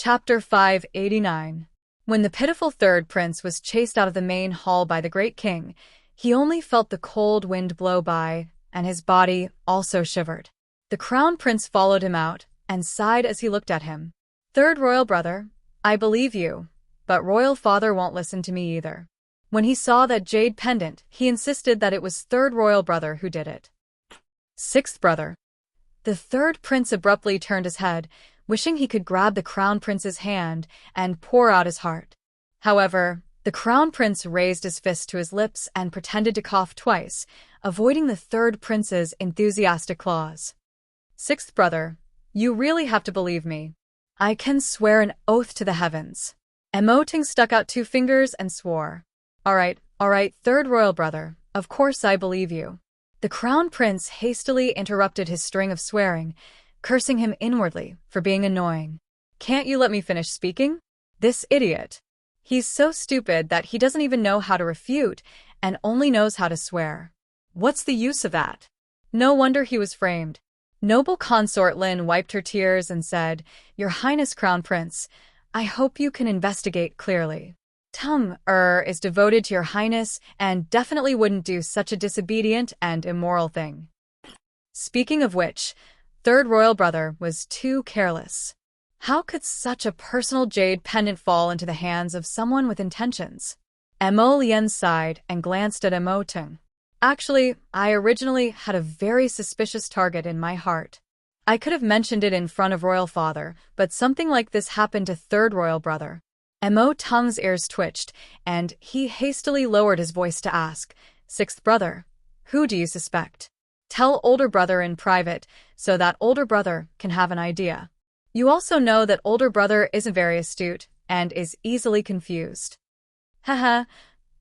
Chapter 589. When the pitiful third prince was chased out of the main hall by the great king, he only felt the cold wind blow by, and his body also shivered. The crown prince followed him out, and sighed as he looked at him. "Third royal brother, I believe you, but royal father won't listen to me either." When he saw that jade pendant, he insisted that it was third royal brother who did it. Sixth brother. The third prince abruptly turned his head, wishing he could grab the crown prince's hand and pour out his heart. However, the crown prince raised his fist to his lips and pretended to cough twice, avoiding the third prince's enthusiastic claws. "Sixth brother, you really have to believe me. I can swear an oath to the heavens." Enchanting stuck out 2 fingers and swore. All right, third royal brother, of course I believe you." The crown prince hastily interrupted his string of swearing, cursing him inwardly for being annoying. "Can't you let me finish speaking? This idiot. He's so stupid that he doesn't even know how to refute and only knows how to swear. What's the use of that?" No wonder he was framed. Noble Consort Lin wiped her tears and said, "Your Highness Crown Prince, I hope you can investigate clearly. Tung is devoted to your highness and definitely wouldn't do such a disobedient and immoral thing." Speaking of which, third royal brother was too careless. How could such a personal jade pendant fall into the hands of someone with intentions? Lien sighed and glanced at Tung. "Actually, I originally had a very suspicious target in my heart. I could have mentioned it in front of royal father, but something like this happened to third royal brother." Tung's ears twitched, and he hastily lowered his voice to ask, "Sixth brother, who do you suspect? Tell older brother in private, so that older brother can have an idea. You also know that older brother isn't very astute, and is easily confused." "Haha,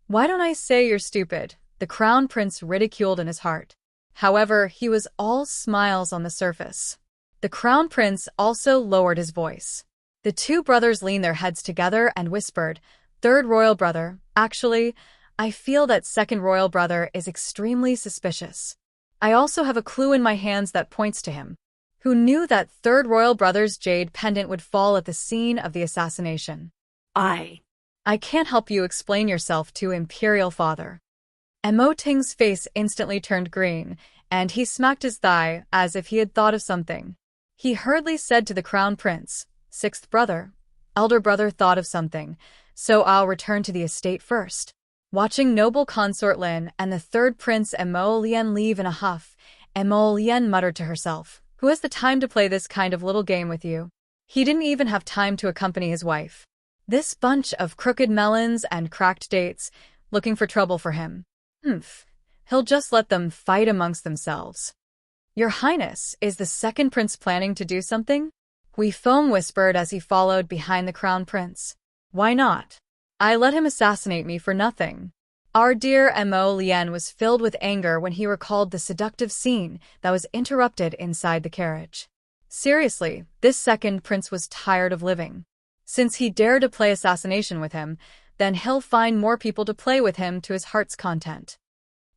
why don't I say you're stupid?" the crown prince ridiculed in his heart. However, he was all smiles on the surface. The crown prince also lowered his voice. The 2 brothers leaned their heads together and whispered, "Third royal brother, actually, I feel that second royal brother is extremely suspicious. I also have a clue in my hands that points to him. Who knew that third royal brother's jade pendant would fall at the scene of the assassination?" I can't help you explain yourself to imperial father." Ting's face instantly turned green, and he smacked his thigh as if he had thought of something. He hurriedly said to the crown prince, "Sixth brother, elder brother thought of something, so I'll return to the estate first." Watching noble Consort Lin and the third prince Lien leave in a huff, Lien muttered to herself, "Who has the time to play this kind of little game with you?" He didn't even have time to accompany his wife. This bunch of crooked melons and cracked dates, looking for trouble for him. He'll just let them fight amongst themselves. "Your Highness, is the second prince planning to do something?" Feng whispered as he followed behind the crown prince. "Why not? I let him assassinate me for nothing." Our dear Lien was filled with anger when he recalled the seductive scene that was interrupted inside the carriage. Seriously, this second prince was tired of living. Since he dared to play assassination with him, then he'll find more people to play with him to his heart's content.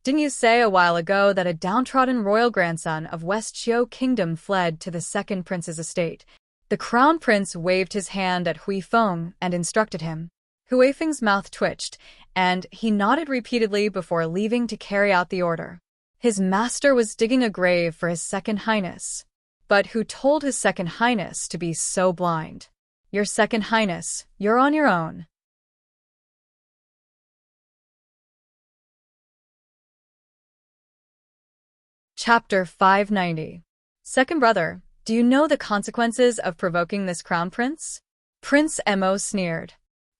"Didn't you say a while ago that a downtrodden royal grandson of West Qiu Kingdom fled to the second prince's estate?" The crown prince waved his hand at Feng and instructed him. Feng's mouth twitched, and he nodded repeatedly before leaving to carry out the order. His master was digging a grave for his second highness. But who told his second highness to be so blind? "Your second highness, you're on your own." Chapter 590. Second brother, do you know the consequences of provoking this crown prince? Prince Mo sneered.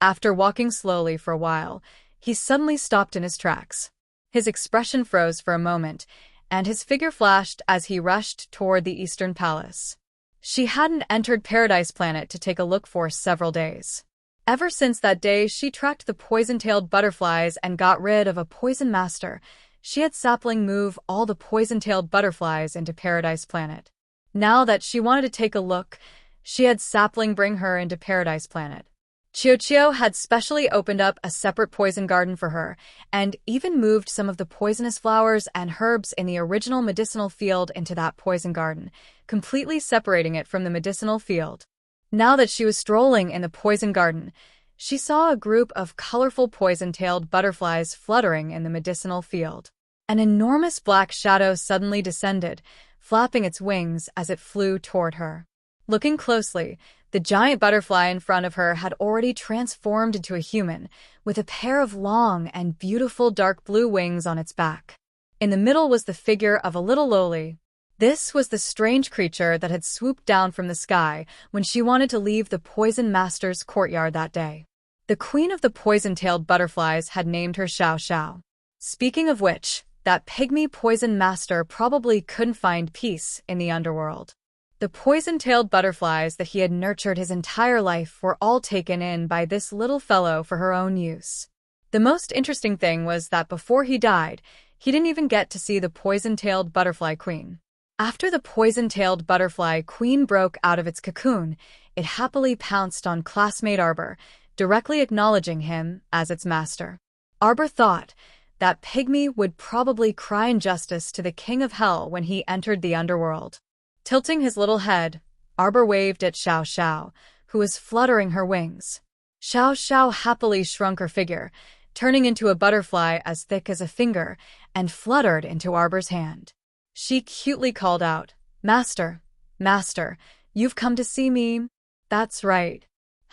After walking slowly for a while, he suddenly stopped in his tracks. His expression froze for a moment, and his figure flashed as he rushed toward the Eastern Palace. She hadn't entered Paradise Planet to take a look for several days. Ever since that day she tracked the poison-tailed butterflies and got rid of a poison master, she had Sapling move all the poison-tailed butterflies into Paradise Planet. Now that she wanted to take a look, she had Sapling bring her into Paradise Planet. Qiu had specially opened up a separate poison garden for her, and even moved some of the poisonous flowers and herbs in the original medicinal field into that poison garden, completely separating it from the medicinal field. Now that she was strolling in the poison garden, she saw a group of colorful poison-tailed butterflies fluttering in the medicinal field. An enormous black shadow suddenly descended, flapping its wings as it flew toward her. Looking closely, the giant butterfly in front of her had already transformed into a human, with a pair of long and beautiful dark blue wings on its back. In the middle was the figure of a little loli. This was the strange creature that had swooped down from the sky when she wanted to leave the Poison Master's courtyard that day. The queen of the poison-tailed butterflies had named her Xiao Xiao. Speaking of which, that pygmy poison master probably couldn't find peace in the underworld. The poison-tailed butterflies that he had nurtured his entire life were all taken in by this little fellow for her own use. The most interesting thing was that before he died, he didn't even get to see the poison-tailed butterfly queen. After the poison-tailed butterfly queen broke out of its cocoon, it happily pounced on classmate Arbor, directly acknowledging him as its master. Arbor thought that pygmy would probably cry injustice to the king of hell when he entered the underworld. Tilting his little head, Arbor waved at Xiao Xiao, who was fluttering her wings. Xiao Xiao happily shrunk her figure, turning into a butterfly as thick as a finger, and fluttered into Arbor's hand. She cutely called out, "Master, Master, you've come to see me?" "That's right.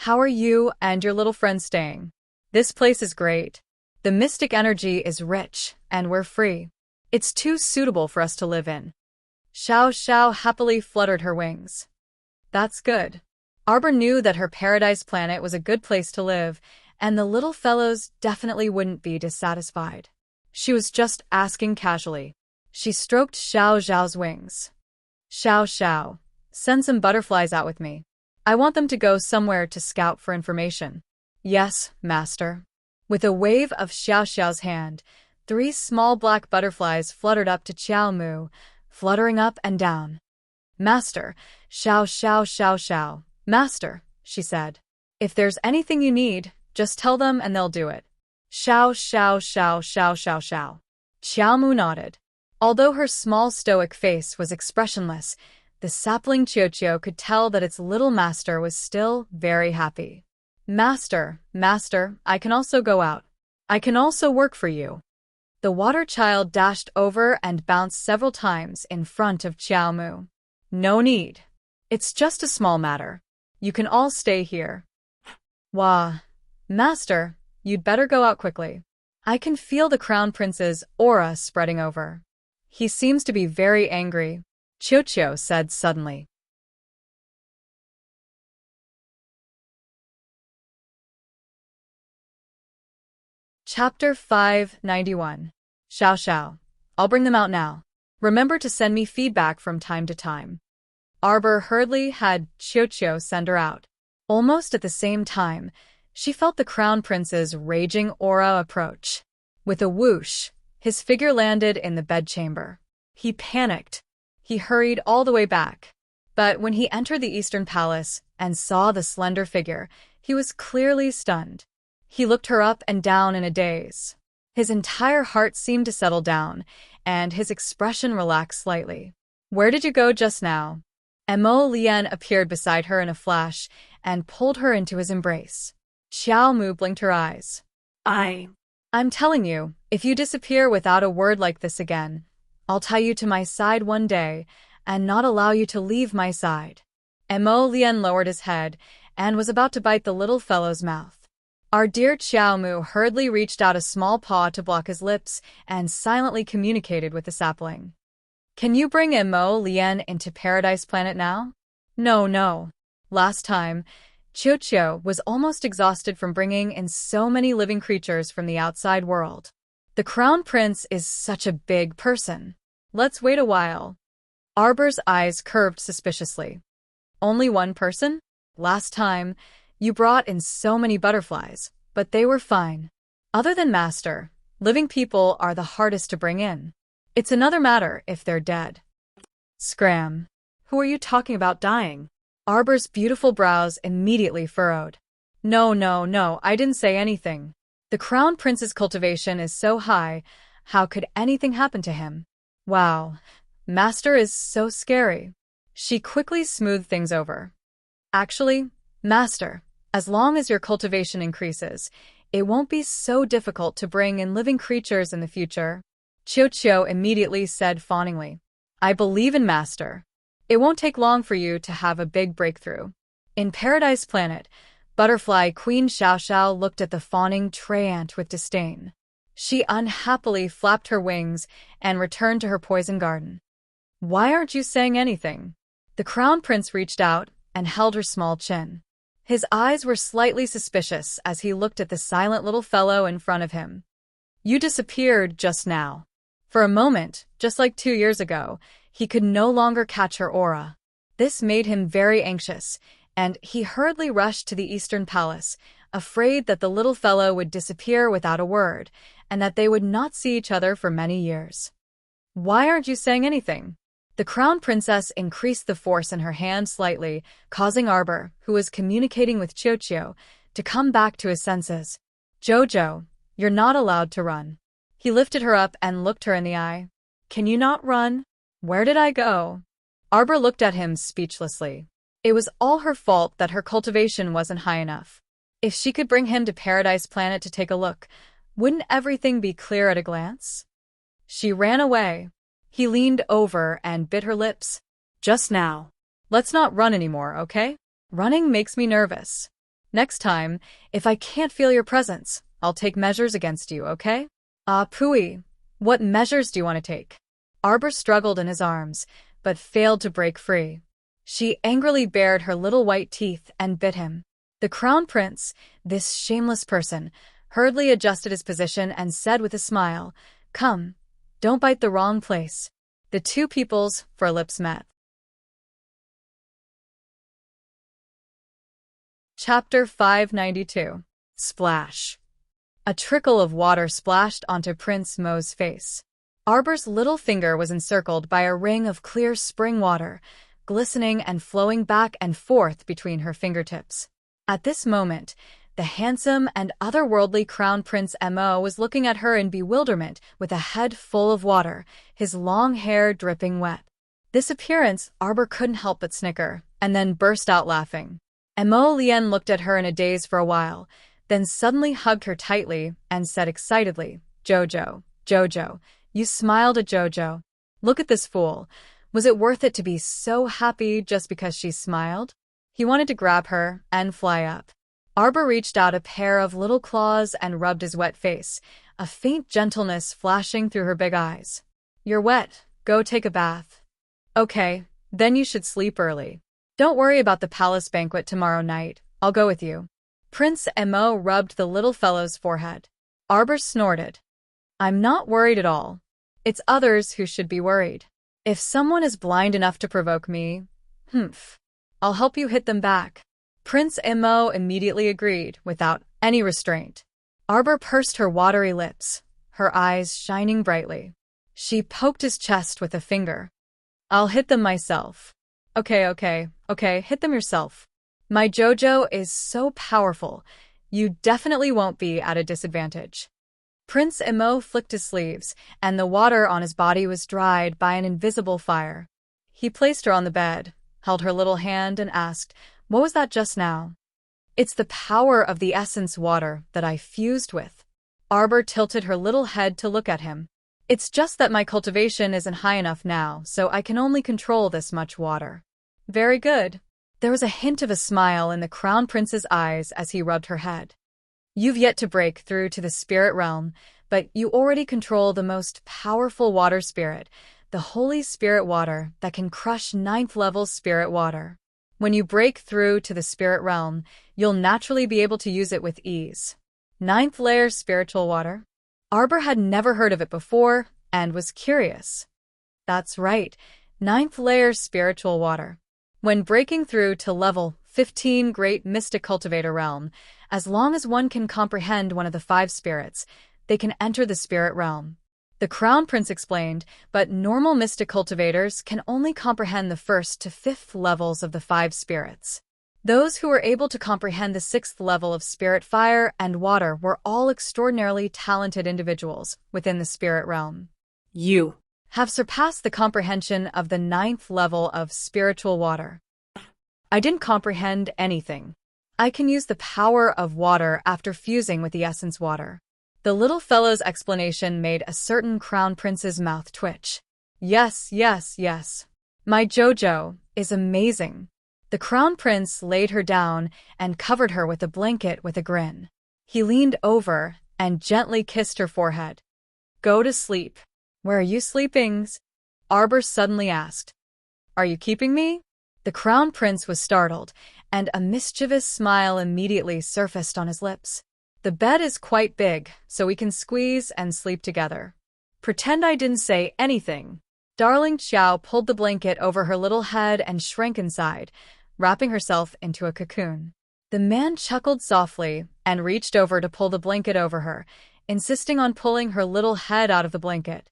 How are you and your little friend staying? This place is great. The mystic energy is rich, and we're free. It's too suitable for us to live in." Xiao Xiao happily fluttered her wings. That's good. Arbor knew that her paradise planet was a good place to live, and the little fellows definitely wouldn't be dissatisfied. She was just asking casually. She stroked Xiao Xiao's wings. "Xiao Xiao, send some butterflies out with me. I want them to go somewhere to scout for information." "Yes, master." With a wave of Xiao Xiao's hand, 3 small black butterflies fluttered up to Qiao Mu, fluttering up and down. "Master, Xiao Xiao Xiao Xiao, Master," she said. "If there's anything you need, just tell them and they'll do it." "Xiao Xiao Xiao Xiao Xiao Xiao." Qiao Mu nodded. Although her small stoic face was expressionless, the sapling Qiuqiu could tell that its little master was still very happy. "Master, Master, I can also go out. I can also work for you." The water child dashed over and bounced several times in front of Qiao Mu. "No need. It's just a small matter. You can all stay here." "Wah, Master, you'd better go out quickly. I can feel the Crown Prince's aura spreading over. He seems to be very angry," Qiuqiu said suddenly. Chapter 591. Xiao Xiao. I'll bring them out now. Remember to send me feedback from time to time. Arbor hurriedly had Qiuqiu send her out. Almost at the same time, she felt the Crown Prince's raging aura approach. With a whoosh, his figure landed in the bedchamber. He panicked. He hurried all the way back. But when he entered the Eastern Palace and saw the slender figure, he was clearly stunned. He looked her up and down in a daze. His entire heart seemed to settle down, and his expression relaxed slightly. "Where did you go just now?" Mo Lian appeared beside her in a flash and pulled her into his embrace. Qiao Mu blinked her eyes. I'm telling you, if you disappear without a word like this again, I'll tie you to my side one day and not allow you to leave my side." Mo Lian lowered his head and was about to bite the little fellow's mouth. Our dear Qiao Mu hurriedly reached out a small paw to block his lips and silently communicated with the sapling. "Can you bring Mo Lian into Paradise Planet now?" No. Last time, Qiuqiu was almost exhausted from bringing in so many living creatures from the outside world. The Crown Prince is such a big person. Let's wait a while. Arbor's eyes curved suspiciously. "Only one person? Last time, you brought in so many butterflies, but they were fine. Other than Master, living people are the hardest to bring in. It's another matter if they're dead." Scram. Who are you talking about dying? Arbor's beautiful brows immediately furrowed. No, I didn't say anything. The Crown Prince's cultivation is so high, how could anything happen to him? Wow, Master is so scary. She quickly smoothed things over. Actually, Master, as long as your cultivation increases, it won't be so difficult to bring in living creatures in the future. Chiu immediately said fawningly. I believe in Master. It won't take long for you to have a big breakthrough. In Paradise Planet, Butterfly Queen Xiao looked at the fawning Treant with disdain. She unhappily flapped her wings and returned to her poison garden. Why aren't you saying anything? The Crown Prince reached out and held her small chin. His eyes were slightly suspicious as he looked at the silent little fellow in front of him. You disappeared just now. For a moment, just like 2 years ago, he could no longer catch her aura. This made him very anxious, and he hurriedly rushed to the Eastern Palace, afraid that the little fellow would disappear without a word, and that they would not see each other for many years. Why aren't you saying anything? The Crown Princess increased the force in her hand slightly, causing Arbor, who was communicating with Chiu, to come back to his senses. Jojo, you're not allowed to run. He lifted her up and looked her in the eye. Can you not run? Where did I go? Arbor looked at him speechlessly. It was all her fault that her cultivation wasn't high enough. If she could bring him to Paradise Planet to take a look, wouldn't everything be clear at a glance? She ran away. He leaned over and bit her lips. Just now. Let's not run anymore, okay? Running makes me nervous. Next time, if I can't feel your presence, I'll take measures against you, okay? Pooey, what measures do you want to take? Arbor struggled in his arms, but failed to break free. She angrily bared her little white teeth and bit him. The Crown Prince, this shameless person, hurriedly adjusted his position and said with a smile, Come, don't bite the wrong place. The two people's lips met. Chapter 592. Splash. A trickle of water splashed onto Prince Mo's face. Arbor's little finger was encircled by a ring of clear spring water, glistening and flowing back and forth between her fingertips. At this moment, the handsome and otherworldly Crown Prince Mo was looking at her in bewilderment with a head full of water, his long hair dripping wet. This appearance, Arbor couldn't help but snicker, and then burst out laughing. Mo Lien looked at her in a daze for a while, then suddenly hugged her tightly and said excitedly, Jojo, Jojo, you smiled at Jojo. Look at this fool. Was it worth it to be so happy just because she smiled? He wanted to grab her and fly up. Arbor reached out a pair of little claws and rubbed his wet face, a faint gentleness flashing through her big eyes. You're wet. Go take a bath. Okay, then you should sleep early. Don't worry about the palace banquet tomorrow night. I'll go with you. Prince Mo rubbed the little fellow's forehead. Arbor snorted. I'm not worried at all. It's others who should be worried. If someone is blind enough to provoke me, I'll help you hit them back. Prince Mo immediately agreed, without any restraint. Arbor pursed her watery lips, her eyes shining brightly. She poked his chest with a finger. I'll hit them myself. Okay, hit them yourself. My Jojo is so powerful, you definitely won't be at a disadvantage. Prince Mo flicked his sleeves, and the water on his body was dried by an invisible fire. He placed her on the bed, held her little hand, and asked, What was that just now? It's the power of the essence water that I fused with. Arbor tilted her little head to look at him. It's just that my cultivation isn't high enough now, so I can only control this much water. Very good. There was a hint of a smile in the Crown Prince's eyes as he rubbed her head. You've yet to break through to the spirit realm, but you already control the most powerful water spirit, the holy spirit water that can crush 9th level spirit water. When you break through to the spirit realm, you'll naturally be able to use it with ease. 9th layer spiritual water? Arbor had never heard of it before and was curious. That's right, 9th layer spiritual water. When breaking through to level 15 Great Mystic Cultivator Realm, as long as one can comprehend one of the 5 spirits, they can enter the spirit realm. The Crown Prince explained, but normal mystic cultivators can only comprehend the 1st to 5th levels of the 5 spirits. Those who were able to comprehend the 6th level of spirit fire and water were all extraordinarily talented individuals within the spirit realm. You have surpassed the comprehension of the 9th level of spiritual water. I didn't comprehend anything. I can use the power of water after fusing with the essence water. The little fellow's explanation made a certain crown prince's mouth twitch. Yes, yes, yes. My JoJo is amazing. The crown prince laid her down and covered her with a blanket with a grin. He leaned over and gently kissed her forehead. Go to sleep. Where are you sleeping? Arbor suddenly asked. Are you keeping me? The crown prince was startled, and a mischievous smile immediately surfaced on his lips. The bed is quite big, so we can squeeze and sleep together. Pretend I didn't say anything. Darling Xiao pulled the blanket over her little head and shrank inside, wrapping herself into a cocoon. The man chuckled softly and reached over to pull the blanket over her, insisting on pulling her little head out of the blanket.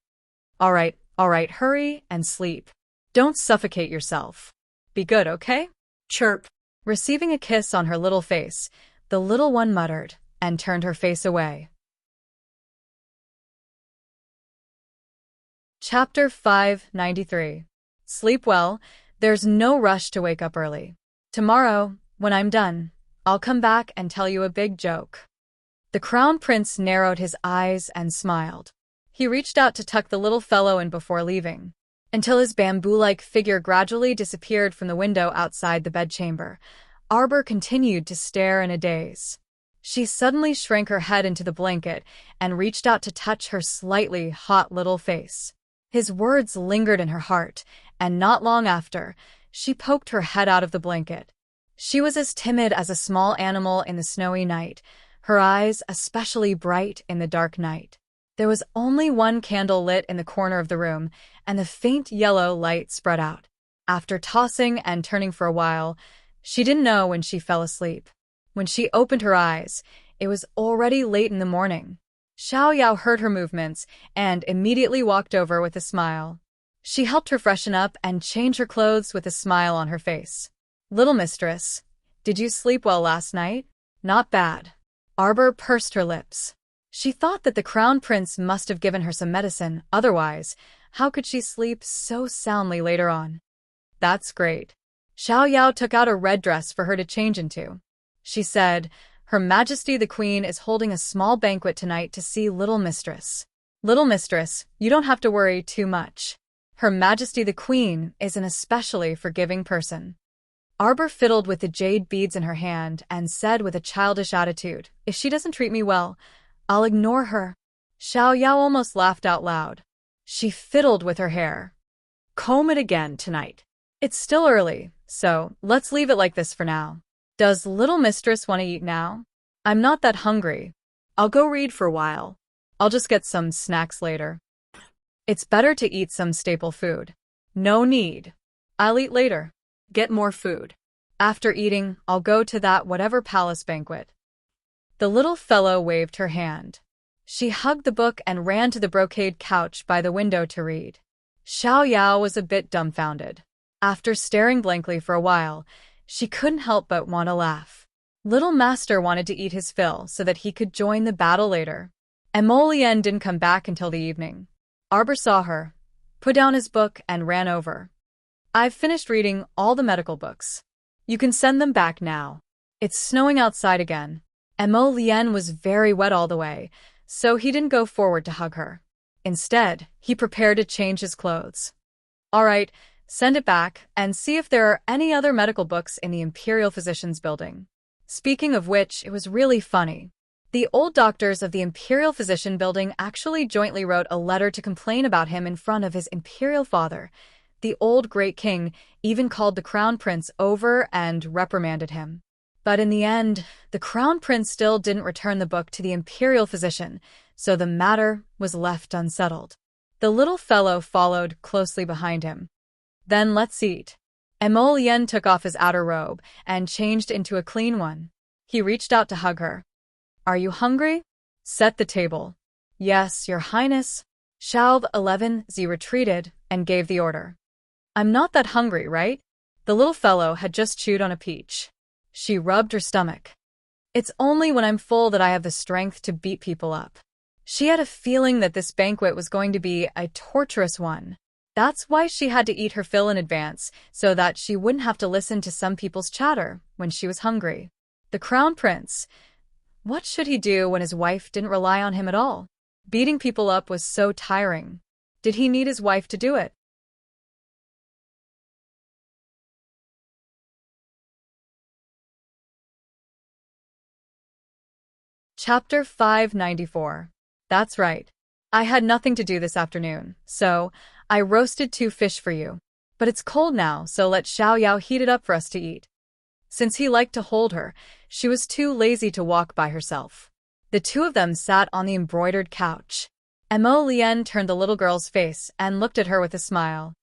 All right, hurry and sleep. Don't suffocate yourself. Be good, okay? Chirp. Receiving a kiss on her little face, the little one muttered and turned her face away. Chapter 593. Sleep well. There's no rush to wake up early. Tomorrow, when I'm done, I'll come back and tell you a big joke. The crown prince narrowed his eyes and smiled. He reached out to tuck the little fellow in before leaving, until his bamboo-like figure gradually disappeared from the window outside the bedchamber. Arbor continued to stare in a daze. She suddenly shrank her head into the blanket and reached out to touch her slightly hot little face. His words lingered in her heart, and not long after, she poked her head out of the blanket. She was as timid as a small animal in the snowy night, her eyes especially bright in the dark night. There was only one candle lit in the corner of the room, and the faint yellow light spread out. After tossing and turning for a while, she didn't know when she fell asleep. When she opened her eyes, it was already late in the morning. Xiao Yao heard her movements and immediately walked over with a smile. She helped her freshen up and change her clothes with a smile on her face. Little mistress, did you sleep well last night? Not bad. Arbor pursed her lips. She thought that the crown prince must have given her some medicine, otherwise, how could she sleep so soundly later on? That's great. Xiao Yao took out a red dress for her to change into. She said, Her Majesty the Queen is holding a small banquet tonight to see Little Mistress. Little Mistress, you don't have to worry too much. Her Majesty the Queen is an especially forgiving person. Arbor fiddled with the jade beads in her hand and said with a childish attitude, If she doesn't treat me well, I'll ignore her. Xiao Yao almost laughed out loud. She fiddled with her hair. Comb it again tonight. It's still early, so let's leave it like this for now. Does Little Mistress want to eat now? I'm not that hungry. I'll go read for a while. I'll just get some snacks later. It's better to eat some staple food. No need. I'll eat later. Get more food. After eating, I'll go to that whatever palace banquet. The little fellow waved her hand. She hugged the book and ran to the brocade couch by the window to read. Xiao Yao was a bit dumbfounded. After staring blankly for a while, she couldn't help but want to laugh. Little Master wanted to eat his fill so that he could join the battle later. Emolien didn't come back until the evening. Arbor saw her, put down his book, and ran over. I've finished reading all the medical books. You can send them back now. It's snowing outside again. Emolien was very wet all the way, so he didn't go forward to hug her. Instead, he prepared to change his clothes. All right, send it back and see if there are any other medical books in the Imperial Physicians Building. Speaking of which, it was really funny. The old doctors of the Imperial Physician Building actually jointly wrote a letter to complain about him in front of his imperial father. The old great king even called the crown prince over and reprimanded him. But in the end, the crown prince still didn't return the book to the imperial physician, so the matter was left unsettled. The little fellow followed closely behind him. Then let's eat. Emolien took off his outer robe and changed into a clean one. He reached out to hug her. Are you hungry? Set the table. Yes, Your Highness. Xiao 11Z retreated and gave the order. I'm not that hungry, right? The little fellow had just chewed on a peach. She rubbed her stomach. It's only when I'm full that I have the strength to beat people up. She had a feeling that this banquet was going to be a torturous one. That's why she had to eat her fill in advance, so that she wouldn't have to listen to some people's chatter when she was hungry. The Crown Prince. What should he do when his wife didn't rely on him at all? Beating people up was so tiring. Did he need his wife to do it? Chapter 594. That's right. I had nothing to do this afternoon, so I roasted 2 fish for you. But it's cold now, so let Xiao Yao heat it up for us to eat. Since he liked to hold her, she was too lazy to walk by herself. The 2 of them sat on the embroidered couch. Mo Lien turned the little girl's face and looked at her with a smile.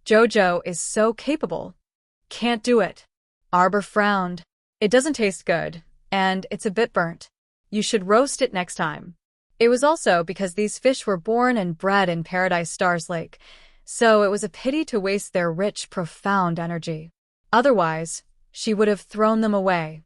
Jojo is so capable. Can't do it. Arbor frowned. It doesn't taste good, and it's a bit burnt. You should roast it next time. It was also because these fish were born and bred in Paradise Stars Lake, so it was a pity to waste their rich, profound energy. Otherwise, she would have thrown them away.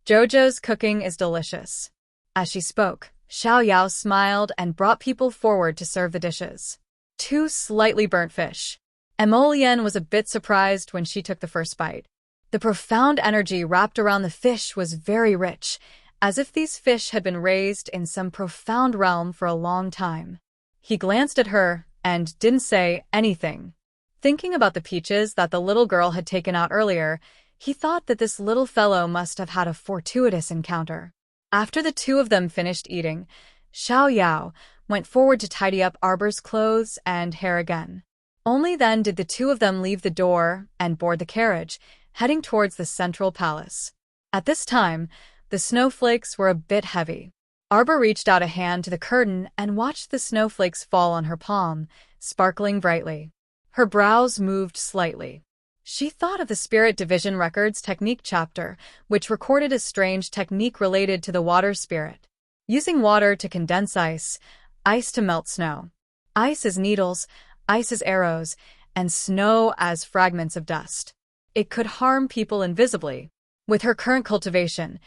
Jojo's cooking is delicious. As she spoke, Xiao Yao smiled and brought people forward to serve the dishes. 2 slightly burnt fish. Emolienne was a bit surprised when she took the first bite. The profound energy wrapped around the fish was very rich, as if these fish had been raised in some profound realm for a long time. He glanced at her and didn't say anything. Thinking about the peaches that the little girl had taken out earlier, he thought that this little fellow must have had a fortuitous encounter. After the 2 of them finished eating, Xiao Yao went forward to tidy up Arbor's clothes and hair again. Only then did the 2 of them leave the door and board the carriage, heading towards the central palace. At this time, the snowflakes were a bit heavy. Arbor reached out a hand to the curtain and watched the snowflakes fall on her palm, sparkling brightly. Her brows moved slightly. She thought of the Spirit Division Records Technique chapter, which recorded a strange technique related to the water spirit. Using water to condense ice, ice to melt snow. Ice as needles, ice as arrows, and snow as fragments of dust. It could harm people invisibly. With her current cultivation,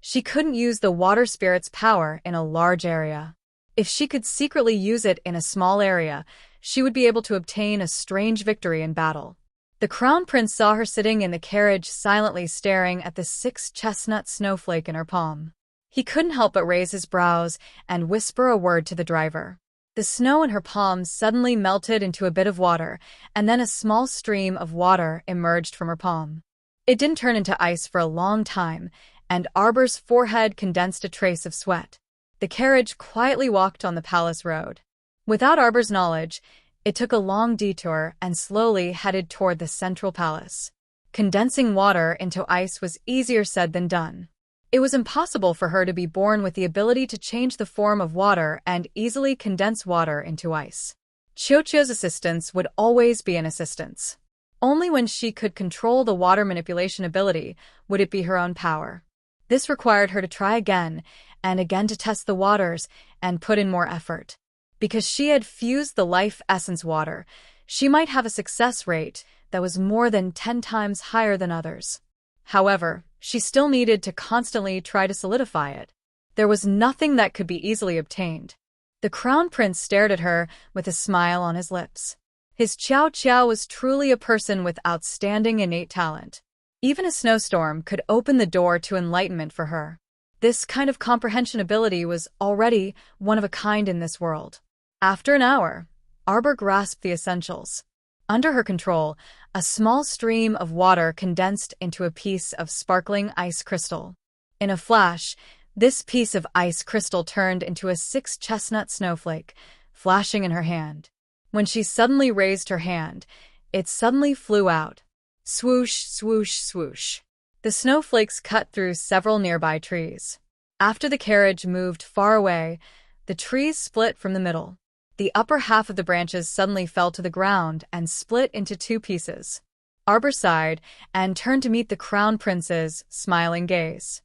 she couldn't use the water spirit's power in a large area. If she could secretly use it in a small area, she would be able to obtain a strange victory in battle. The Crown Prince saw her sitting in the carriage silently staring at the 6-chestnut snowflake in her palm. He couldn't help but raise his brows and whisper a word to the driver. The snow in her palm suddenly melted into a bit of water, and then a small stream of water emerged from her palm. It didn't turn into ice for a long time, and Arbor's forehead condensed a trace of sweat. The carriage quietly walked on the palace road. Without Arbor's knowledge, it took a long detour and slowly headed toward the central palace. Condensing water into ice was easier said than done. It was impossible for her to be born with the ability to change the form of water and easily condense water into ice. Qiuqiu's assistance would always be an assistance. Only when she could control the water manipulation ability would it be her own power. This required her to try again and again to test the waters and put in more effort. Because she had fused the life essence water, she might have a success rate that was more than 10 times higher than others. However, she still needed to constantly try to solidify it. There was nothing that could be easily obtained. The Crown Prince stared at her with a smile on his lips. His Qiao Qiao was truly a person with outstanding innate talent. Even a snowstorm could open the door to enlightenment for her. This kind of comprehension ability was already one of a kind in this world. After an hour, Arbor grasped the essentials. Under her control, a small stream of water condensed into a piece of sparkling ice crystal. In a flash, this piece of ice crystal turned into a 6-chestnut snowflake, flashing in her hand. When she suddenly raised her hand, it suddenly flew out. Swoosh, swoosh, swoosh. The snowflakes cut through several nearby trees. After the carriage moved far away, the trees split from the middle. The upper half of the branches suddenly fell to the ground and split into 2 pieces. Arbor sighed and turned to meet the Crown Prince's smiling gaze.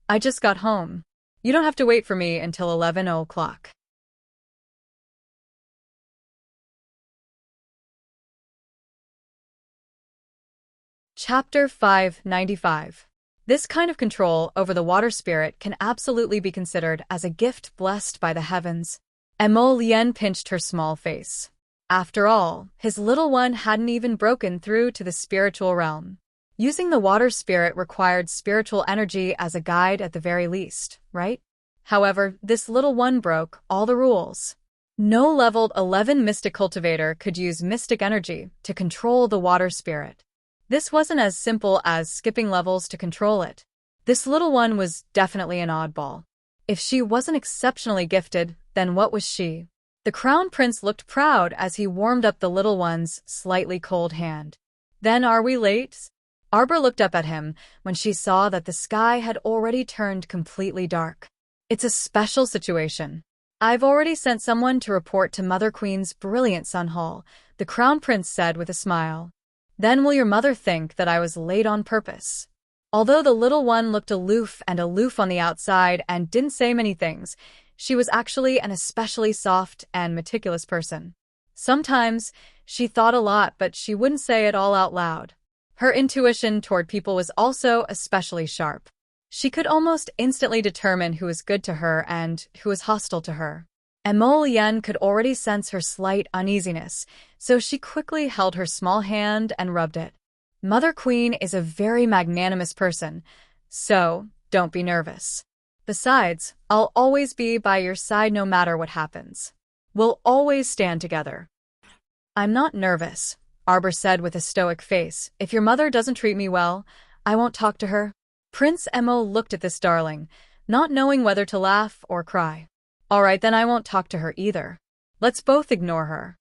I just got home. You don't have to wait for me until 11 o'clock. Chapter 595. This kind of control over the water spirit can absolutely be considered as a gift blessed by the heavens. Emolienne pinched her small face. After all, his little one hadn't even broken through to the spiritual realm. Using the water spirit required spiritual energy as a guide at the very least, right? However, this little one broke all the rules. No leveled 11 mystic cultivator could use mystic energy to control the water spirit. This wasn't as simple as skipping levels to control it. This little one was definitely an oddball. If she wasn't exceptionally gifted, then what was she? The crown prince looked proud as he warmed up the little one's slightly cold hand. Then are we late? Arbor looked up at him when she saw that the sky had already turned completely dark. It's a special situation. I've already sent someone to report to Mother Queen's brilliant Sun Hall, the crown prince said with a smile. Then will your mother think that I was late on purpose? Although the little one looked aloof on the outside and didn't say many things, she was actually an especially soft and meticulous person. Sometimes she thought a lot, but she wouldn't say it all out loud. Her intuition toward people was also especially sharp. She could almost instantly determine who was good to her and who was hostile to her. Emolienne could already sense her slight uneasiness, so she quickly held her small hand and rubbed it. Mother Queen is a very magnanimous person, so don't be nervous. Besides, I'll always be by your side no matter what happens. We'll always stand together. I'm not nervous, Arbor said with a stoic face. If your mother doesn't treat me well, I won't talk to her. Prince Emo looked at this darling, not knowing whether to laugh or cry. All right, then I won't talk to her either. Let's both ignore her.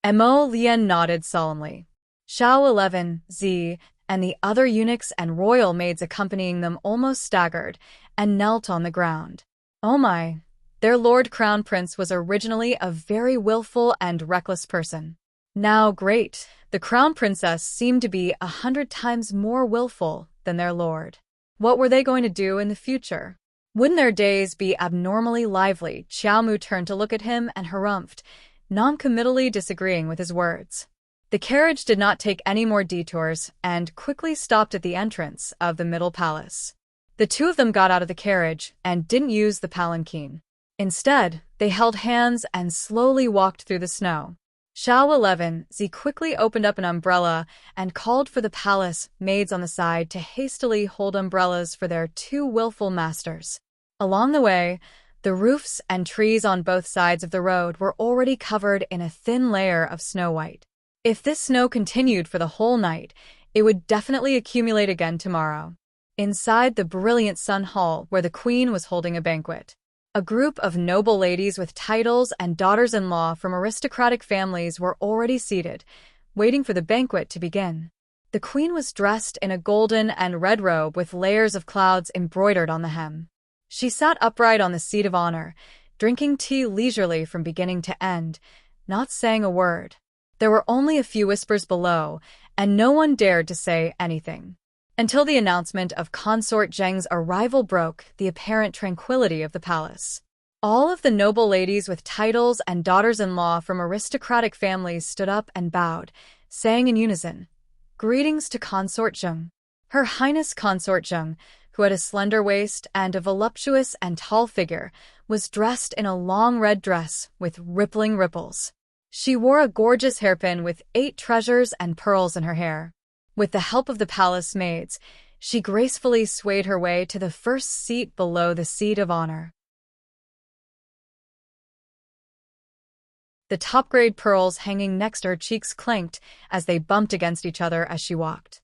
Emolienne nodded solemnly. Xiao 11, Z, and the other eunuchs and royal maids accompanying them almost staggered and knelt on the ground. Oh my, their Lord Crown Prince was originally a very willful and reckless person. Now great, the Crown Princess seemed to be 100 times more willful than their lord. What were they going to do in the future? Wouldn't their days be abnormally lively? Xiaomu turned to look at him and harumphed, non-committally disagreeing with his words. The carriage did not take any more detours and quickly stopped at the entrance of the middle palace. The two of them got out of the carriage and didn't use the palanquin. Instead, they held hands and slowly walked through the snow. Xiao 11, Z quickly opened up an umbrella and called for the palace maids on the side to hastily hold umbrellas for their two willful masters. Along the way, the roofs and trees on both sides of the road were already covered in a thin layer of snow white. If this snow continued for the whole night, it would definitely accumulate again tomorrow. Inside the brilliant Sun Hall, where the queen was holding a banquet, a group of noble ladies with titles and daughters-in-law from aristocratic families were already seated, waiting for the banquet to begin. The queen was dressed in a golden and red robe with layers of clouds embroidered on the hem. She sat upright on the seat of honor, drinking tea leisurely from beginning to end, not saying a word. There were only a few whispers below, and no one dared to say anything. Until the announcement of Consort Zheng's arrival broke the apparent tranquility of the palace. All of the noble ladies with titles and daughters-in-law from aristocratic families stood up and bowed, saying in unison, "Greetings to Consort Zheng." Her Highness Consort Zheng, who had a slender waist and a voluptuous and tall figure, was dressed in a long red dress with rippling ripples. She wore a gorgeous hairpin with 8 treasures and pearls in her hair. With the help of the palace maids, she gracefully swayed her way to the first seat below the seat of honor. The top-grade pearls hanging next to her cheeks clanked as they bumped against each other as she walked.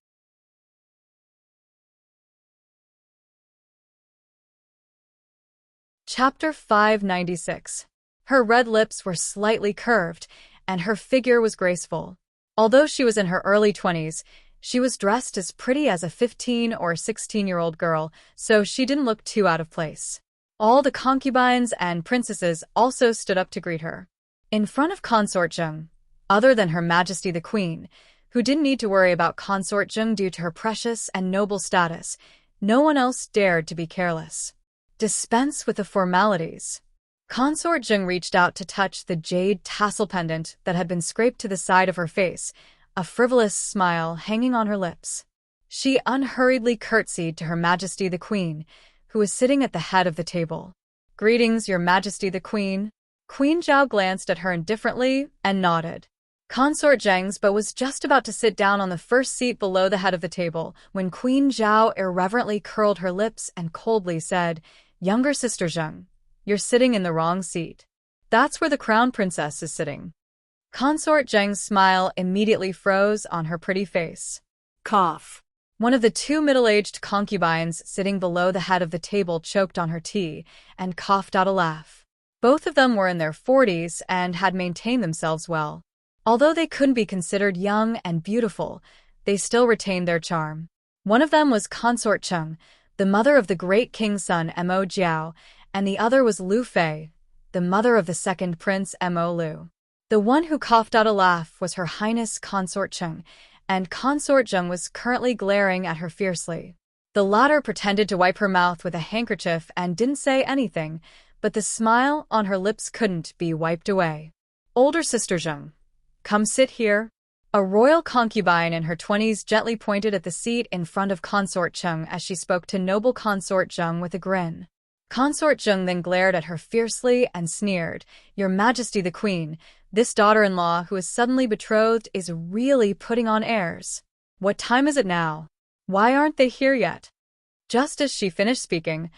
Chapter 596. Her red lips were slightly curved, and her figure was graceful. Although she was in her early 20s, she was dressed as pretty as a 15 or 16-year-old girl, so she didn't look too out of place. All the concubines and princesses also stood up to greet her. In front of Consort Zheng, other than Her Majesty the Queen, who didn't need to worry about Consort Zheng due to her precious and noble status, no one else dared to be careless. Dispense with the formalities. Consort Zheng reached out to touch the jade tassel pendant that had been scraped to the side of her face, a frivolous smile hanging on her lips. She unhurriedly curtsied to Her Majesty the Queen, who was sitting at the head of the table. "Greetings, Your Majesty the Queen." Queen Zhao glanced at her indifferently and nodded. Consort Zheng's but was just about to sit down on the first seat below the head of the table when Queen Zhao irreverently curled her lips and coldly said, "Younger sister Zheng, you're sitting in the wrong seat. That's where the crown princess is sitting." Consort Zheng's smile immediately froze on her pretty face. Cough. One of the two middle-aged concubines sitting below the head of the table choked on her tea and coughed out a laugh. Both of them were in their 40s and had maintained themselves well. Although they couldn't be considered young and beautiful, they still retained their charm. One of them was Consort Cheng, the mother of the great king's son Mo Jiao, and the other was Lu Fei, the mother of the second prince Mo Lu. The one who coughed out a laugh was Her Highness Consort Cheng, and Consort Zheng was currently glaring at her fiercely. The latter pretended to wipe her mouth with a handkerchief and didn't say anything, but the smile on her lips couldn't be wiped away. "Older sister Zheng, come sit here." A royal concubine in her 20s gently pointed at the seat in front of Consort Cheng as she spoke to noble Consort Zheng with a grin. Consort Zheng then glared at her fiercely and sneered, "Your Majesty the Queen, this daughter-in-law who is suddenly betrothed is really putting on airs. What time is it now? Why aren't they here yet?" Just as she finished speaking,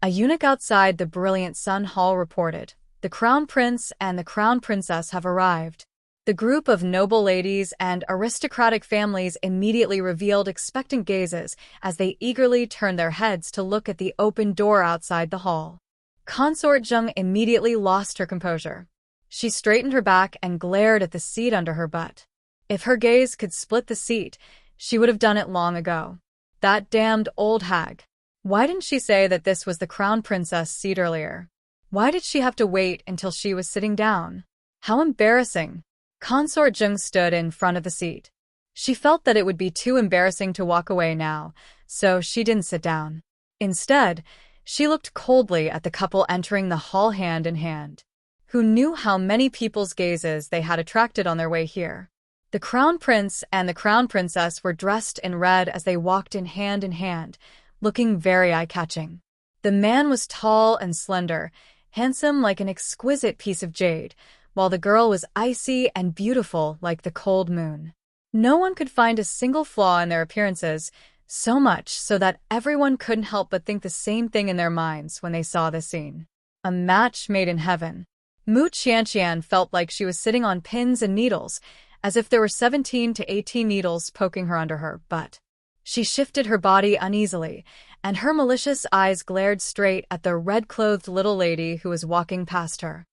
a eunuch outside the brilliant Sun Hall reported, "The Crown Prince and the Crown Princess have arrived." The group of noble ladies and aristocratic families immediately revealed expectant gazes as they eagerly turned their heads to look at the open door outside the hall. Consort Zheng immediately lost her composure. She straightened her back and glared at the seat under her butt. If her gaze could split the seat, she would have done it long ago. That damned old hag. Why didn't she say that this was the Crown Princess' seat earlier? Why did she have to wait until she was sitting down? How embarrassing. Consort Zheng stood in front of the seat. She felt that it would be too embarrassing to walk away now, so she didn't sit down. Instead, she looked coldly at the couple entering the hall hand in hand. Who knew how many people's gazes they had attracted on their way here? The Crown Prince and the Crown Princess were dressed in red as they walked in hand, looking very eye-catching. The man was tall and slender, handsome like an exquisite piece of jade, while the girl was icy and beautiful like the cold moon. No one could find a single flaw in their appearances, so much so that everyone couldn't help but think the same thing in their minds when they saw this scene. A match made in heaven. Mu Qianqian felt like she was sitting on pins and needles, as if there were 17 to 18 needles poking her under her butt. She shifted her body uneasily, and her malicious eyes glared straight at the red-clothed little lady who was walking past her.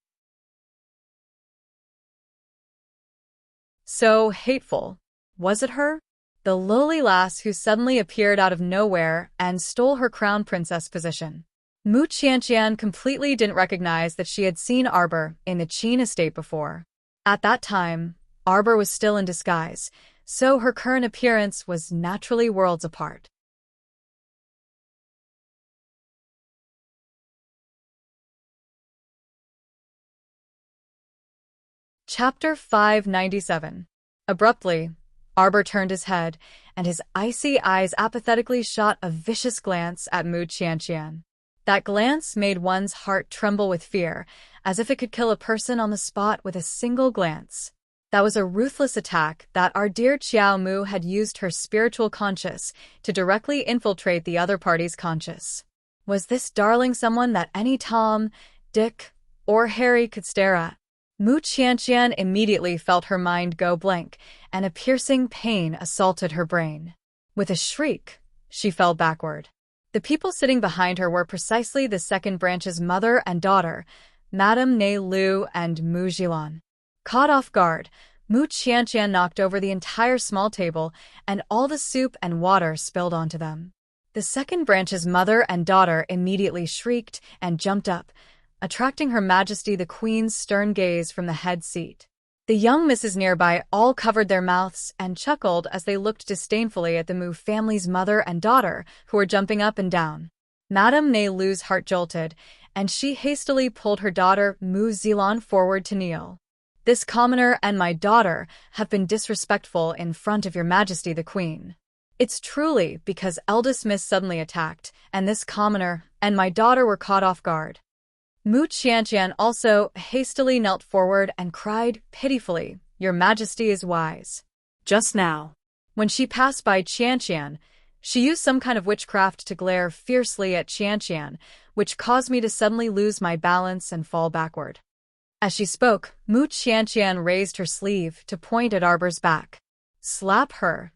So hateful. Was it her? The lowly lass who suddenly appeared out of nowhere and stole her crown princess position. Mu Qianqian completely didn't recognize that she had seen Arbor in the Qin estate before. At that time, Arbor was still in disguise, so her current appearance was naturally worlds apart. Chapter 597. Abruptly, Arbor turned his head, and his icy eyes apathetically shot a vicious glance at Mu Qianqian. That glance made one's heart tremble with fear, as if it could kill a person on the spot with a single glance. That was a ruthless attack that our dear Qiao Mu had used her spiritual conscience to directly infiltrate the other party's conscience. Was this darling someone that any Tom, Dick, or Harry could stare at? Mu Qianqian immediately felt her mind go blank, and a piercing pain assaulted her brain. With a shriek, she fell backward. The people sitting behind her were precisely the second branch's mother and daughter, Madame Ne Lu and Mu Jilan. Caught off guard, Mu Qianqian knocked over the entire small table, and all the soup and water spilled onto them. The second branch's mother and daughter immediately shrieked and jumped up, attracting Her Majesty the Queen's stern gaze from the head seat. The young misses nearby all covered their mouths and chuckled as they looked disdainfully at the Mu family's mother and daughter, who were jumping up and down. Madame Ne Lu's heart jolted, and she hastily pulled her daughter Mu Zilan forward to kneel. "This commoner and my daughter have been disrespectful in front of Your Majesty the Queen. It's truly because eldest miss suddenly attacked, and this commoner and my daughter were caught off guard." Mu Qianqian also hastily knelt forward and cried pitifully, "Your Majesty is wise." Just now, when she passed by Qianqian, she used some kind of witchcraft to glare fiercely at Qianqian, which caused me to suddenly lose my balance and fall backward. As she spoke, Mu Qianqian raised her sleeve to point at Arbor's back. "Slap her."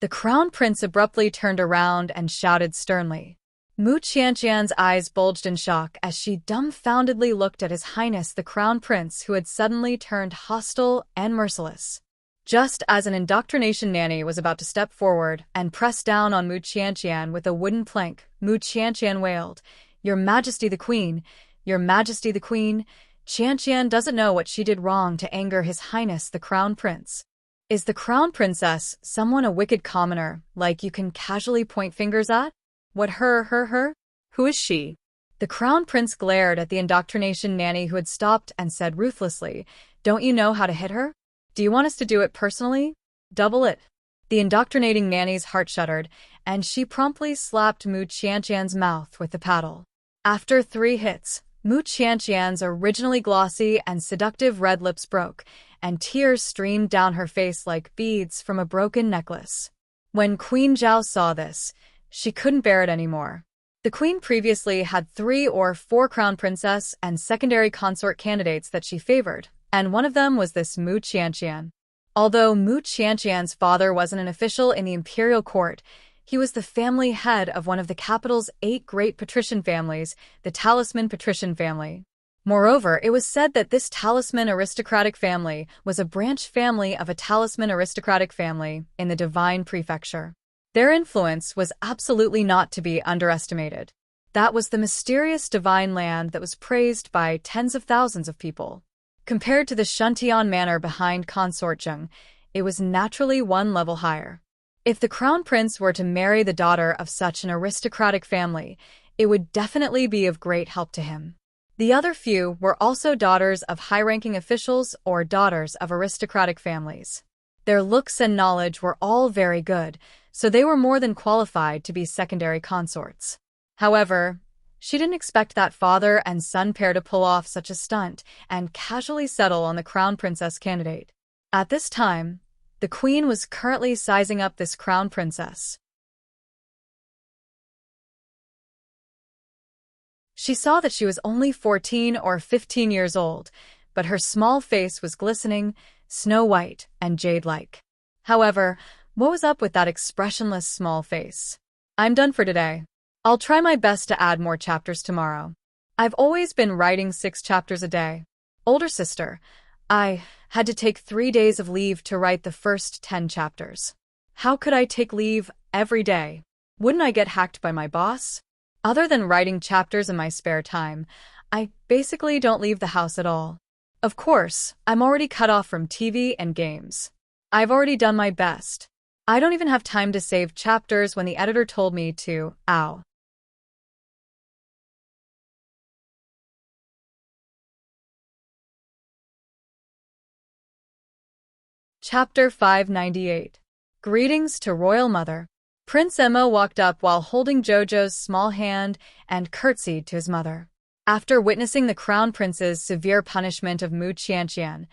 The Crown Prince abruptly turned around and shouted sternly. Mu Qianqian's eyes bulged in shock as she dumbfoundedly looked at His Highness the Crown Prince, who had suddenly turned hostile and merciless. Just as an indoctrination nanny was about to step forward and press down on Mu Qianqian with a wooden plank, Mu Qianqian wailed, "Your Majesty the Queen! Your Majesty the Queen! Qianqian doesn't know what she did wrong to anger His Highness the Crown Prince. Is the Crown Princess someone a wicked commoner, like you can casually point fingers at? What her? Who is she?" The Crown Prince glared at the indoctrination nanny who had stopped and said ruthlessly, "Don't you know how to hit her? Do you want us to do it personally? Double it." The indoctrinating nanny's heart shuddered, and she promptly slapped Mu Qianqian's mouth with the paddle. After 3 hits, Mu Qianqian's originally glossy and seductive red lips broke, and tears streamed down her face like beads from a broken necklace. When Queen Zhao saw this, she couldn't bear it anymore. The queen previously had 3 or 4 crown princess and secondary consort candidates that she favored, and one of them was this Mu Qianqian. Although Mu Qianqian's father wasn't an official in the imperial court, he was the family head of one of the capital's 8 great patrician families, the Talisman patrician family. Moreover, it was said that this Talisman aristocratic family was a branch family of a Talisman aristocratic family in the Divine Prefecture. Their influence was absolutely not to be underestimated. That was the mysterious divine land that was praised by tens of thousands of people. Compared to the Shuntian manor behind Consort, it was naturally one level higher. If the crown prince were to marry the daughter of such an aristocratic family, it would definitely be of great help to him. The other few were also daughters of high-ranking officials or daughters of aristocratic families. Their looks and knowledge were all very good, so they were more than qualified to be secondary consorts. However, she didn't expect that father and son pair to pull off such a stunt and casually settle on the crown princess candidate. At this time, the queen was currently sizing up this crown princess. She saw that she was only 14 or 15 years old, but her small face was glistening, snow-white, and jade-like. However, what was up with that expressionless small face? "I'm done for today. I'll try my best to add more chapters tomorrow. I've always been writing 6 chapters a day. Older sister, I had to take 3 days of leave to write the first 10 chapters. How could I take leave every day? Wouldn't I get hacked by my boss? Other than writing chapters in my spare time, I basically don't leave the house at all. Of course, I'm already cut off from TV and games. I've already done my best. I don't even have time to save chapters when the editor told me to, ow." Chapter 598. Greetings to Royal Mother. Prince Emma walked up while holding Jojo's small hand and curtsied to his mother. After witnessing the crown prince's severe punishment of Mu Qianqian,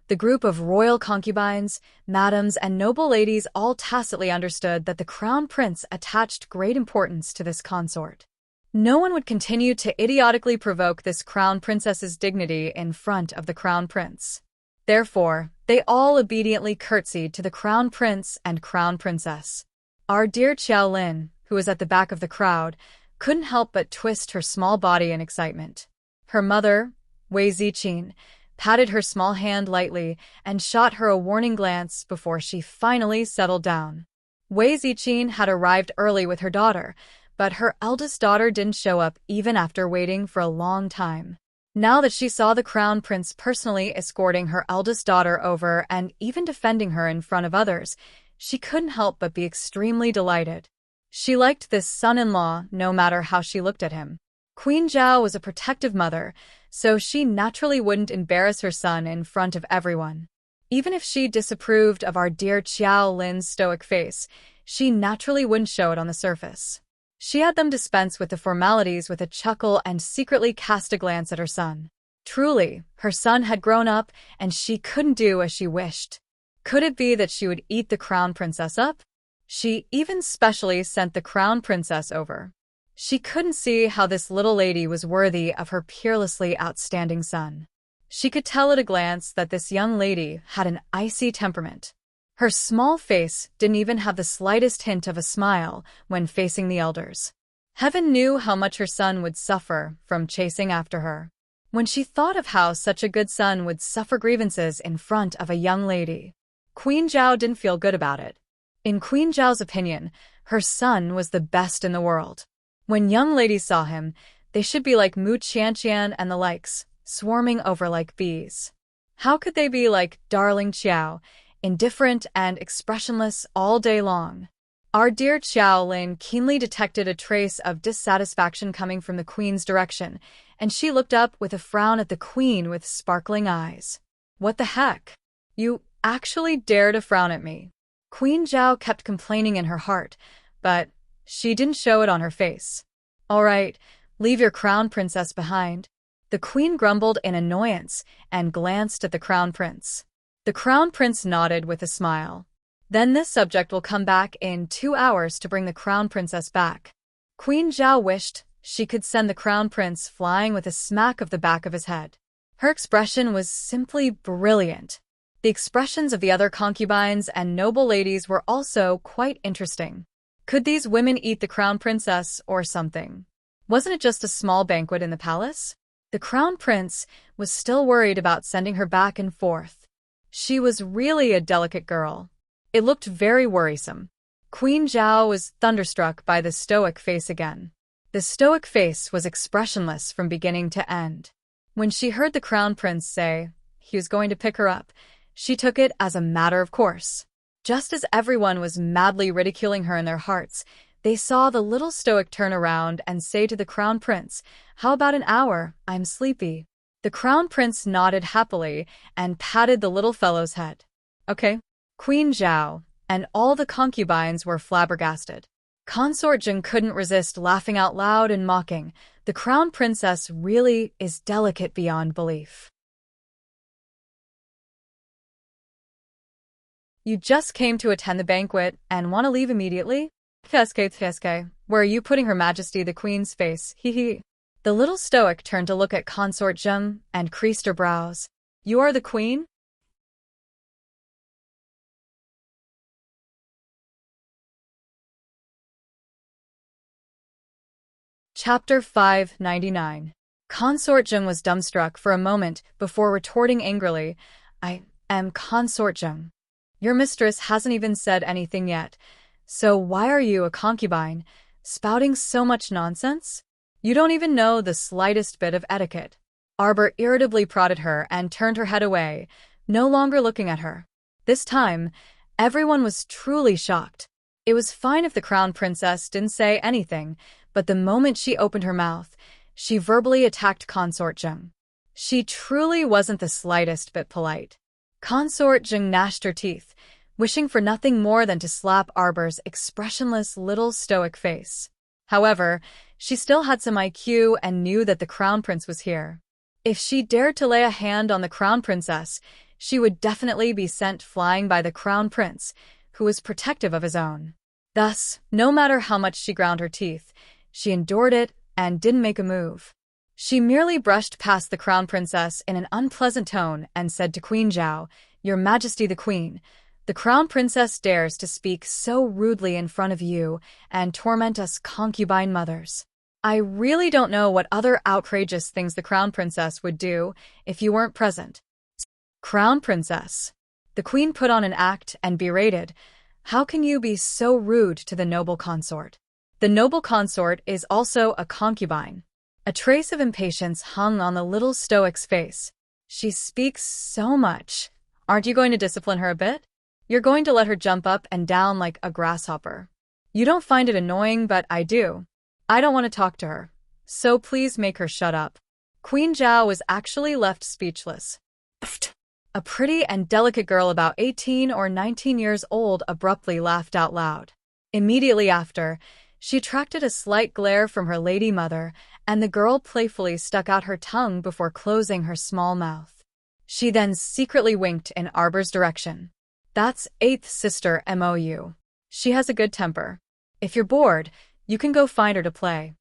the group of royal concubines, madams, and noble ladies all tacitly understood that the crown prince attached great importance to this consort. No one would continue to idiotically provoke this crown princess's dignity in front of the crown prince. Therefore, they all obediently curtsied to the crown prince and crown princess. Our dear Xiao Lin, who was at the back of the crowd, couldn't help but twist her small body in excitement. Her mother, Wei Ziqin, patted her small hand lightly and shot her a warning glance before she finally settled down. Wei Ziqin had arrived early with her daughter, but her eldest daughter didn't show up even after waiting for a long time. Now that she saw the crown prince personally escorting her eldest daughter over and even defending her in front of others, she couldn't help but be extremely delighted. She liked this son-in-law no matter how she looked at him. Queen Zhao was a protective mother, so she naturally wouldn't embarrass her son in front of everyone. Even if she disapproved of our dear Xiao Lin's stoic face, she naturally wouldn't show it on the surface. She had them dispense with the formalities with a chuckle and secretly cast a glance at her son. Truly, her son had grown up, and she couldn't do as she wished. Could it be that she would eat the crown princess up? She even specially sent the crown princess over. She couldn't see how this little lady was worthy of her peerlessly outstanding son. She could tell at a glance that this young lady had an icy temperament. Her small face didn't even have the slightest hint of a smile when facing the elders. Heaven knew how much her son would suffer from chasing after her. When she thought of how such a good son would suffer grievances in front of a young lady, Queen Zhao didn't feel good about it. In Queen Zhao's opinion, her son was the best in the world. When young ladies saw him, they should be like Mu Qianqian and the likes, swarming over like bees. How could they be like darling Qiao, indifferent and expressionless all day long? Our dear Qiao Lin keenly detected a trace of dissatisfaction coming from the queen's direction, and she looked up with a frown at the queen with sparkling eyes. What the heck? You actually dare to frown at me? Queen Zhao kept complaining in her heart, but she didn't show it on her face. All right, leave your crown princess behind. The queen grumbled in annoyance and glanced at the crown prince. The crown prince nodded with a smile. Then this subject will come back in 2 hours to bring the crown princess back. Queen Zhao wished she could send the crown prince flying with a smack of the back of his head. Her expression was simply brilliant. The expressions of the other concubines and noble ladies were also quite interesting. Could these women eat the crown princess or something? Wasn't it just a small banquet in the palace? The crown prince was still worried about sending her back and forth. She was really a delicate girl. It looked very worrisome. Queen Zhao was thunderstruck by the stoic face again. The stoic face was expressionless from beginning to end. When she heard the crown prince say he was going to pick her up, she took it as a matter of course. Just as everyone was madly ridiculing her in their hearts, they saw the little stoic turn around and say to the crown prince, "How about an hour? I'm sleepy." The crown prince nodded happily and patted the little fellow's head. Okay. Queen Zhao and all the concubines were flabbergasted. Consort Jing couldn't resist laughing out loud and mocking. The crown princess really is delicate beyond belief. You just came to attend the banquet and want to leave immediately? Feske, where are you putting Her Majesty the Queen's face? Hee. The little stoic turned to look at Consort Jing and creased her brows. You are the queen? Chapter 599. Consort Jing was dumbstruck for a moment before retorting angrily, I am Consort Jing. Your mistress hasn't even said anything yet, so why are you a concubine, spouting so much nonsense? You don't even know the slightest bit of etiquette. Arbor irritably prodded her and turned her head away, no longer looking at her. This time, everyone was truly shocked. It was fine if the crown princess didn't say anything, but the moment she opened her mouth, she verbally attacked Consort Jing. She truly wasn't the slightest bit polite. Consort Jing gnashed her teeth, wishing for nothing more than to slap Arbor's expressionless little stoic face. However, she still had some IQ and knew that the crown prince was here. If she dared to lay a hand on the crown princess, she would definitely be sent flying by the crown prince, who was protective of his own. Thus, no matter how much she ground her teeth, she endured it and didn't make a move. She merely brushed past the crown princess in an unpleasant tone and said to Queen Zhao, Your Majesty the Queen, the crown princess dares to speak so rudely in front of you and torment us concubine mothers. I really don't know what other outrageous things the crown princess would do if you weren't present. Crown princess. The queen put on an act and berated, How can you be so rude to the noble consort? The noble consort is also a concubine. A trace of impatience hung on the little stoic's face. She speaks so much. Aren't you going to discipline her a bit? You're going to let her jump up and down like a grasshopper. You don't find it annoying, but I do. I don't want to talk to her, so please make her shut up. Queen Zhao was actually left speechless. A pretty and delicate girl about 18 or 19 years old abruptly laughed out loud. Immediately after, She attracted a slight glare from her lady mother, and the girl playfully stuck out her tongue before closing her small mouth. She then secretly winked in Arbor's direction. That's 8th sister MOU. She has a good temper. If you're bored, you can go find her to play.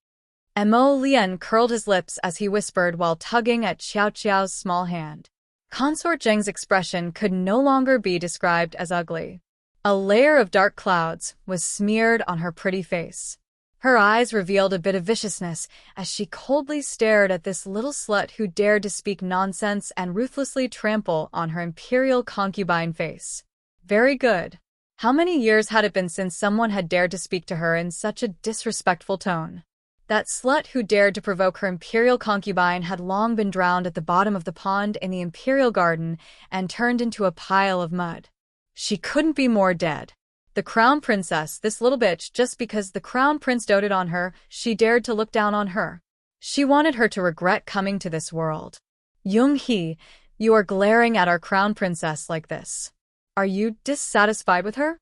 Mo Lien curled his lips as he whispered while tugging at Xiao Xiao's small hand. Consort Zheng's expression could no longer be described as ugly. A layer of dark clouds was smeared on her pretty face. Her eyes revealed a bit of viciousness as she coldly stared at this little slut who dared to speak nonsense and ruthlessly trample on her imperial concubine face. Very good. How many years had it been since someone had dared to speak to her in such a disrespectful tone? That slut who dared to provoke her imperial concubine had long been drowned at the bottom of the pond in the imperial garden and turned into a pile of mud. She couldn't be more dead. The crown princess, this little bitch, just because the crown prince doted on her, she dared to look down on her. She wanted her to regret coming to this world. Young He, you are glaring at our crown princess like this. Are you dissatisfied with her?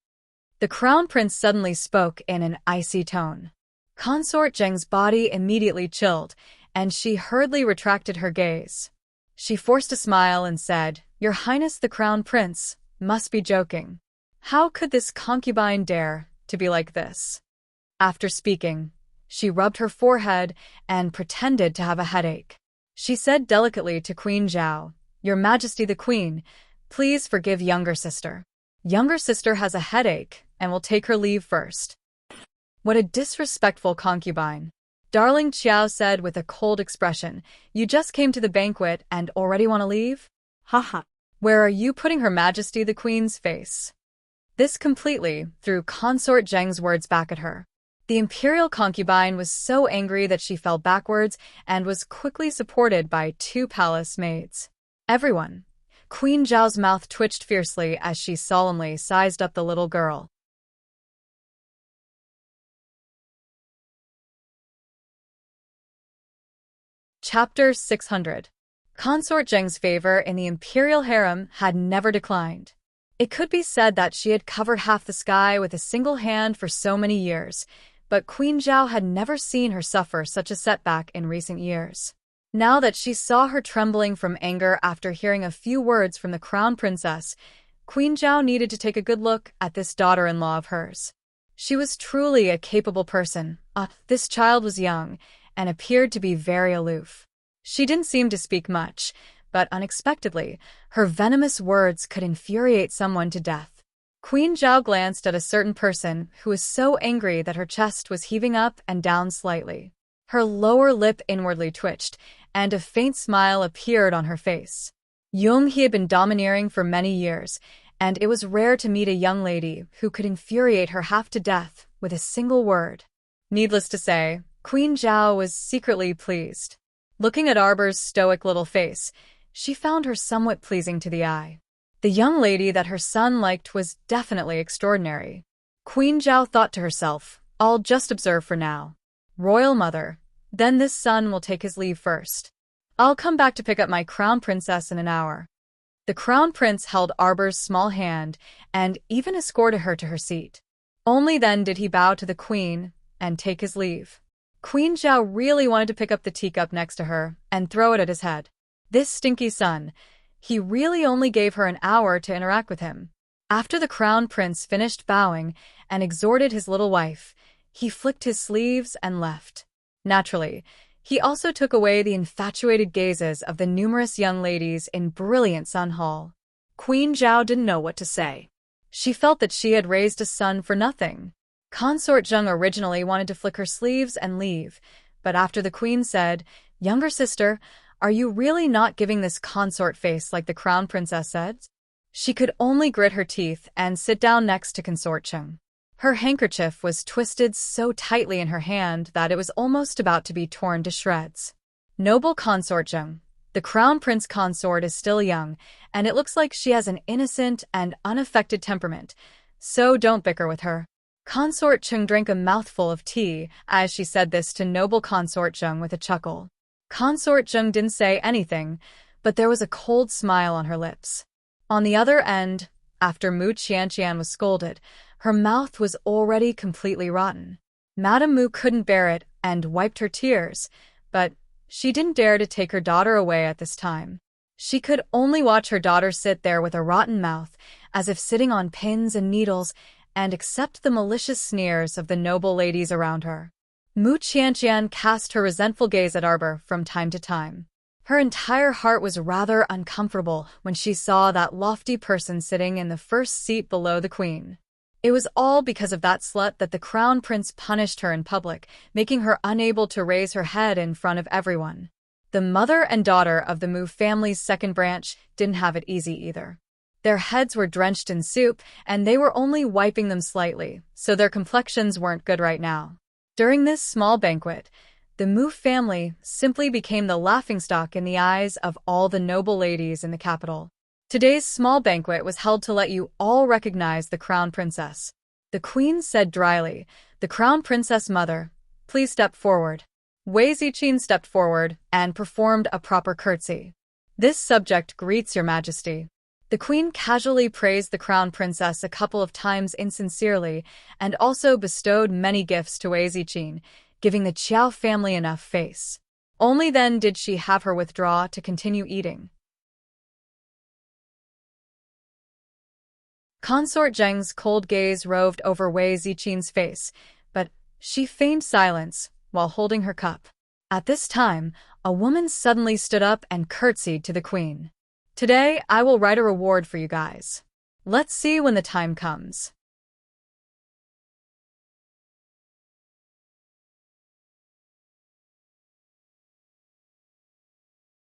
The crown prince suddenly spoke in an icy tone. Consort Zheng's body immediately chilled, and she hurriedly retracted her gaze. She forced a smile and said, Your Highness the Crown Prince must be joking. How could this concubine dare to be like this? After speaking, she rubbed her forehead and pretended to have a headache. She said delicately to Queen Zhao, Your Majesty the Queen, please forgive younger sister. Younger sister has a headache and will take her leave first. What a disrespectful concubine. Darling Qiao said with a cold expression, You just came to the banquet and already want to leave? Haha. Where are you putting Her Majesty the Queen's face? This completely threw Consort Zheng's words back at her. The imperial concubine was so angry that she fell backwards and was quickly supported by 2 palace maids. Everyone. Queen Zhao's mouth twitched fiercely as she solemnly sized up the little girl. Chapter 600. Consort Zheng's favor in the imperial harem had never declined. It could be said that she had covered half the sky with a single hand for so many years, but Queen Zhao had never seen her suffer such a setback in recent years. Now that she saw her trembling from anger after hearing a few words from the crown princess, Queen Zhao needed to take a good look at this daughter-in-law of hers. She was truly a capable person. This child was young and appeared to be very aloof. She didn't seem to speak much, but unexpectedly, her venomous words could infuriate someone to death. Queen Zhao glanced at a certain person who was so angry that her chest was heaving up and down slightly. Her lower lip inwardly twitched, and a faint smile appeared on her face. Jung He had been domineering for many years, and it was rare to meet a young lady who could infuriate her half to death with a single word. Needless to say, Queen Zhao was secretly pleased. Looking at Arbor's stoic little face, she found her somewhat pleasing to the eye. The young lady that her son liked was definitely extraordinary. Queen Zhao thought to herself, I'll just observe for now. Royal mother, then this son will take his leave first. I'll come back to pick up my crown princess in an hour. The crown prince held Arbor's small hand and even escorted her to her seat. Only then did he bow to the queen and take his leave. Queen Zhao really wanted to pick up the teacup next to her and throw it at his head. This stinky son, he really only gave her an hour to interact with him. After the crown prince finished bowing and exhorted his little wife, he flicked his sleeves and left. Naturally, he also took away the infatuated gazes of the numerous young ladies in brilliant Sun Hall. Queen Zhao didn't know what to say. She felt that she had raised a son for nothing. Consort Zheng originally wanted to flick her sleeves and leave, but after the queen said, Younger sister, are you really not giving this consort face like the crown princess said? She could only grit her teeth and sit down next to Consort Zheng. Her handkerchief was twisted so tightly in her hand that it was almost about to be torn to shreds. Noble Consort Zheng, the crown prince consort is still young, and it looks like she has an innocent and unaffected temperament, so don't bicker with her. Consort Zheng drank a mouthful of tea as she said this to noble Consort Zheng with a chuckle. Consort Zheng didn't say anything, but there was a cold smile on her lips. On the other end, after Mu Qianqian was scolded, her mouth was already completely rotten. Madame Mu couldn't bear it and wiped her tears, but she didn't dare to take her daughter away at this time. She could only watch her daughter sit there with a rotten mouth, as if sitting on pins and needles, and accept the malicious sneers of the noble ladies around her. Mu Qianqian cast her resentful gaze at Arbor from time to time. Her entire heart was rather uncomfortable when she saw that lofty person sitting in the first seat below the queen. It was all because of that slut that the crown prince punished her in public, making her unable to raise her head in front of everyone. The mother and daughter of the Mu family's second branch didn't have it easy either. Their heads were drenched in soup, and they were only wiping them slightly, so their complexions weren't good right now. During this small banquet, the Mu family simply became the laughingstock in the eyes of all the noble ladies in the capital. Today's small banquet was held to let you all recognize the crown princess. The queen said dryly, "The crown princess mother, please step forward." Wei Ziqin stepped forward and performed a proper curtsy. "This subject greets your majesty." The queen casually praised the crown princess a couple of times insincerely and also bestowed many gifts to Wei Ziqin, giving the Qiao family enough face. Only then did she have her withdraw to continue eating. Consort Zheng's cold gaze roved over Wei Ziqin's face, but she feigned silence while holding her cup. At this time, a woman suddenly stood up and curtsied to the queen. "Today, I will write a reward for you guys. Let's see when the time comes."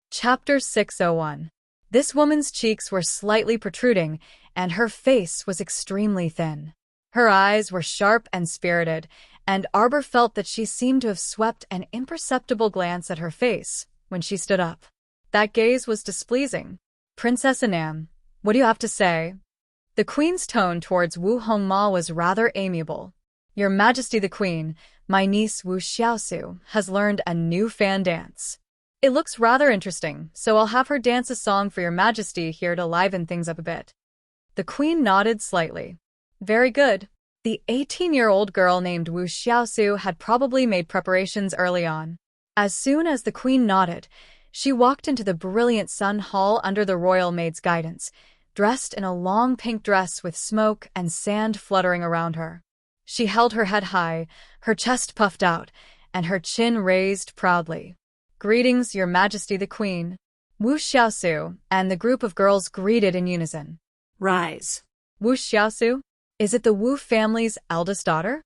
Chapter 601. This woman's cheeks were slightly protruding, and her face was extremely thin. Her eyes were sharp and spirited, and Arbor felt that she seemed to have swept an imperceptible glance at her face when she stood up. That gaze was displeasing. "Princess Anam, what do you have to say?" The queen's tone towards Wu Hongma was rather amiable. "Your Majesty the Queen, my niece Wu Xiaosu has learned a new fan dance. It looks rather interesting, so I'll have her dance a song for your Majesty here to liven things up a bit." The queen nodded slightly. "Very good." The 18-year-old girl named Wu Xiaosu had probably made preparations early on. As soon as the queen nodded, she walked into the brilliant Sun Hall under the royal maid's guidance, dressed in a long pink dress with smoke and sand fluttering around her. She held her head high, her chest puffed out, and her chin raised proudly. "Greetings, Your Majesty the Queen." Wu Xiaosu and the group of girls greeted in unison. "Rise." "Wu Xiaosu? Is it the Wu family's eldest daughter?"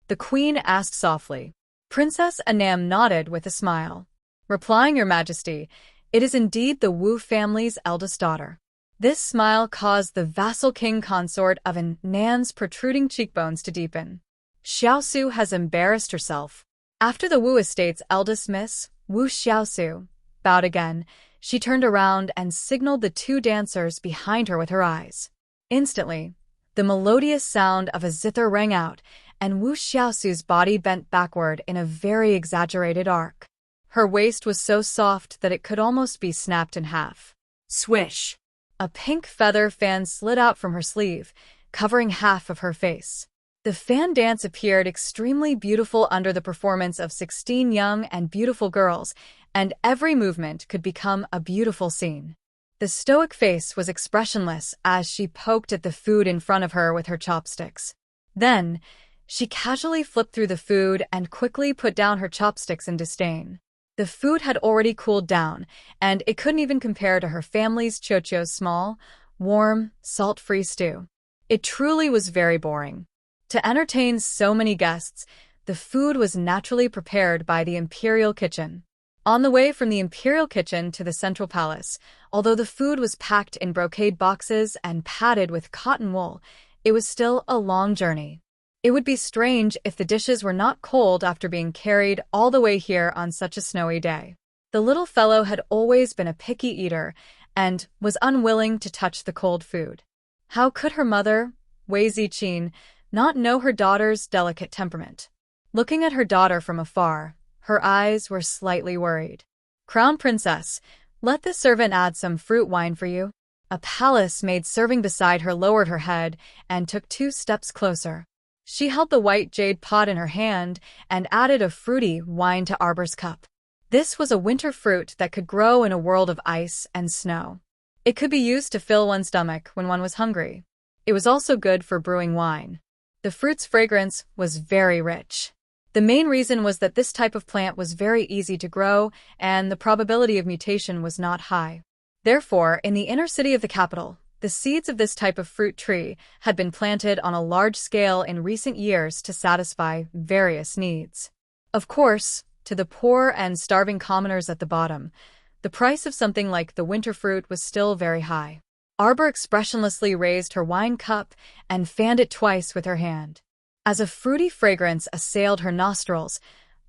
the queen asked softly. Princess Anam nodded with a smile. Replying, "Your Majesty, it is indeed the Wu family's eldest daughter." This smile caused the vassal king consort of Nan's protruding cheekbones to deepen. "Xiaosu has embarrassed herself." After the Wu estate's eldest miss, Wu Xiaosu, bowed again, she turned around and signaled the two dancers behind her with her eyes. Instantly, the melodious sound of a zither rang out, and Wu Xiaosu's body bent backward in a very exaggerated arc. Her waist was so soft that it could almost be snapped in half. Swish. A pink feather fan slid out from her sleeve, covering half of her face. The fan dance appeared extremely beautiful under the performance of 16 young and beautiful girls, and every movement could become a beautiful scene. The stoic face was expressionless as she poked at the food in front of her with her chopsticks. Then, she casually flipped through the food and quickly put down her chopsticks in disdain. The food had already cooled down, and it couldn't even compare to her family's chocho's small, warm, salt-free stew. It truly was very boring. To entertain so many guests, the food was naturally prepared by the imperial kitchen. On the way from the imperial kitchen to the central palace, although the food was packed in brocade boxes and padded with cotton wool, it was still a long journey. It would be strange if the dishes were not cold after being carried all the way here on such a snowy day. The little fellow had always been a picky eater and was unwilling to touch the cold food. How could her mother, Wei Ziqin, not know her daughter's delicate temperament? Looking at her daughter from afar, her eyes were slightly worried. "Crown Princess, let the servant add some fruit wine for you." A palace maid serving beside her lowered her head and took 2 steps closer. She held the white jade pot in her hand and added a fruity wine to Arbor's cup. This was a winter fruit that could grow in a world of ice and snow. It could be used to fill one's stomach when one was hungry. It was also good for brewing wine. The fruit's fragrance was very rich. The main reason was that this type of plant was very easy to grow and the probability of mutation was not high. Therefore, in the inner city of the capital, the seeds of this type of fruit tree had been planted on a large scale in recent years to satisfy various needs. Of course, to the poor and starving commoners at the bottom, the price of something like the winter fruit was still very high. Arbor expressionlessly raised her wine cup and fanned it twice with her hand. As a fruity fragrance assailed her nostrils,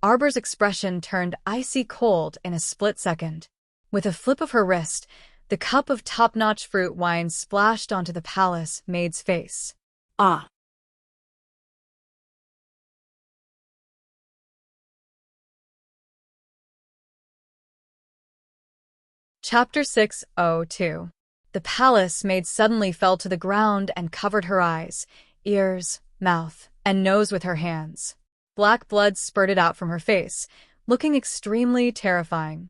Arbor's expression turned icy cold in a split second. With a flip of her wrist, the cup of top-notch fruit wine splashed onto the palace maid's face. Ah! Chapter 602. The palace maid suddenly fell to the ground and covered her eyes, ears, mouth, and nose with her hands. Black blood spurted out from her face, looking extremely terrifying.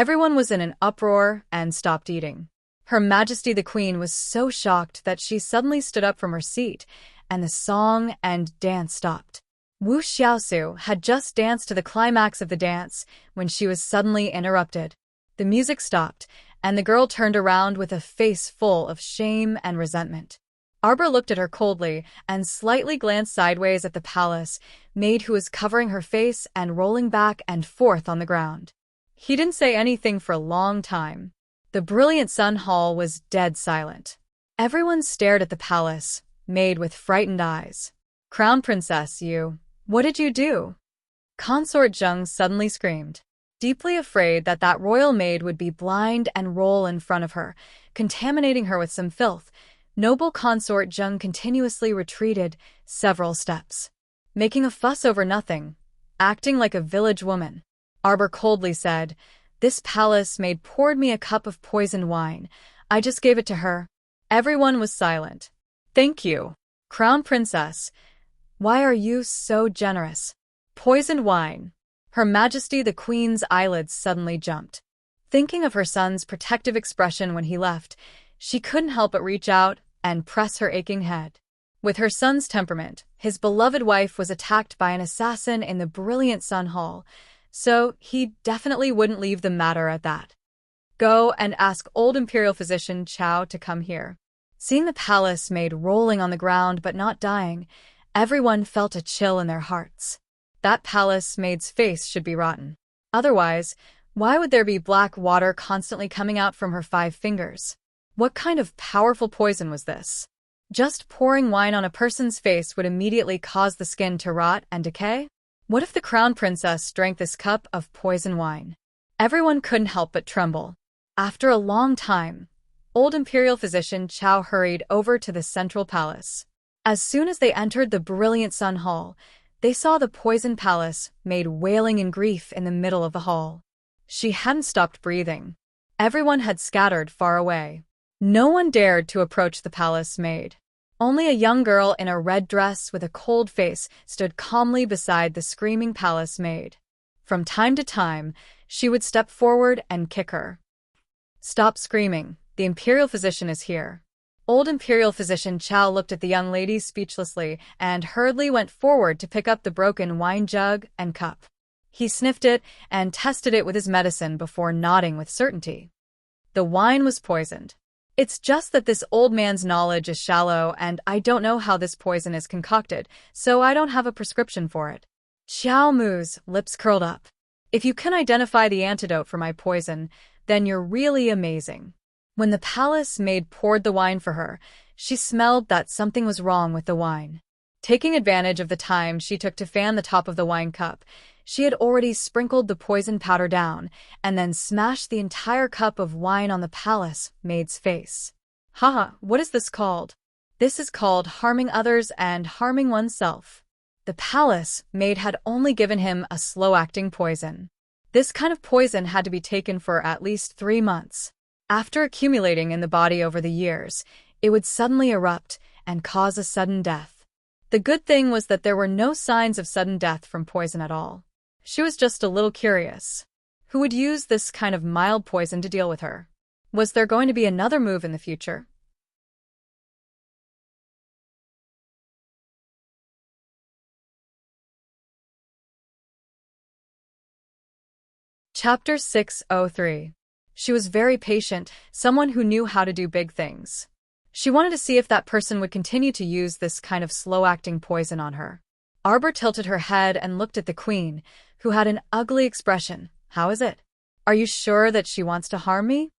Everyone was in an uproar and stopped eating. Her Majesty the Queen was so shocked that she suddenly stood up from her seat, and the song and dance stopped. Wu Xiaosu had just danced to the climax of the dance when she was suddenly interrupted. The music stopped, and the girl turned around with a face full of shame and resentment. Arbor looked at her coldly and slightly glanced sideways at the palace maid who was covering her face and rolling back and forth on the ground. He didn't say anything for a long time. The brilliant Sun Hall was dead silent. Everyone stared at the palace maid with frightened eyes. "Crown Princess, what did you do?" Consort Zheng suddenly screamed. Deeply afraid that that royal maid would be blind and roll in front of her, contaminating her with some filth, noble Consort Zheng continuously retreated several steps. Making a fuss over nothing, acting like a village woman, Arbor coldly said, "This palace maid poured me a cup of poisoned wine. I just gave it to her." Everyone was silent. "Thank you, Crown Princess. Why are you so generous?" Poisoned wine. Her Majesty the Queen's eyelids suddenly jumped. Thinking of her son's protective expression when he left, she couldn't help but reach out and press her aching head. With her son's temperament, his beloved wife was attacked by an assassin in the brilliant Sun Hall, so he definitely wouldn't leave the matter at that. "Go and ask old Imperial Physician Chao to come here." Seeing the palace maid rolling on the ground but not dying, everyone felt a chill in their hearts. That palace maid's face should be rotten. Otherwise, why would there be black water constantly coming out from her 5 fingers? What kind of powerful poison was this? Just pouring wine on a person's face would immediately cause the skin to rot and decay? What if the crown princess drank this cup of poison wine? Everyone couldn't help but tremble. After a long time, old Imperial Physician Chao hurried over to the central palace. As soon as they entered the brilliant Sun Hall, they saw the poison palace maid wailing in grief in the middle of the hall. She hadn't stopped breathing. Everyone had scattered far away. No one dared to approach the palace maid. Only a young girl in a red dress with a cold face stood calmly beside the screaming palace maid. From time to time, she would step forward and kick her. "Stop screaming. The Imperial Physician is here." Old Imperial Physician Chao looked at the young lady speechlessly and hurriedly went forward to pick up the broken wine jug and cup. He sniffed it and tested it with his medicine before nodding with certainty. The wine was poisoned. "It's just that this old man's knowledge is shallow and I don't know how this poison is concocted, so I don't have a prescription for it." Xiao Mu's lips curled up. "If you can identify the antidote for my poison, then you're really amazing." When the palace maid poured the wine for her, she smelled that something was wrong with the wine. Taking advantage of the time she took to fan the top of the wine cup, she had already sprinkled the poison powder down and then smashed the entire cup of wine on the palace maid's face. "Haha, what is this called?" "This is called harming others and harming oneself." The palace maid had only given him a slow-acting poison. This kind of poison had to be taken for at least 3 months. After accumulating in the body over the years, it would suddenly erupt and cause a sudden death. The good thing was that there were no signs of sudden death from poison at all. She was just a little curious. Who would use this kind of mild poison to deal with her? Was there going to be another move in the future? Chapter 603. She was very patient, someone who knew how to do big things. She wanted to see if that person would continue to use this kind of slow-acting poison on her. Arbor tilted her head and looked at the queen, who had an ugly expression. How is it? Are you sure that she wants to harm me?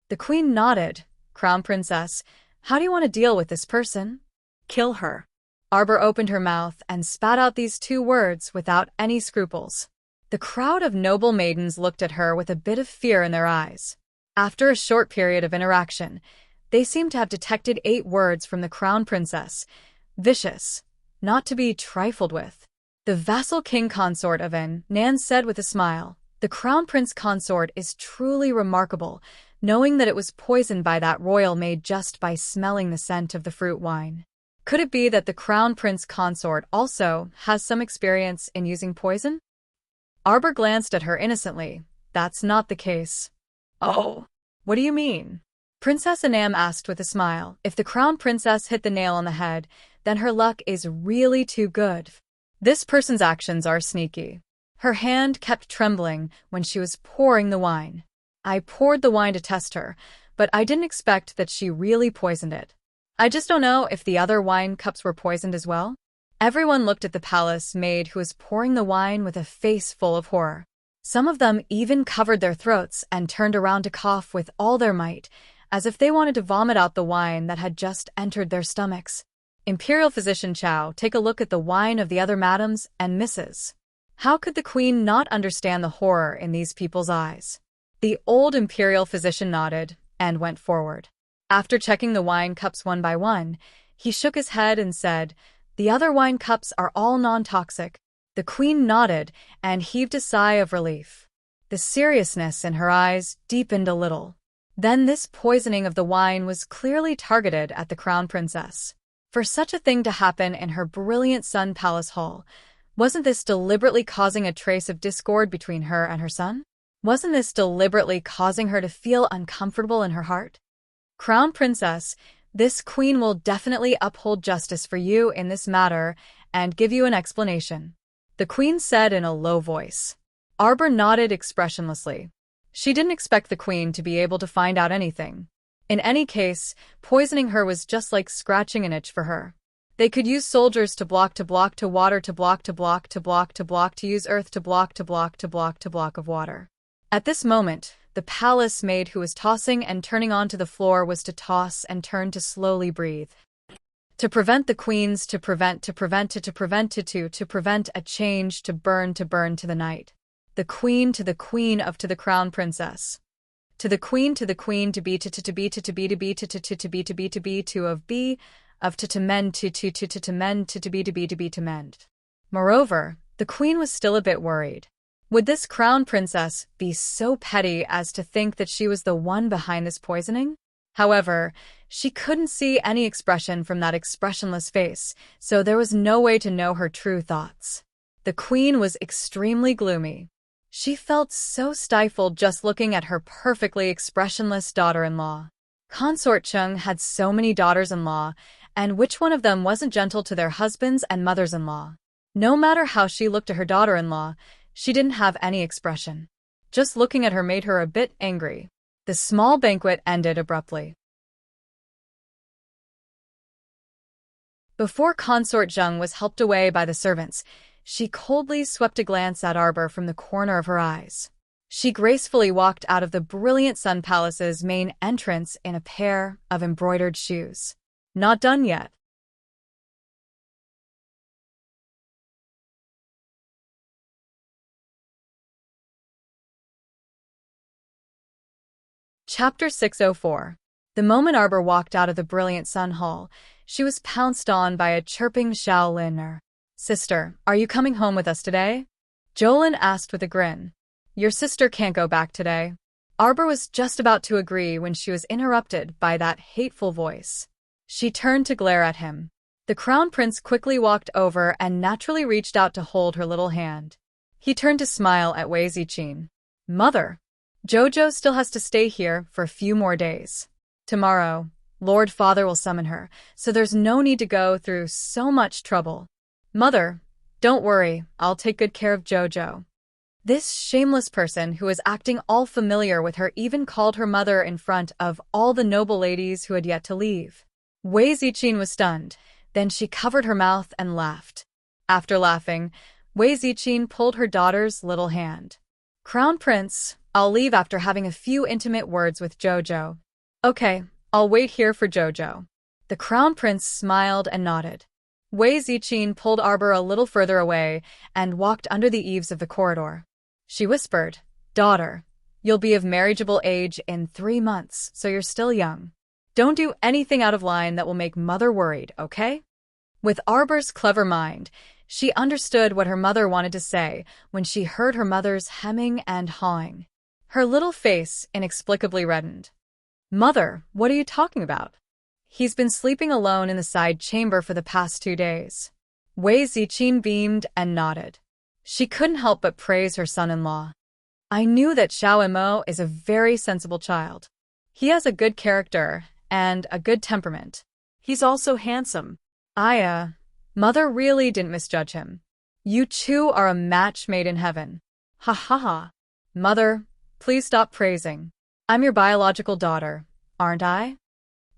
The queen nodded. Crown Princess, how do you want to deal with this person? Kill her. Arbor opened her mouth and spat out these two words without any scruples. The crowd of noble maidens looked at her with a bit of fear in their eyes. After a short period of interaction, they seemed to have detected 8 words from the Crown Princess. Vicious, not to be trifled with. The vassal king consort of Nan said with a smile. The Crown Prince consort is truly remarkable, knowing that it was poisoned by that royal maid just by smelling the scent of the fruit wine. Could it be that the Crown Prince consort also has some experience in using poison? Arbor glanced at her innocently. That's not the case. Oh. What do you mean? Princess Anam asked with a smile. If the Crown Princess hit the nail on the head, then her luck is really too good. This person's actions are sneaky. Her hand kept trembling when she was pouring the wine. I poured the wine to test her, but I didn't expect that she really poisoned it. I just don't know if the other wine cups were poisoned as well. Everyone looked at the palace maid who was pouring the wine with a face full of horror. Some of them even covered their throats and turned around to cough with all their might, as if they wanted to vomit out the wine that had just entered their stomachs. Imperial Physician Chow, take a look at the wine of the other madams and misses. How could the queen not understand the horror in these people's eyes? The old Imperial Physician nodded and went forward. After checking the wine cups one by one, he shook his head and said, the other wine cups are all non-toxic. The queen nodded and heaved a sigh of relief. The seriousness in her eyes deepened a little. Then this poisoning of the wine was clearly targeted at the Crown Princess. For such a thing to happen in her brilliant Sun Palace Hall, wasn't this deliberately causing a trace of discord between her and her son? Wasn't this deliberately causing her to feel uncomfortable in her heart? Crown Princess, this queen will definitely uphold justice for you in this matter and give you an explanation, the queen said in a low voice. Arbor nodded expressionlessly. She didn't expect the queen to be able to find out anything. In any case, poisoning her was just like scratching an itch for her. They could use soldiers to block to water to block to use earth to block of water. At this moment, the palace maid who was tossing and turning onto the floor was to toss and turn to slowly breathe. To prevent the queens to prevent a change to burn to the night. The queen to the Crown Princess. To the queen to be to mend. Moreover, the queen was still a bit worried. Would this Crown Princess be so petty as to think that she was the one behind this poisoning? However, she couldn't see any expression from that expressionless face, so there was no way to know her true thoughts. The queen was extremely gloomy. She felt so stifled just looking at her perfectly expressionless daughter-in-law. Consort Chung had so many daughters-in-law, and which one of them wasn't gentle to their husbands and mothers-in-law? No matter how she looked at her daughter-in-law, she didn't have any expression. Just looking at her made her a bit angry. The small banquet ended abruptly. Before Consort Jung was helped away by the servants, she coldly swept a glance at Arbor from the corner of her eyes. She gracefully walked out of the brilliant Sun Palace's main entrance in a pair of embroidered shoes. Not done yet. Chapter 604. The moment Arbor walked out of the brilliant Sun Hall, she was pounced on by a chirping Shaoliner. Sister, are you coming home with us today? Jolin asked with a grin. Your sister can't go back today. Arbor was just about to agree when she was interrupted by that hateful voice. She turned to glare at him. The crown prince quickly walked over and naturally reached out to hold her little hand. He turned to smile at Wei Ziqin. Mother, Jojo still has to stay here for a few more days. Tomorrow, Lord Father will summon her, so there's no need to go through so much trouble. Mother, don't worry, I'll take good care of Jojo. This shameless person who was acting all familiar with her even called her mother in front of all the noble ladies who had yet to leave. Wei Ziqin was stunned. Then she covered her mouth and laughed. After laughing, Wei Ziqin pulled her daughter's little hand. Crown Prince, I'll leave after having a few intimate words with Jojo. Okay, I'll wait here for Jojo. The Crown Prince smiled and nodded. Wei Ziqin pulled Arbor a little further away and walked under the eaves of the corridor. She whispered, Daughter, you'll be of marriageable age in 3 months, so you're still young. Don't do anything out of line that will make Mother worried, okay? With Arbor's clever mind, she understood what her mother wanted to say when she heard her mother's hemming and hawing. Her little face inexplicably reddened. Mother, what are you talking about? He's been sleeping alone in the side chamber for the past 2 days. Wei Ziqin beamed and nodded. She couldn't help but praise her son-in-law. I knew that Xiao Imo is a very sensible child. He has a good character and a good temperament. He's also handsome. Mother really didn't misjudge him. You two are a match made in heaven. Ha ha ha. Mother, please stop praising. I'm your biological daughter, aren't I?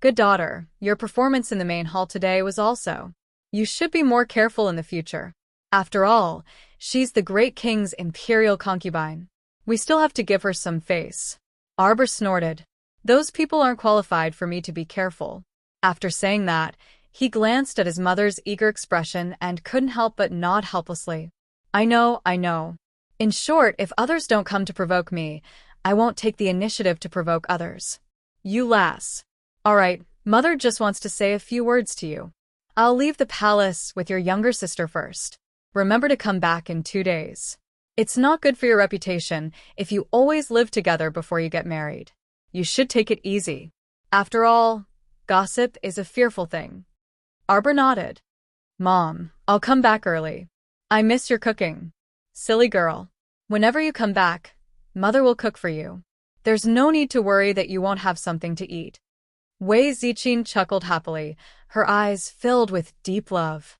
Good daughter, your performance in the main hall today was also. You should be more careful in the future. After all, she's the great king's imperial concubine. We still have to give her some face. Arbor snorted. Those people aren't qualified for me to be careful. After saying that, he glanced at his mother's eager expression and couldn't help but nod helplessly. I know. In short, if others don't come to provoke me, I won't take the initiative to provoke others. You lass. All right, Mother just wants to say a few words to you. I'll leave the palace with your younger sister first. Remember to come back in 2 days. It's not good for your reputation if you always live together before you get married. You should take it easy. After all, gossip is a fearful thing. Arbor nodded. Mom, I'll come back early. I miss your cooking. Silly girl. Whenever you come back, Mother will cook for you. There's no need to worry that you won't have something to eat. Wei Ziqin chuckled happily, her eyes filled with deep love.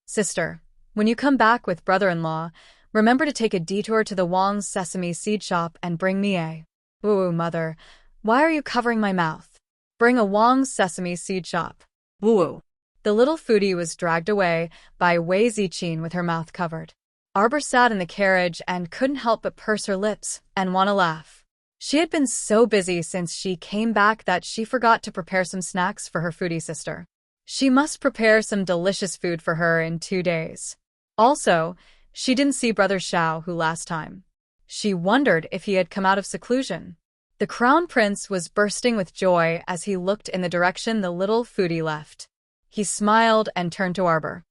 Sister, when you come back with brother-in-law, remember to take a detour to the Wang's sesame seed shop and bring me a... Woo-woo, Mother. Why are you covering my mouth? Bring a Wang's sesame seed shop. Woo-woo. The little foodie was dragged away by Wei Ziqin with her mouth covered. Arbor sat in the carriage and couldn't help but purse her lips and want to laugh. She had been so busy since she came back that she forgot to prepare some snacks for her foodie sister. She must prepare some delicious food for her in 2 days. Also, she didn't see Brother Xiao who last time. She wondered if he had come out of seclusion. The Crown Prince was bursting with joy as he looked in the direction the little foodie left. He smiled and turned to Arbor.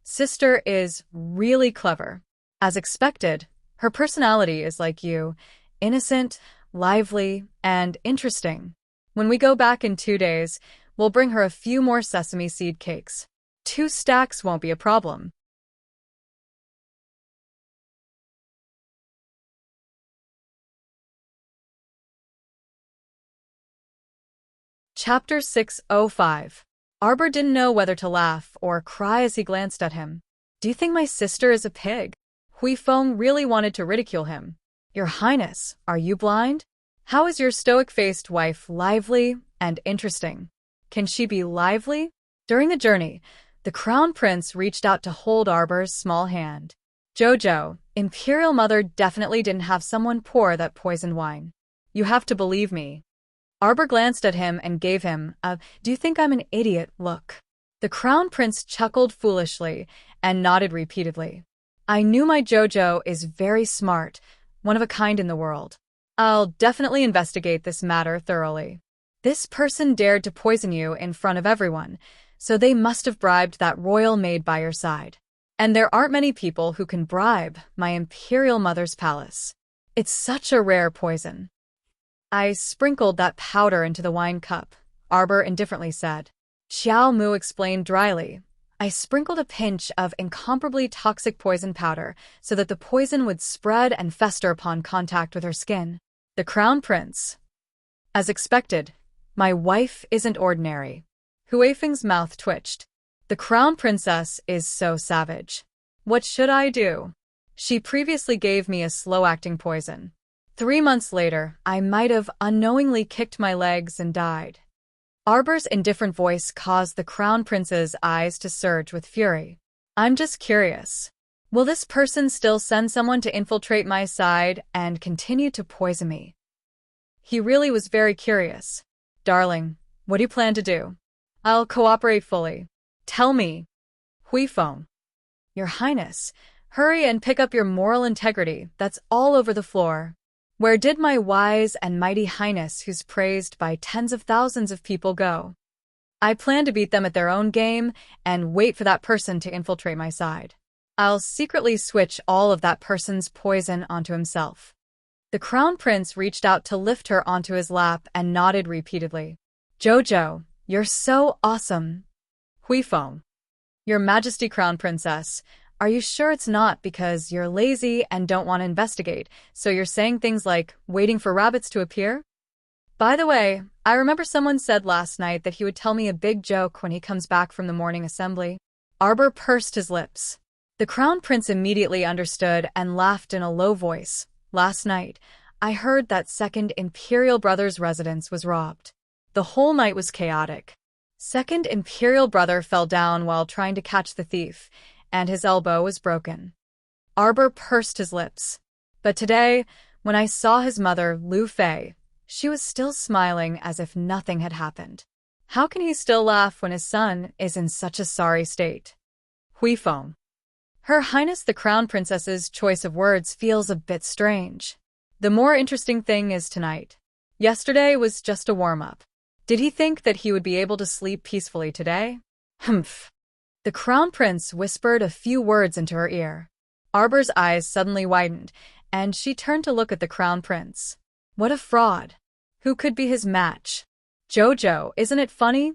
Sister is really clever. As expected, her personality is like you, innocent, lively, and interesting. When we go back in 2 days, we'll bring her a few more sesame seed cakes. 2 stacks won't be a problem. Chapter 605. Arbor didn't know whether to laugh or cry as he glanced at him. Do you think my sister is a pig? Hui Feng really wanted to ridicule him. Your Highness, are you blind? How is your stoic-faced wife lively and interesting? Can she be lively? During the journey, the Crown Prince reached out to hold Arbor's small hand. Jojo, Imperial Mother definitely didn't have someone pour that poisoned wine. You have to believe me. Arbor glanced at him and gave him a, do you think I'm an idiot look. The Crown Prince chuckled foolishly and nodded repeatedly. I knew my Jojo is very smart, one of a kind in the world. I'll definitely investigate this matter thoroughly. This person dared to poison you in front of everyone, so they must have bribed that royal maid by your side. And there aren't many people who can bribe my Imperial Mother's palace. It's such a rare poison. I sprinkled that powder into the wine cup, Arbor indifferently said. Xiao Mu explained dryly. I sprinkled a pinch of incomparably toxic poison powder so that the poison would spread and fester upon contact with her skin. The Crown Prince. As expected, my wife isn't ordinary. Huifeng's mouth twitched. The Crown Princess is so savage. What should I do? She previously gave me a slow-acting poison. 3 months later, I might have unknowingly kicked my legs and died. Arbor's indifferent voice caused the Crown Prince's eyes to surge with fury. I'm just curious. Will this person still send someone to infiltrate my side and continue to poison me? He really was very curious. Darling, what do you plan to do? I'll cooperate fully. Tell me. Huifeng. Your Highness, hurry and pick up your moral integrity that's all over the floor. Where did my wise and mighty Highness, who's praised by tens of thousands of people, go? I plan to beat them at their own game and wait for that person to infiltrate my side. I'll secretly switch all of that person's poison onto himself. The Crown Prince reached out to lift her onto his lap and nodded repeatedly. Jojo, you're so awesome. Huifeng. Your Majesty, Crown Princess, are you sure it's not because you're lazy and don't want to investigate, so you're saying things like waiting for rabbits to appear? By the way, I remember someone said last night that he would tell me a big joke when he comes back from the morning assembly. Arbor pursed his lips. The Crown Prince immediately understood and laughed in a low voice. Last night, I heard that Second Imperial Brother's residence was robbed. The whole night was chaotic. Second Imperial Brother fell down while trying to catch the thief, and his elbow was broken. Arbor pursed his lips. But today, when I saw his mother, Lu Fei, she was still smiling as if nothing had happened. How can he still laugh when his son is in such a sorry state? Huifeng. Her Highness the Crown Princess's choice of words feels a bit strange. The more interesting thing is tonight. Yesterday was just a warm-up. Did he think that he would be able to sleep peacefully today? Humph. The Crown Prince whispered a few words into her ear. Arbor's eyes suddenly widened, and she turned to look at the Crown Prince. What a fraud. Who could be his match? Jojo, isn't it funny?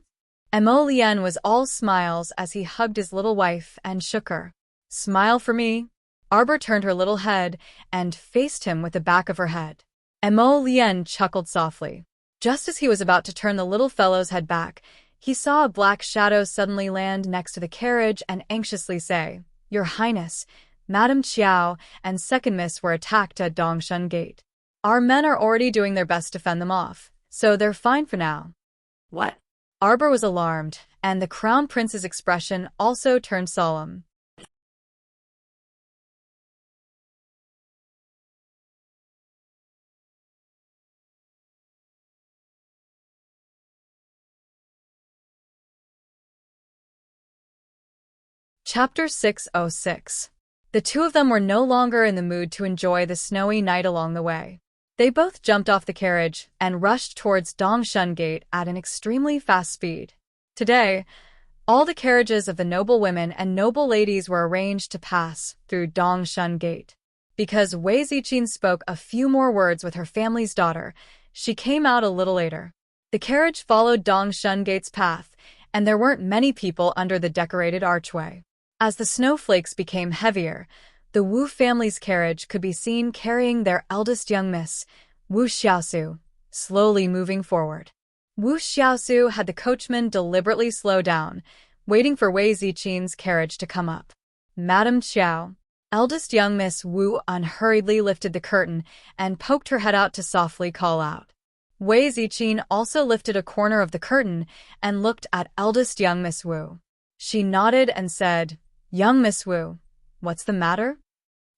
Mo Lien was all smiles as he hugged his little wife and shook her. Smile for me? Arbor turned her little head and faced him with the back of her head. Mo Lien chuckled softly. Just as he was about to turn the little fellow's head back, he saw a black shadow suddenly land next to the carriage and anxiously say, Your Highness, Madame Qiao and Second Miss were attacked at Dongshan Gate. Our men are already doing their best to fend them off, so they're fine for now. What? Arbor was alarmed, and the Crown Prince's expression also turned solemn. Chapter 606. The two of them were no longer in the mood to enjoy the snowy night along the way. They both jumped off the carriage and rushed towards Dongshan Gate at an extremely fast speed. Today, all the carriages of the noble women and noble ladies were arranged to pass through Dongshan Gate. Because Wei Ziqin spoke a few more words with her family's daughter, she came out a little later. The carriage followed Dongshan Gate's path, and there weren't many people under the decorated archway. As the snowflakes became heavier, the Wu family's carriage could be seen carrying their eldest young miss, Wu Xiaosu, slowly moving forward. Wu Xiaosu had the coachman deliberately slow down, waiting for Wei Ziqin's carriage to come up. Madame Qiao, eldest young Miss Wu unhurriedly lifted the curtain and poked her head out to softly call out. Wei Ziqin also lifted a corner of the curtain and looked at eldest young Miss Wu. She nodded and said, Young Miss Wu, what's the matter?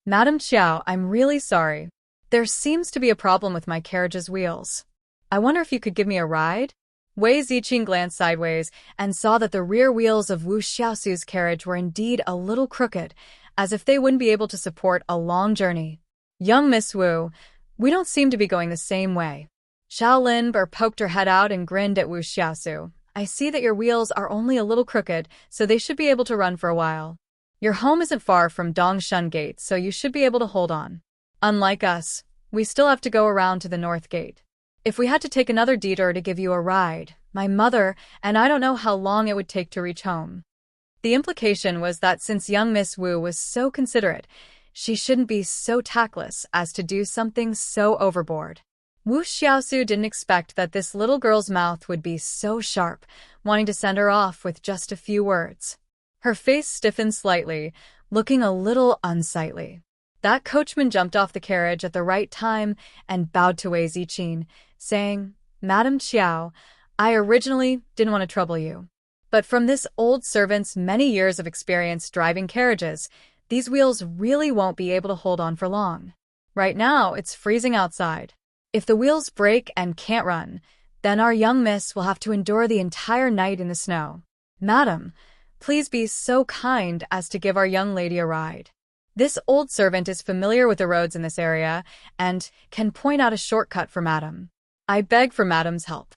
Madame Qiao, I'm really sorry. There seems to be a problem with my carriage's wheels. I wonder if you could give me a ride? Wei Ziqing glanced sideways and saw that the rear wheels of Wu Xiaosu's carriage were indeed a little crooked, as if they wouldn't be able to support a long journey. Young Miss Wu, we don't seem to be going the same way. Xiao Linber poked her head out and grinned at Wu Xiaosu. I see that your wheels are only a little crooked, so they should be able to run for a while. Your home isn't far from Dongshan Gate, so you should be able to hold on. Unlike us, we still have to go around to the North Gate. If we had to take another detour to give you a ride, my mother and I don't know how long it would take to reach home. The implication was that since young Miss Wu was so considerate, she shouldn't be so tactless as to do something so overboard. Wu Xiaosu didn't expect that this little girl's mouth would be so sharp, wanting to send her off with just a few words. Her face stiffened slightly, looking a little unsightly. That coachman jumped off the carriage at the right time and bowed to Wei Ziqin, saying, "Madam Qiao, I originally didn't want to trouble you. But from this old servant's many years of experience driving carriages, these wheels really won't be able to hold on for long. Right now, it's freezing outside. If the wheels break and can't run, then our young miss will have to endure the entire night in the snow. Madam, please be so kind as to give our young lady a ride. This old servant is familiar with the roads in this area and can point out a shortcut for Madam. I beg for Madam's help."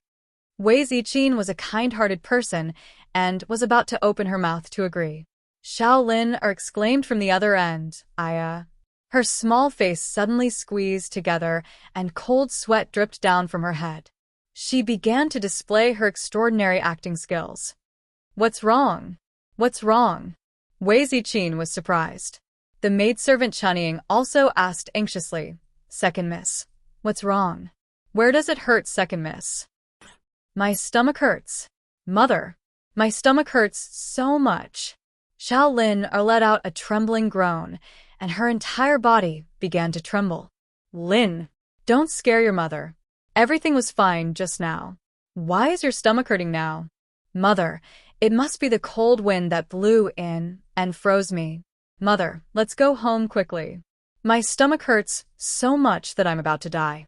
Wei Ziqin was a kind-hearted person and was about to open her mouth to agree. Shaolin exclaimed from the other end, "Aya." Her small face suddenly squeezed together and cold sweat dripped down from her head. She began to display her extraordinary acting skills. "What's wrong? What's wrong?" Wei Ziqin was surprised. The maidservant Chunying also asked anxiously, "Second miss, what's wrong? Where does it hurt, second miss?" "My stomach hurts. Mother, my stomach hurts so much." Shaolin let out a trembling groan, and her entire body began to tremble. "Lin, don't scare your mother. Everything was fine just now. Why is your stomach hurting now?" "Mother, it must be the cold wind that blew in and froze me. Mother, let's go home quickly. My stomach hurts so much that I'm about to die."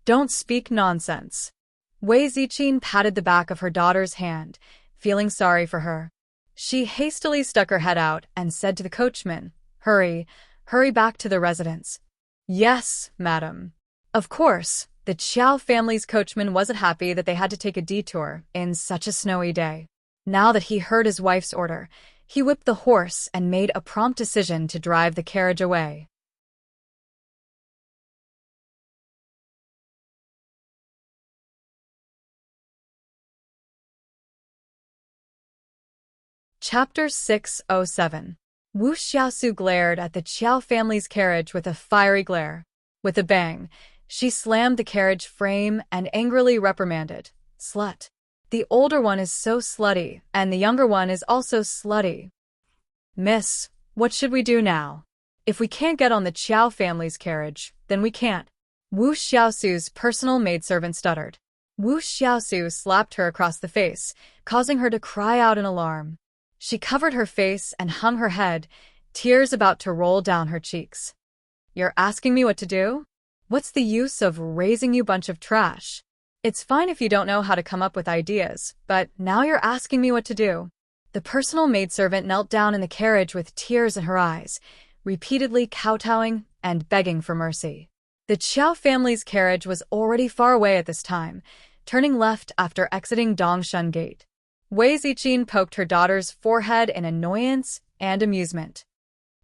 "Don't speak nonsense." Wei Ziqin patted the back of her daughter's hand, feeling sorry for her. She hastily stuck her head out and said to the coachman, "Hurry, hurry back to the residence." "Yes, madam." Of course, the Qiao family's coachman wasn't happy that they had to take a detour in such a snowy day. Now that he heard his wife's order, he whipped the horse and made a prompt decision to drive the carriage away. Chapter 607. Wu Xiaosu glared at the Qiao family's carriage with a fiery glare. With a bang, she slammed the carriage frame and angrily reprimanded, "Slut. The older one is so slutty, and the younger one is also slutty. Miss, what should we do now? If we can't get on the Qiao family's carriage, then we can't." Wu Xiaosu's personal maidservant stuttered. Wu Xiaosu slapped her across the face, causing her to cry out in alarm. She covered her face and hung her head, tears about to roll down her cheeks. "You're asking me what to do? What's the use of raising you bunch of trash? It's fine if you don't know how to come up with ideas, but now you're asking me what to do." The personal maidservant knelt down in the carriage with tears in her eyes, repeatedly kowtowing and begging for mercy. The Qiao family's carriage was already far away at this time, turning left after exiting Dongshan Gate. Wei Ziqin poked her daughter's forehead in annoyance and amusement.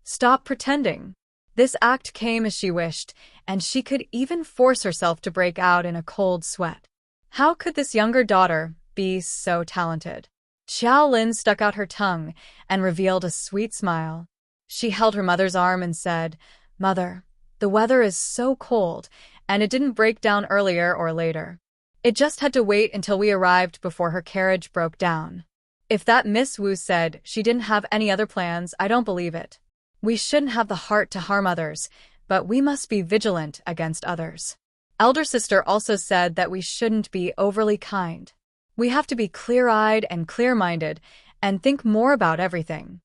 "Stop pretending." This act came as she wished, and she could even force herself to break out in a cold sweat. How could this younger daughter be so talented? Shaolin stuck out her tongue and revealed a sweet smile. She held her mother's arm and said, "Mother, the weather is so cold, and it didn't break down earlier or later. It just had to wait until we arrived before her carriage broke down. If that Miss Wu said she didn't have any other plans, I don't believe it. We shouldn't have the heart to harm others, but we must be vigilant against others." Elder sister also said that we shouldn't be overly kind. We have to be clear-eyed and clear-minded and think more about everything.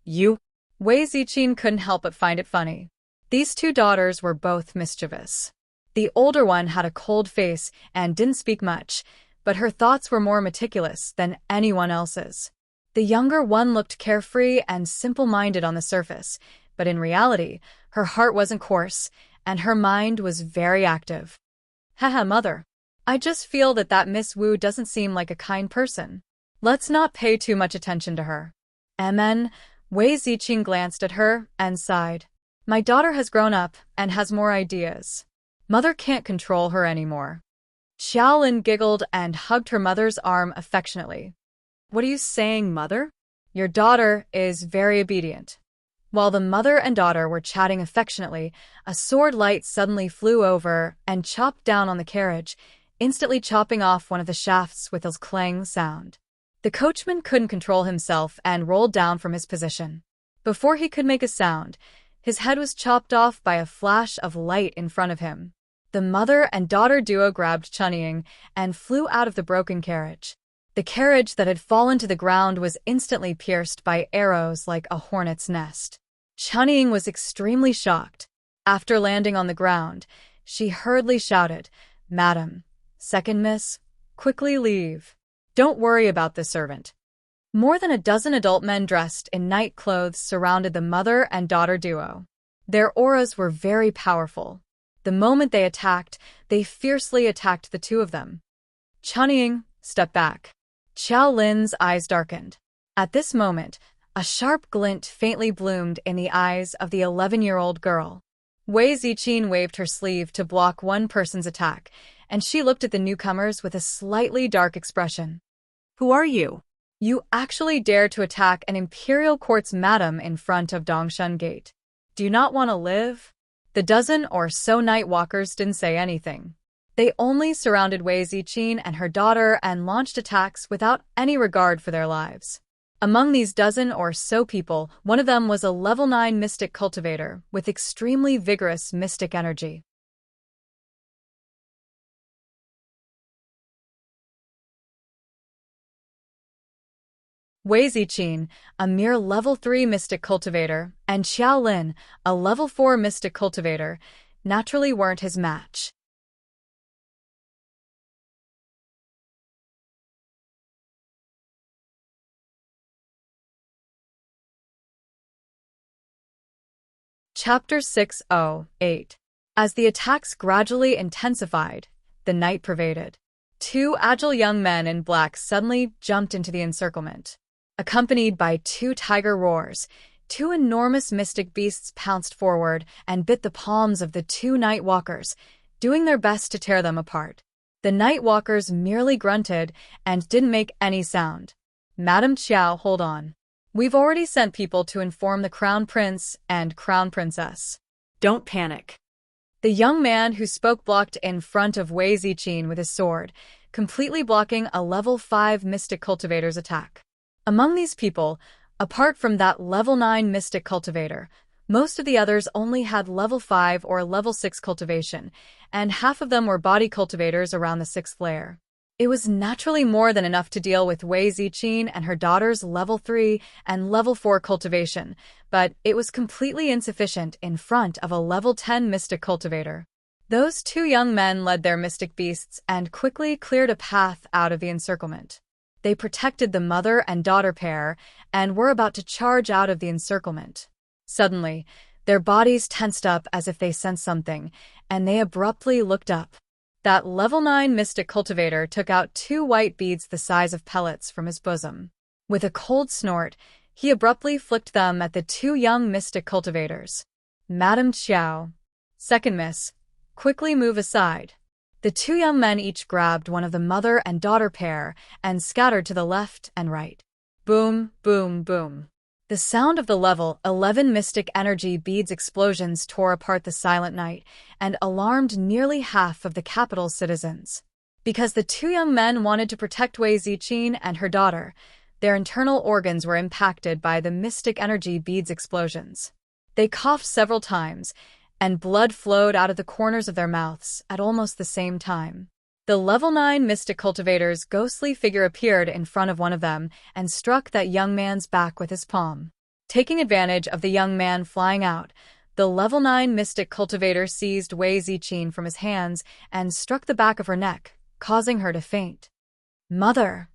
"You?" Wei Ziqin couldn't help but find it funny. These two daughters were both mischievous. The older one had a cold face and didn't speak much, but her thoughts were more meticulous than anyone else's. The younger one looked carefree and simple-minded on the surface, but in reality, her heart wasn't coarse, and her mind was very active. "Haha, mother. I just feel that Miss Wu doesn't seem like a kind person. Let's not pay too much attention to her." "Amen." Wei Ziqin glanced at her and sighed. "My daughter has grown up and has more ideas. Mother can't control her anymore." Shaolin giggled and hugged her mother's arm affectionately. "What are you saying, mother? Your daughter is very obedient." While the mother and daughter were chatting affectionately, a sword light suddenly flew over and chopped down on the carriage, instantly chopping off one of the shafts with a clang sound. The coachman couldn't control himself and rolled down from his position. Before he could make a sound, his head was chopped off by a flash of light in front of him. The mother and daughter duo grabbed Chunning and flew out of the broken carriage. The carriage that had fallen to the ground was instantly pierced by arrows like a hornet's nest. Chunning was extremely shocked. After landing on the ground, she hurriedly shouted, "Madam, second miss, quickly leave. Don't worry about the servant." More than a dozen adult men dressed in night clothes surrounded the mother and daughter duo. Their auras were very powerful. The moment they attacked, they fiercely attacked the two of them. Chunning, step back. Xiao Lin's eyes darkened. At this moment, a sharp glint faintly bloomed in the eyes of the 11-year-old girl. Wei Ziqin waved her sleeve to block one person's attack, and she looked at the newcomers with a slightly dark expression. Who are you? You actually dare to attack an imperial court's madam in front of Dongshan Gate. Do you not want to live? The dozen or so night walkers didn't say anything. They only surrounded Wei Ziqin and her daughter and launched attacks without any regard for their lives. Among these dozen or so people, one of them was a level 9 mystic cultivator with extremely vigorous mystic energy. Wei Ziqin, a mere level 3 mystic cultivator, and Xiao Lin, a level 4 mystic cultivator, naturally weren't his match. Chapter 608. As the attacks gradually intensified, the night pervaded. Two agile young men in black suddenly jumped into the encirclement. Accompanied by two tiger roars, two enormous mystic beasts pounced forward and bit the palms of the two night walkers, doing their best to tear them apart. The night walkers merely grunted and didn't make any sound. "Madam Xiao, hold on. We've already sent people to inform the Crown Prince and Crown Princess." Don't panic. The young man who spoke blocked in front of Wei Ziqin with his sword, completely blocking a level 5 mystic cultivator's attack. Among these people, apart from that level 9 mystic cultivator, most of the others only had level 5 or level 6 cultivation, and half of them were body cultivators around the 6th layer. It was naturally more than enough to deal with Wei Ziqin and her daughter's level 3 and level 4 cultivation, but it was completely insufficient in front of a level 10 mystic cultivator. Those two young men led their mystic beasts and quickly cleared a path out of the encirclement. They protected the mother and daughter pair and were about to charge out of the encirclement. Suddenly, their bodies tensed up as if they sensed something, and they abruptly looked up. That level 9 mystic cultivator took out two white beads the size of pellets from his bosom. With a cold snort, he abruptly flicked them at the two young mystic cultivators. "Madam Xiao, second miss, quickly move aside." The two young men each grabbed one of the mother and daughter pair and scattered to the left and right. Boom, boom, boom. The sound of the level 11 mystic energy beads explosions tore apart the silent night and alarmed nearly half of the capital's citizens. Because the two young men wanted to protect Wei Ziqin and her daughter, their internal organs were impacted by the mystic energy beads explosions. They coughed several times, and blood flowed out of the corners of their mouths at almost the same time. The level 9 mystic cultivator's ghostly figure appeared in front of one of them and struck that young man's back with his palm. Taking advantage of the young man flying out, the level 9 mystic cultivator seized Wei Ziqin from his hands and struck the back of her neck, causing her to faint. "Mother!"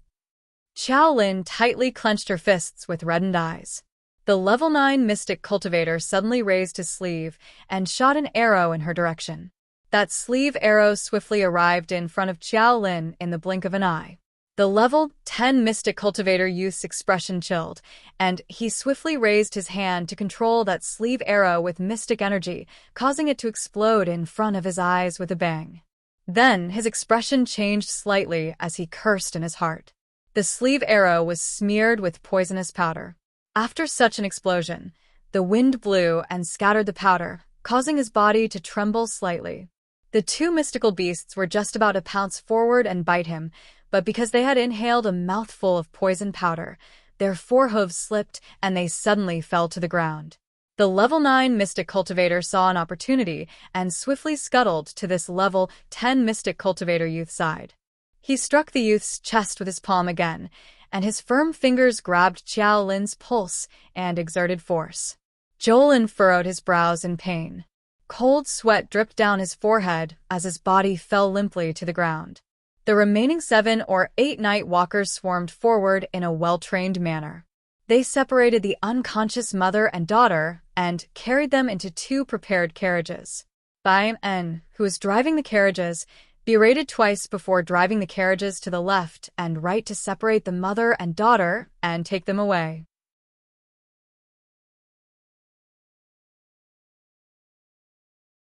Xiao Lin tightly clenched her fists with reddened eyes. The level 9 mystic cultivator suddenly raised his sleeve and shot an arrow in her direction. That sleeve arrow swiftly arrived in front of Xiao Lin in the blink of an eye. The level 10 mystic cultivator youth's expression chilled, and he swiftly raised his hand to control that sleeve arrow with mystic energy, causing it to explode in front of his eyes with a bang. Then his expression changed slightly as he cursed in his heart. The sleeve arrow was smeared with poisonous powder. After such an explosion, the wind blew and scattered the powder, causing his body to tremble slightly. The two mystical beasts were just about to pounce forward and bite him, but because they had inhaled a mouthful of poison powder, their forehooves slipped and they suddenly fell to the ground. The level 9 Mystic Cultivator saw an opportunity and swiftly scuttled to this level 10 Mystic Cultivator youth's side. He struck the youth's chest with his palm again, and his firm fingers grabbed Xiao Lin's pulse and exerted force. Jolin furrowed his brows in pain. Cold sweat dripped down his forehead as his body fell limply to the ground. The remaining 7 or 8 night walkers swarmed forward in a well-trained manner. They separated the unconscious mother and daughter and carried them into 2 prepared carriages. Bai En, who was driving the carriages, berated twice before driving the carriages to the left and right to separate the mother and daughter and take them away.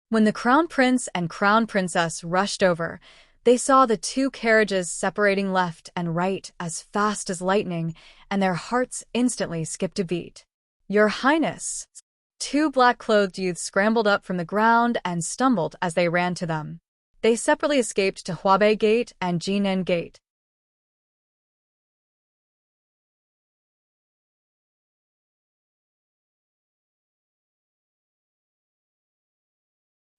When the Crown Prince and Crown Princess rushed over, they saw the 2 carriages separating left and right as fast as lightning, and their hearts instantly skipped a beat. "Your Highness!" 2 black-clothed youths scrambled up from the ground and stumbled as they ran to them. They separately escaped to Huabei Gate and Jinan Gate.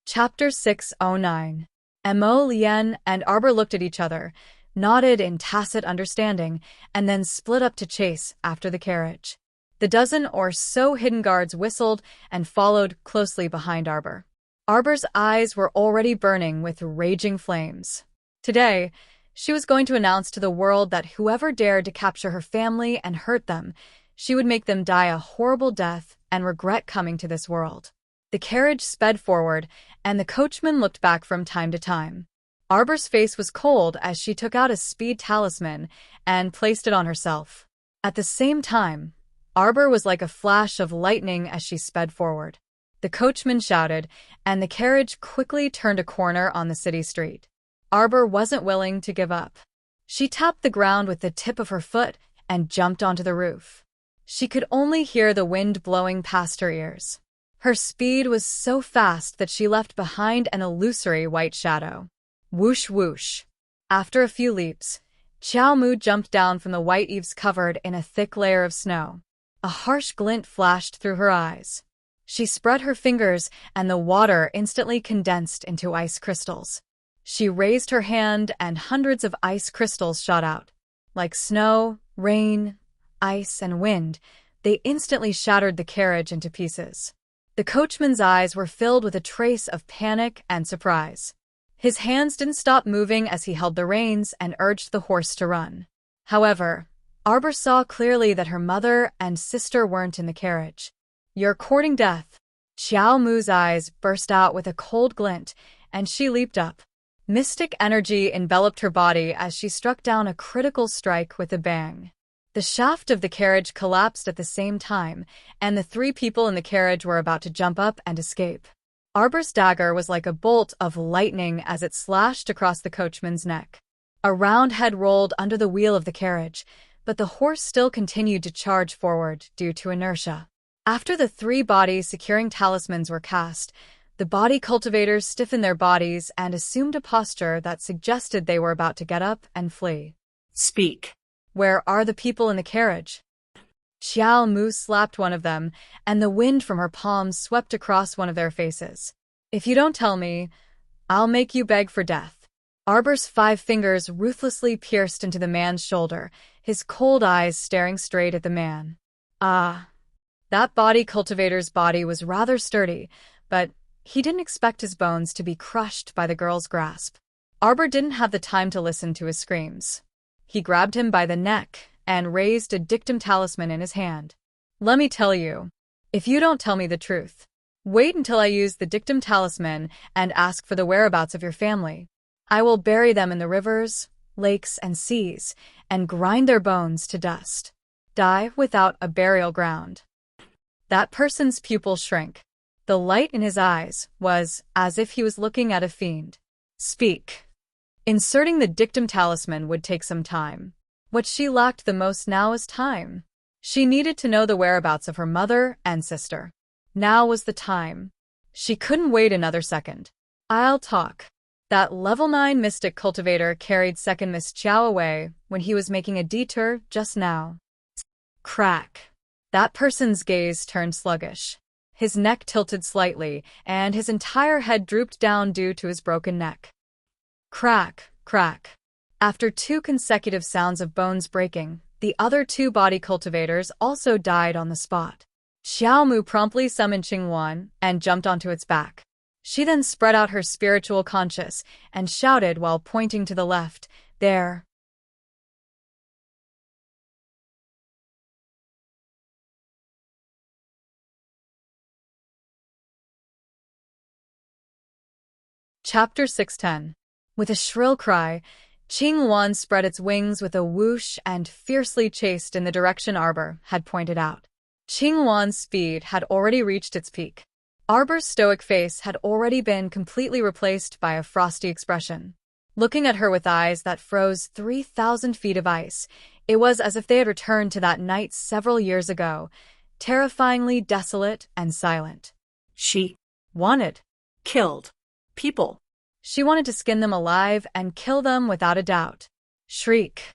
Chapter 609. Mo Lien and Arbor looked at each other, nodded in tacit understanding, and then split up to chase after the carriage. The dozen or so hidden guards whistled and followed closely behind Arbor. Arbor's eyes were already burning with raging flames. Today, she was going to announce to the world that whoever dared to capture her family and hurt them, she would make them die a horrible death and regret coming to this world. The carriage sped forward, and the coachman looked back from time to time. Arbor's face was cold as she took out a speed talisman and placed it on herself. At the same time, Arbor was like a flash of lightning as she sped forward. The coachman shouted, and the carriage quickly turned a corner on the city street. Arbor wasn't willing to give up. She tapped the ground with the tip of her foot and jumped onto the roof. She could only hear the wind blowing past her ears. Her speed was so fast that she left behind an illusory white shadow. Whoosh whoosh. After a few leaps, Xiao Mu jumped down from the white eaves covered in a thick layer of snow. A harsh glint flashed through her eyes. She spread her fingers, and the water instantly condensed into ice crystals. She raised her hand, and hundreds of ice crystals shot out. Like snow, rain, ice, and wind, they instantly shattered the carriage into pieces. The coachman's eyes were filled with a trace of panic and surprise. His hands didn't stop moving as he held the reins and urged the horse to run. However, Arbor saw clearly that her mother and sister weren't in the carriage. "You're courting death." Xiao Mu's eyes burst out with a cold glint, and she leaped up. Mystic energy enveloped her body as she struck down a critical strike with a bang. The shaft of the carriage collapsed at the same time, and the 3 people in the carriage were about to jump up and escape. Arbor's dagger was like a bolt of lightning as it slashed across the coachman's neck. A round head rolled under the wheel of the carriage, but the horse still continued to charge forward due to inertia. After the 3 bodies securing talismans were cast, the body cultivators stiffened their bodies and assumed a posture that suggested they were about to get up and flee. "Speak." "Where are the people in the carriage?" Xiao Mu slapped one of them, and the wind from her palms swept across one of their faces. "If you don't tell me, I'll make you beg for death." Arbor's 5 fingers ruthlessly pierced into the man's shoulder, his cold eyes staring straight at the man. That body cultivator's body was rather sturdy, but he didn't expect his bones to be crushed by the girl's grasp. Arbor didn't have the time to listen to his screams. He grabbed him by the neck and raised a dictum talisman in his hand. "Let me tell you, if you don't tell me the truth, wait until I use the dictum talisman and ask for the whereabouts of your family. I will bury them in the rivers, lakes, and seas, and grind their bones to dust. Die without a burial ground." That person's pupils shrank. The light in his eyes was as if he was looking at a fiend. "Speak." Inserting the dictum talisman would take some time. What she lacked the most now was time. She needed to know the whereabouts of her mother and sister. Now was the time. She couldn't wait another second. I'll talk. That level 9 mystic cultivator carried second Miss Xiao away when he was making a detour just now. Crack. That person's gaze turned sluggish. His neck tilted slightly, and his entire head drooped down due to his broken neck. Crack, crack. After 2 consecutive sounds of bones breaking, the other 2 body cultivators also died on the spot. Xiaomu promptly summoned Qingwan and jumped onto its back. She then spread out her spiritual conscious and shouted while pointing to the left, "There." Chapter 610. With a shrill cry, Qingwan spread its wings with a whoosh and fiercely chased in the direction Arbor had pointed out. Qingwan's speed had already reached its peak. Arbor's stoic face had already been completely replaced by a frosty expression. Looking at her with eyes that froze 3,000 feet of ice, it was as if they had returned to that night several years ago, terrifyingly desolate and silent. She Wanted. killed people. She wanted to skin them alive and kill them without a doubt. Shriek.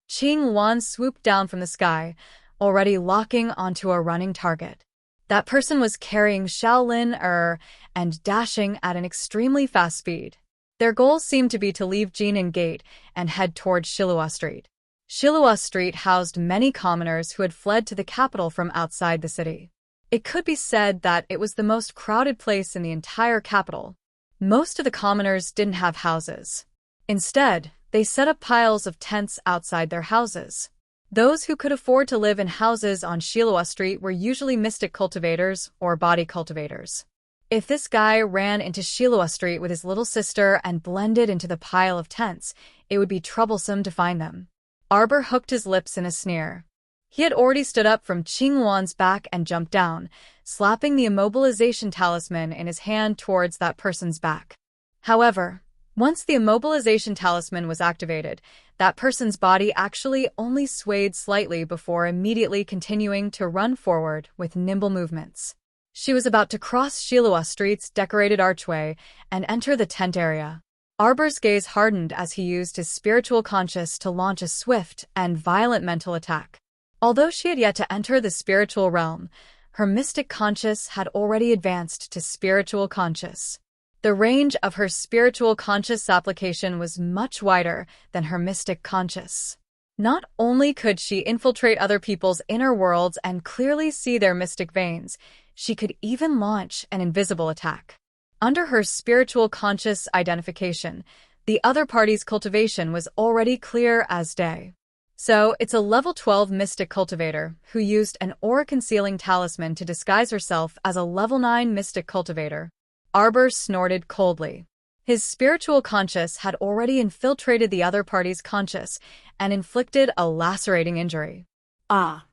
Qingwan swooped down from the sky, already locking onto a running target. That person was carrying Shaolin and dashing at an extremely fast speed. Their goal seemed to be to leave Jinan Gate and head towards Shilua Street. Shilua Street housed many commoners who had fled to the capital from outside the city. It could be said that it was the most crowded place in the entire capital. Most of the commoners didn't have houses. Instead, they set up piles of tents outside their houses. Those who could afford to live in houses on Shilua Street were usually mystic cultivators or body cultivators. If this guy ran into Shilua Street with his little sister and blended into the pile of tents, it would be troublesome to find them. Arbor hooked his lips in a sneer. He had already stood up from Qingwan's back and jumped down, slapping the immobilization talisman in his hand towards that person's back. However, once the immobilization talisman was activated, that person's body actually only swayed slightly before immediately continuing to run forward with nimble movements. She was about to cross Shilua Street's decorated archway and enter the tent area. Arbor's gaze hardened as he used his spiritual conscious to launch a swift and violent mental attack. Although she had yet to enter the spiritual realm, her mystic conscious had already advanced to spiritual conscious. The range of her spiritual conscious application was much wider than her mystic conscious. Not only could she infiltrate other people's inner worlds and clearly see their mystic veins, she could even launch an invisible attack. Under her spiritual conscious identification, the other party's cultivation was already clear as day. So, it's a level 12 mystic cultivator who used an aura-concealing talisman to disguise herself as a level 9 mystic cultivator. Arbor snorted coldly. His spiritual conscious had already infiltrated the other party's conscious and inflicted a lacerating injury. Ah.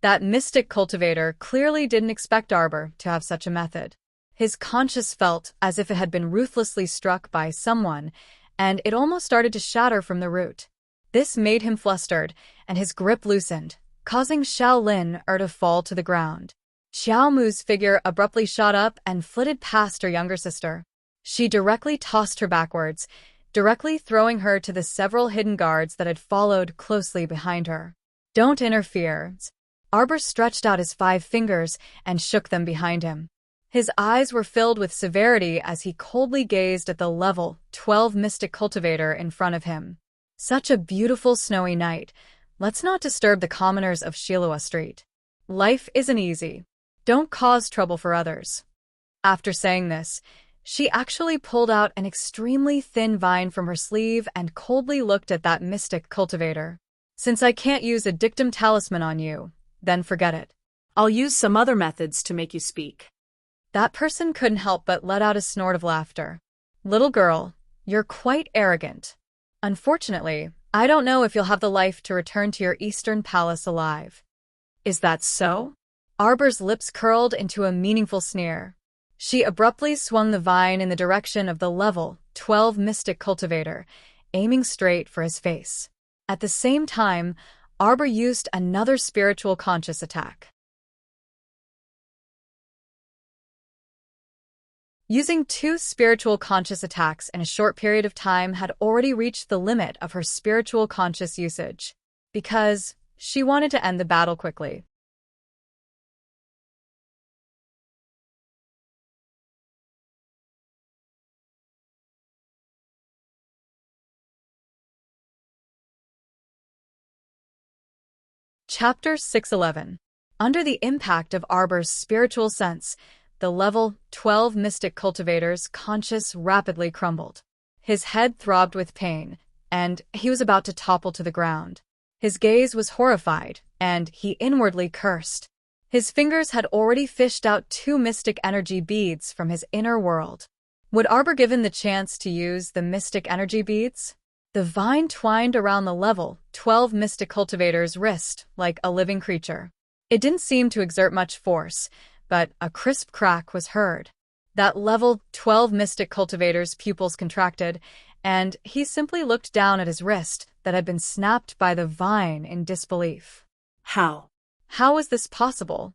That mystic cultivator clearly didn't expect Arbor to have such a method. His conscious felt as if it had been ruthlessly struck by someone, and it almost started to shatter from the root. This made him flustered, and his grip loosened, causing Shaolin to fall to the ground. Xiaomu's figure abruptly shot up and flitted past her younger sister. She directly tossed her backwards, directly throwing her to the several hidden guards that had followed closely behind her. "Don't interfere." Arbor stretched out his 5 fingers and shook them behind him. His eyes were filled with severity as he coldly gazed at the level 12 mystic cultivator in front of him. Such a beautiful snowy night. Let's not disturb the commoners of Shilua Street. Life isn't easy. Don't cause trouble for others. After saying this, she actually pulled out an extremely thin vine from her sleeve and coldly looked at that mystic cultivator. "Since I can't use a dictum talisman on you, then forget it. I'll use some other methods to make you speak." That person couldn't help but let out a snort of laughter. "Little girl, you're quite arrogant. Unfortunately, I don't know if you'll have the life to return to your Eastern Palace alive." "Is that so?" Arbor's lips curled into a meaningful sneer. She abruptly swung the vine in the direction of the level 12 mystic cultivator, aiming straight for his face. At the same time, Arbor used another spiritual conscious attack. Using 2 spiritual conscious attacks in a short period of time had already reached the limit of her spiritual conscious usage, because she wanted to end the battle quickly. Chapter 611. Under the impact of Arbor's spiritual sense, the level 12 mystic cultivator's conscience rapidly crumbled. His head throbbed with pain, and he was about to topple to the ground. His gaze was horrified, and he inwardly cursed. His fingers had already fished out 2 mystic energy beads from his inner world. Would Arbor given the chance to use the mystic energy beads? The vine twined around the level 12 mystic cultivator's wrist like a living creature. It didn't seem to exert much force, but a crisp crack was heard. That level 12 mystic cultivator's pupils contracted, and he simply looked down at his wrist that had been snapped by the vine in disbelief. How? How was this possible?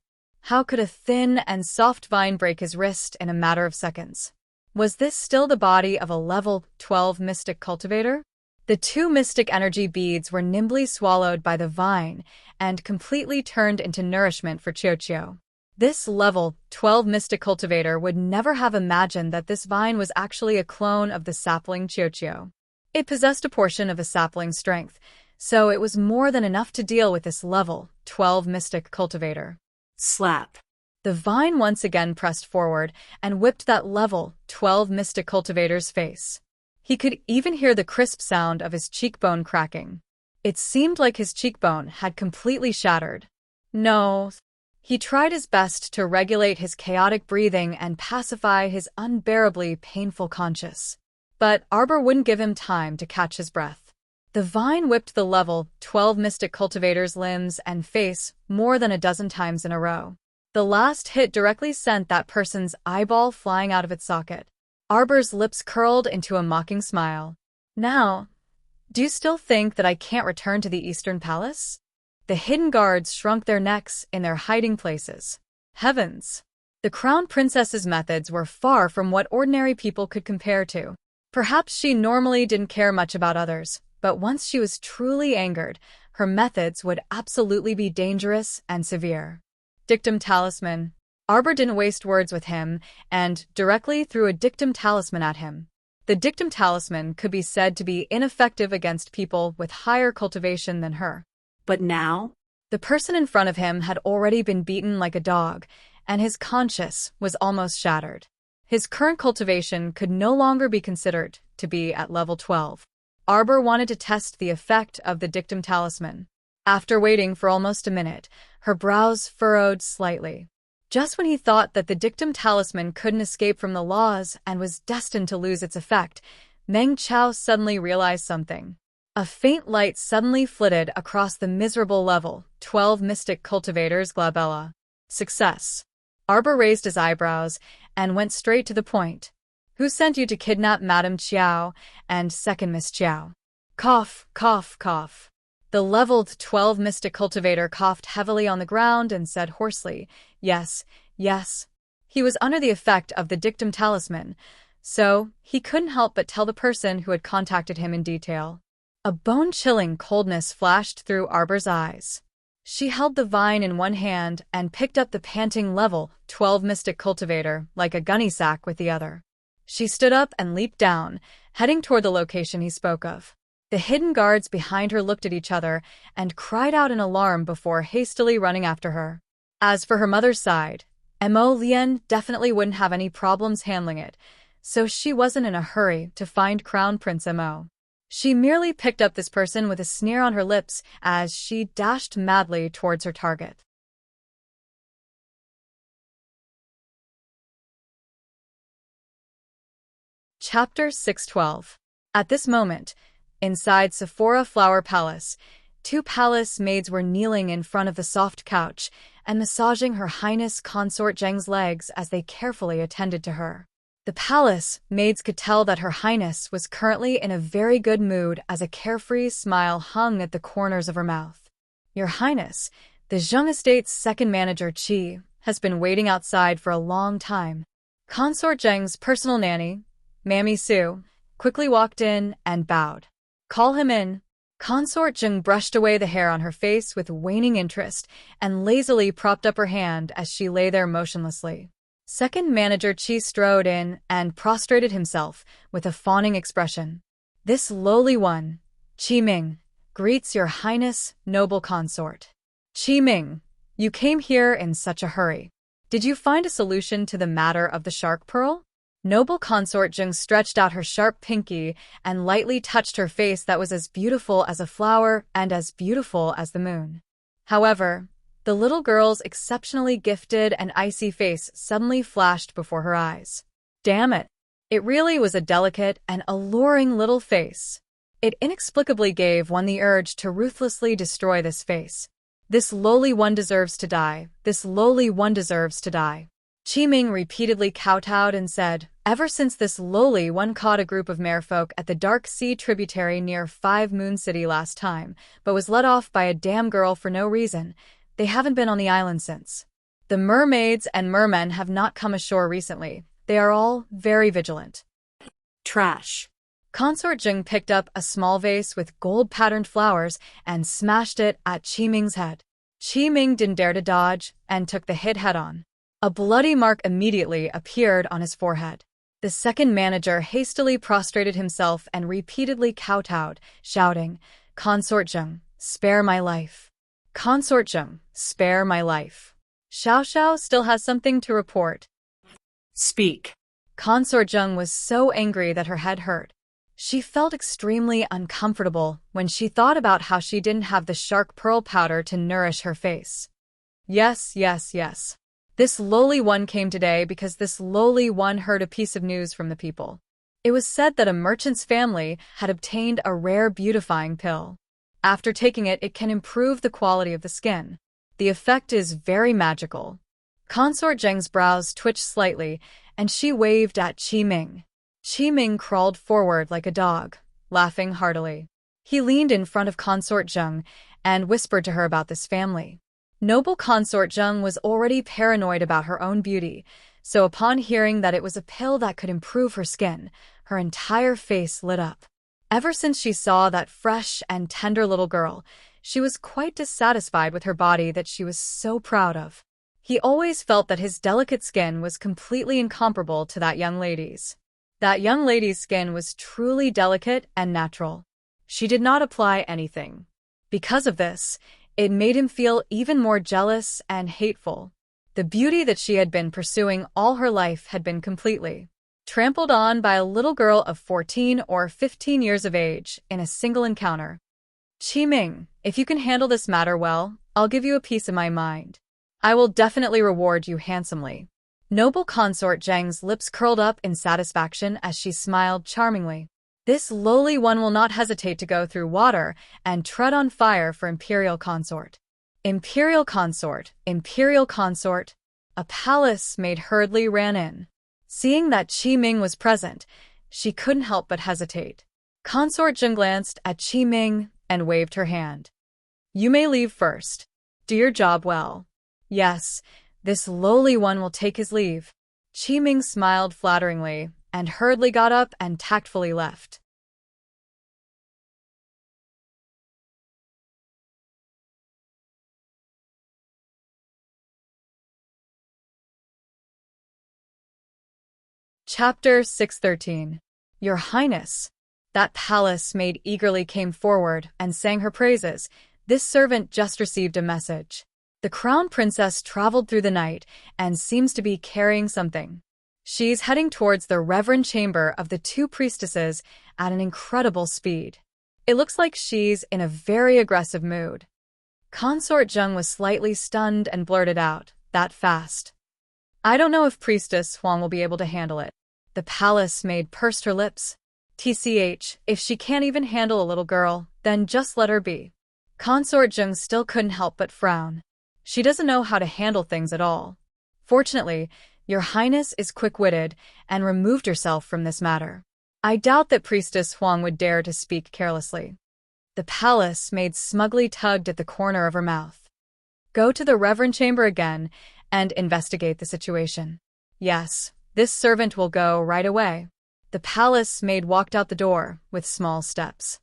How could a thin and soft vine break his wrist in a matter of seconds? Was this still the body of a level 12 mystic cultivator? The 2 mystic energy beads were nimbly swallowed by the vine and completely turned into nourishment for Qiuqiu. This level 12 mystic cultivator would never have imagined that this vine was actually a clone of the sapling Qiuqiu. It possessed a portion of a sapling's strength, so it was more than enough to deal with this level 12 mystic cultivator. Slap. The vine once again pressed forward and whipped that level 12 mystic cultivator's face. He could even hear the crisp sound of his cheekbone cracking. It seemed like his cheekbone had completely shattered. No. He tried his best to regulate his chaotic breathing and pacify his unbearably painful conscience. But Arbor wouldn't give him time to catch his breath. The vine whipped the level 12 mystic cultivator's limbs and face more than a dozen times in a row. The last hit directly sent that person's eyeball flying out of its socket. Arbor's lips curled into a mocking smile. Now, do you still think that I can't return to the Eastern Palace? The hidden guards shrunk their necks in their hiding places. Heavens! The Crown Princess's methods were far from what ordinary people could compare to. Perhaps she normally didn't care much about others, but once she was truly angered, her methods would absolutely be dangerous and severe. Dictum Talisman. Arbor didn't waste words with him and directly threw a dictum talisman at him. The dictum talisman could be said to be ineffective against people with higher cultivation than her. But now? The person in front of him had already been beaten like a dog, and his conscience was almost shattered. His current cultivation could no longer be considered to be at level 12. Arbor wanted to test the effect of the dictum talisman. After waiting for almost a minute, her brows furrowed slightly. Just when he thought that the dictum talisman couldn't escape from the laws and was destined to lose its effect, Meng Chao suddenly realized something. A faint light suddenly flitted across the miserable level 12 mystic cultivator's glabella. Success. Arbor raised his eyebrows and went straight to the point. Who sent you to kidnap Madame Chiao and second Miss Chiao? Cough, cough, cough. The leveled 12 mystic cultivator coughed heavily on the ground and said hoarsely, yes, yes. He was under the effect of the dictum talisman, so he couldn't help but tell the person who had contacted him in detail. A bone-chilling coldness flashed through Arbor's eyes. She held the vine in one hand and picked up the panting level 12 mystic cultivator like a gunny sack with the other. She stood up and leaped down, heading toward the location he spoke of. The hidden guards behind her looked at each other and cried out in alarm before hastily running after her. As for her mother's side, Mo Lian definitely wouldn't have any problems handling it, so she wasn't in a hurry to find Crown Prince Mo. She merely picked up this person with a sneer on her lips as she dashed madly towards her target. Chapter 612. At this moment, inside Sephora Flower Palace, 2 palace maids were kneeling in front of the soft couch and massaging Her Highness Consort Zheng's legs as they carefully attended to her. The palace maids could tell that Her Highness was currently in a very good mood as a carefree smile hung at the corners of her mouth. Your Highness, the Zheng Estate's second manager Qi has been waiting outside for a long time. Consort Zheng's personal nanny, Mammy Su, quickly walked in and bowed. Call him in. Consort Zheng brushed away the hair on her face with waning interest and lazily propped up her hand as she lay there motionlessly. Second manager Qi strode in and prostrated himself with a fawning expression. This lowly one, Qi Ming, greets your highness, noble consort. Qi Ming, you came here in such a hurry. Did you find a solution to the matter of the shark pearl? Noble consort Zheng stretched out her sharp pinky and lightly touched her face that was as beautiful as a flower and as beautiful as the moon. However, the little girl's exceptionally gifted and icy face suddenly flashed before her eyes. Damn it! It really was a delicate and alluring little face. It inexplicably gave one the urge to ruthlessly destroy this face. This lowly one deserves to die. This lowly one deserves to die. Qi Ming repeatedly kowtowed and said, ever since this lowly one caught a group of merfolk at the Dark Sea tributary near Five Moon City last time, but was let off by a damn girl for no reason, they haven't been on the island since. The mermaids and mermen have not come ashore recently. They are all very vigilant. Trash. Consort Zheng picked up a small vase with gold-patterned flowers and smashed it at Qi Ming's head. Qi Ming didn't dare to dodge and took the hit head-on. A bloody mark immediately appeared on his forehead. The second manager hastily prostrated himself and repeatedly kowtowed, shouting, Consort Zheng, spare my life. Consort Zheng, spare my life. Xiao Xiao still has something to report. Speak. Consort Zheng was so angry that her head hurt. She felt extremely uncomfortable when she thought about how she didn't have the shark pearl powder to nourish her face. Yes. This lowly one came today because this lowly one heard a piece of news from the people. It was said that a merchant's family had obtained a rare beautifying pill. After taking it, it can improve the quality of the skin. The effect is very magical. Consort Zheng's brows twitched slightly, and she waved at Qi Ming. Qi Ming crawled forward like a dog, laughing heartily. He leaned in front of Consort Zheng and whispered to her about this family. Noble Consort Zheng was already paranoid about her own beauty, so upon hearing that it was a pill that could improve her skin, her entire face lit up. Ever since she saw that fresh and tender little girl, she was quite dissatisfied with her body that she was so proud of. He always felt that his delicate skin was completely incomparable to that young lady's. That young lady's skin was truly delicate and natural. She did not apply anything. Because of this, it made him feel even more jealous and hateful. The beauty that she had been pursuing all her life had been completely trampled on by a little girl of 14 or 15 years of age in a single encounter. Qi Ming, if you can handle this matter well, I'll give you a piece of my mind. I will definitely reward you handsomely. Noble Consort Zheng's lips curled up in satisfaction as she smiled charmingly. This lowly one will not hesitate to go through water and tread on fire for Imperial Consort. Imperial Consort, Imperial Consort. A palace maid hurriedly ran in. Seeing that Qi Ming was present, she couldn't help but hesitate. Consort Zheng glanced at Qi Ming and waved her hand. You may leave first. Do your job well. Yes, this lowly one will take his leave. Qi Ming smiled flatteringly and hurriedly got up and tactfully left. Chapter 613. Your Highness. That palace maid eagerly came forward and sang her praises. This servant just received a message. The crown princess traveled through the night and seems to be carrying something. She's heading towards the reverend chamber of the two priestesses at an incredible speed. It looks like she's in a very aggressive mood. Consort Zheng was slightly stunned and blurted out, that fast. I don't know if Priestess Huang will be able to handle it. The palace maid pursed her lips. TCH, if she can't even handle a little girl, then just let her be. Consort Zheng still couldn't help but frown. She doesn't know how to handle things at all. Fortunately, Your Highness is quick-witted and removed yourself from this matter. I doubt that Priestess Huang would dare to speak carelessly. The palace maid smugly tugged at the corner of her mouth. Go to the Reverend Chamber again and investigate the situation. Yes, this servant will go right away. The palace maid walked out the door with small steps.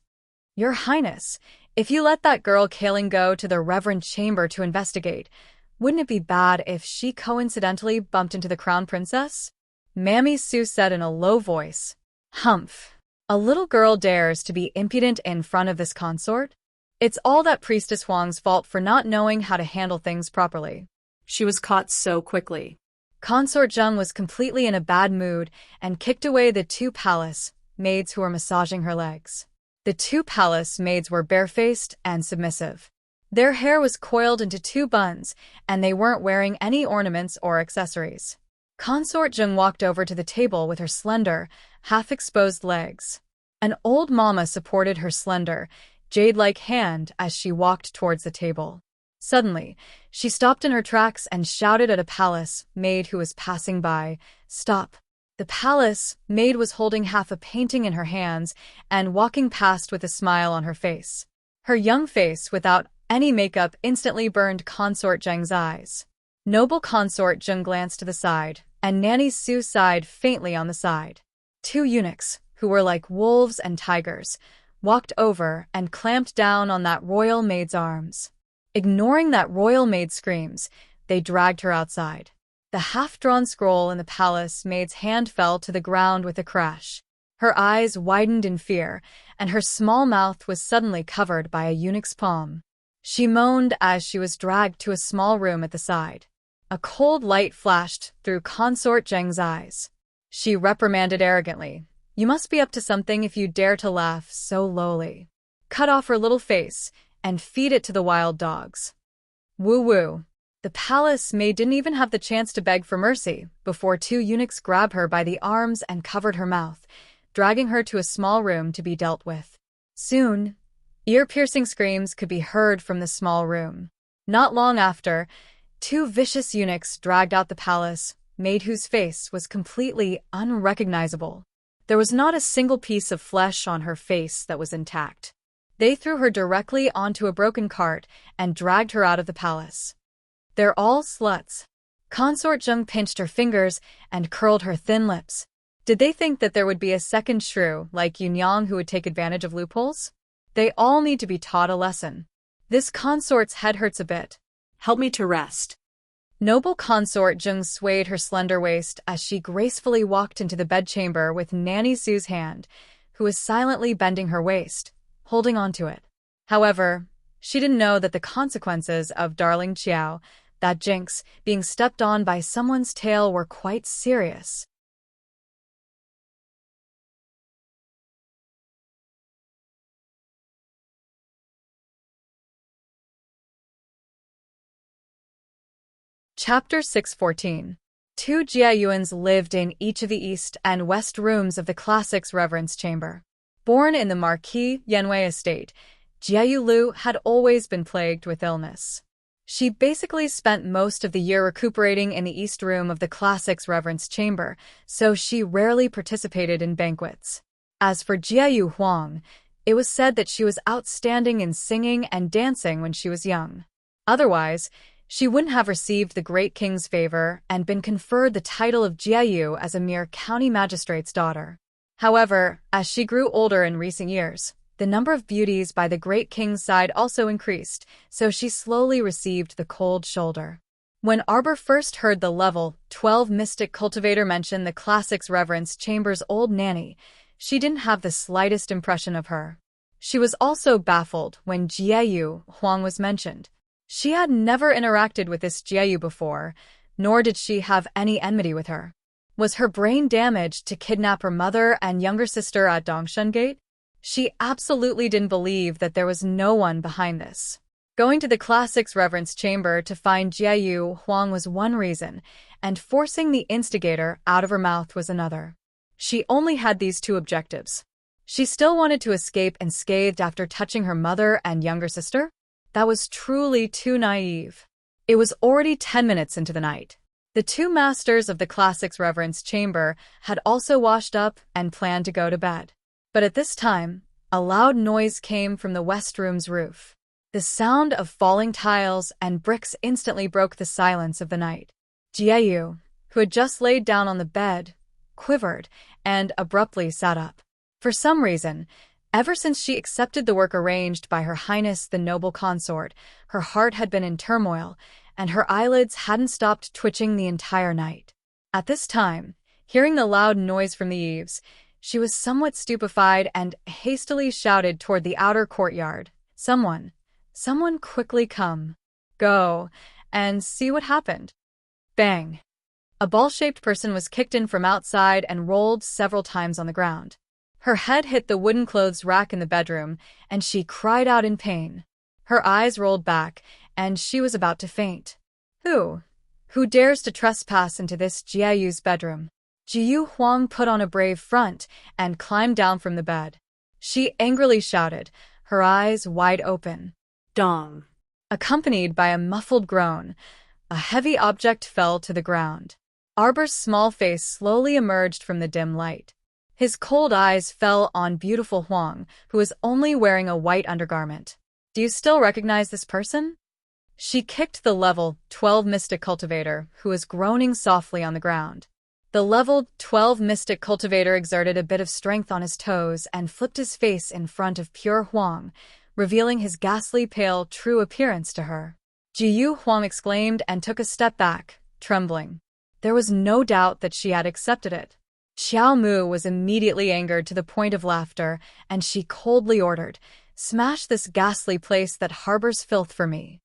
Your Highness, if you let that girl Kaling go to the Reverend Chamber to investigate, wouldn't it be bad if she coincidentally bumped into the Crown Princess? Mammy Sue said in a low voice. Humph. A little girl dares to be impudent in front of this consort? It's all that Priestess Huang's fault for not knowing how to handle things properly. She was caught so quickly. Consort Zheng was completely in a bad mood and kicked away the two palace maids who were massaging her legs. The two palace maids were barefaced and submissive. Their hair was coiled into two buns, and they weren't wearing any ornaments or accessories. Consort Zheng walked over to the table with her slender, half-exposed legs. An old mama supported her slender, jade-like hand as she walked towards the table. Suddenly, she stopped in her tracks and shouted at a palace maid who was passing by, "Stop!" The palace maid was holding half a painting in her hands and walking past with a smile on her face. Her young face, without any makeup, instantly burned Consort Zheng's eyes. Noble Consort Zheng glanced to the side, and Nanny Sue sighed faintly on the side. Two eunuchs, who were like wolves and tigers, walked over and clamped down on that royal maid's arms. Ignoring that royal maid's screams, they dragged her outside. The half-drawn scroll in the palace maid's hand fell to the ground with a crash. Her eyes widened in fear, and her small mouth was suddenly covered by a eunuch's palm. She moaned as she was dragged to a small room at the side. A cold light flashed through Consort Zheng's eyes. She reprimanded arrogantly, "You must be up to something if you dare to laugh so lowly. Cut off her little face and feed it to the wild dogs." Woo-woo. The palace maid didn't even have the chance to beg for mercy before two eunuchs grabbed her by the arms and covered her mouth, dragging her to a small room to be dealt with. Soon, ear-piercing screams could be heard from the small room. Not long after, two vicious eunuchs dragged out the palace maid whose face was completely unrecognizable. There was not a single piece of flesh on her face that was intact. They threw her directly onto a broken cart and dragged her out of the palace. "They're all sluts." Consort Zheng pinched her fingers and curled her thin lips. Did they think that there would be a second shrew like Yunyang who would take advantage of loopholes? They all need to be taught a lesson. This consort's head hurts a bit. Help me to rest. Noble Consort Zheng swayed her slender waist as she gracefully walked into the bedchamber with Nanny Sue's hand, who was silently bending her waist, holding onto it. However, she didn't know that the consequences of Darling Qiao, that jinx, being stepped on by someone's tail were quite serious. Chapter 614. Two Jiayuans lived in each of the east and west rooms of the Classics Reverence Chamber. Born in the Marquis Yanwei estate, Jiayu Lu had always been plagued with illness. She basically spent most of the year recuperating in the east room of the Classics Reverence Chamber, so she rarely participated in banquets. As for Jiayu Huang, it was said that she was outstanding in singing and dancing when she was young. Otherwise, she wouldn't have received the great king's favor and been conferred the title of Jiayu as a mere county magistrate's daughter. However, as she grew older in recent years, the number of beauties by the great king's side also increased, so she slowly received the cold shoulder. When Arbor first heard the level 12 mystic cultivator mention the Classics Reverence Chamber's old nanny, she didn't have the slightest impression of her. She was also baffled when Jiayu Huang was mentioned. She had never interacted with this Jiayu before, nor did she have any enmity with her. Was her brain damaged to kidnap her mother and younger sister at Dongshan Gate? She absolutely didn't believe that there was no one behind this. Going to the Classics Reverence Chamber to find Jiayu Huang was one reason, and forcing the instigator out of her mouth was another. She only had these two objectives. She still wanted to escape unscathed after touching her mother and younger sister? That was truly too naive. It was already 10 minutes into the night. The two masters of the classics reverence chamber had also washed up and planned to go to bed. But at this time, a loud noise came from the west room's roof. The sound of falling tiles and bricks instantly broke the silence of the night. Jieyu, who had just laid down on the bed, quivered and abruptly sat up. For some reason, ever since she accepted the work arranged by Her Highness the noble consort, her heart had been in turmoil, and her eyelids hadn't stopped twitching the entire night. At this time, hearing the loud noise from the eaves, she was somewhat stupefied and hastily shouted toward the outer courtyard, Someone quickly come, go, and see what happened." Bang! A ball-shaped person was kicked in from outside and rolled several times on the ground. Her head hit the wooden clothes rack in the bedroom, and she cried out in pain. Her eyes rolled back, and she was about to faint. Who dares to trespass into this Jiayu's bedroom? Jiyu Huang put on a brave front and climbed down from the bed. She angrily shouted, her eyes wide open. Dong. Accompanied by a muffled groan, a heavy object fell to the ground. Arbor's small face slowly emerged from the dim light. His cold eyes fell on beautiful Huang, who was only wearing a white undergarment. "Do you still recognize this person?" She kicked the level 12 Mystic Cultivator, who was groaning softly on the ground. The level 12 Mystic Cultivator exerted a bit of strength on his toes and flipped his face in front of pure Huang, revealing his ghastly pale true appearance to her. Jiyu Huang exclaimed and took a step back, trembling. There was no doubt that she had accepted it. Xiao Mu was immediately angered to the point of laughter, and she coldly ordered, "Smash this ghastly place that harbors filth for me."